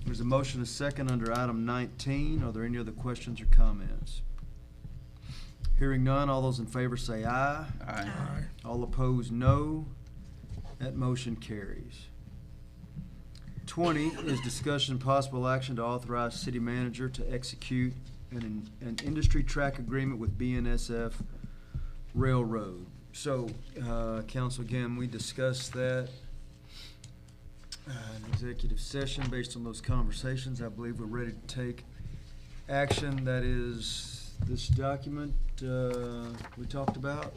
There's a motion, a second under item 19. Are there any other questions or comments? Hearing none, all those in favor say aye. Aye. All opposed, no. That motion carries. 20 is discussion and possible action to authorize city manager to execute an industry track agreement with BNSF Railroad. So, council, again, we discussed that in executive session. Based on those conversations, I believe we're ready to take action. That is this document we talked about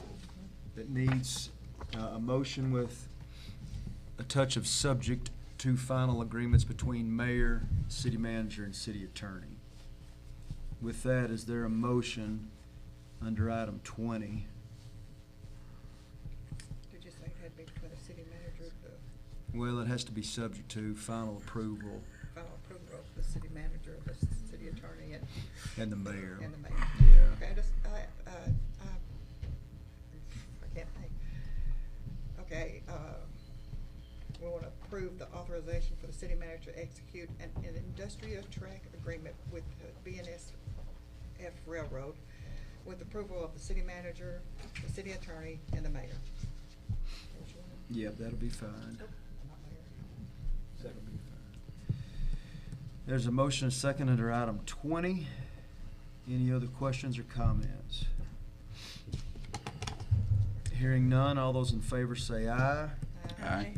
that needs a motion with a touch of subject to final agreements between mayor, city manager, and city attorney. With that, is there a motion under item 20? Did you say it had to be between the city manager, the Well, it has to be subject to final approval final approval of the city manager, the city attorney, and the mayor. and the mayor? Yeah. Okay, I can't think. Okay, we want to approve the authorization for the city manager to execute an industrial track agreement with BNSF Railroad with approval of the city manager, the city attorney, and the mayor. Yep, that'll be fine. Nope, not mayor. That'll be fine. There's a motion, a second under item 20. Any other questions or comments? Hearing none, all those in favor say aye. Aye.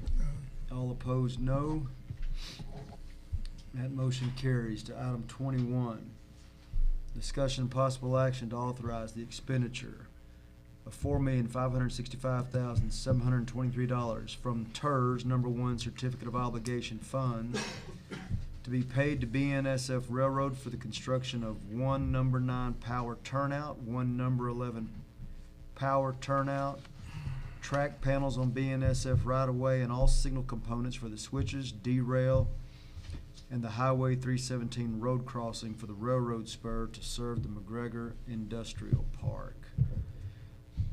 All opposed, no. That motion carries. To item 21. Discussion and possible action to authorize the expenditure of $4,565,723 from TERS #1 Certificate of Obligation Fund to be paid to BNSF Railroad for the construction of 1 number 9 power turnout, 1 number 11 power turnout, track panels on BNSF right-of-way, and all signal components for the switches, derail, and the Highway 317 road crossing for the railroad spur to serve the McGregor Industrial Park.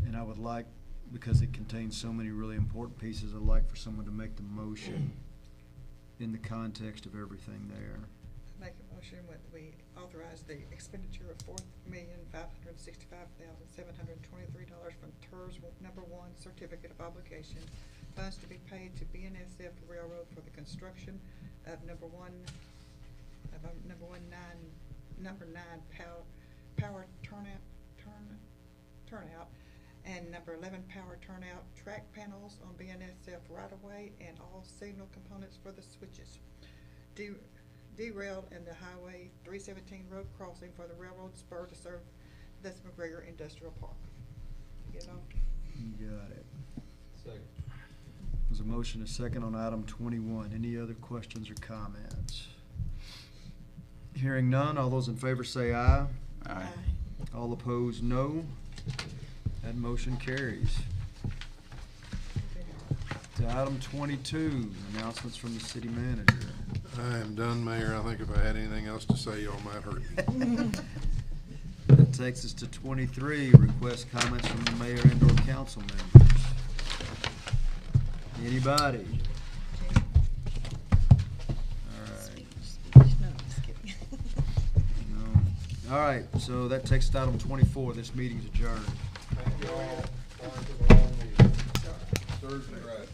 And I would like, because it contains so many really important pieces, I'd like for someone to make the motion in the context of everything there. Make a motion that we authorize the expenditure of $4,565,723 from TERS #1 Certificate of Obligation funds to be paid to BNSF Railroad for the construction of number 9 power turnout and number 11 power turnout track panels on BNSF right-of-way and all signal components for the switches. Derailed in the Highway 317 road crossing for the railroad spur to serve this McGregor Industrial Park. Get it off? You got it. Second. There's a motion, a second on item 21. Any other questions or comments? Hearing none, all those in favor say aye. Aye. All opposed, no. That motion carries. To item 22, announcements from the city manager. I am done, Mayor. I think if I had anything else to say, y'all might hurt me. That takes us to 23, request comments from the mayor and/or council members. Anybody? All right. No, I'm just kidding. No. All right, so that takes us to item 24. This meeting's adjourned. Thank you all. Time for the long meeting. Serves me right.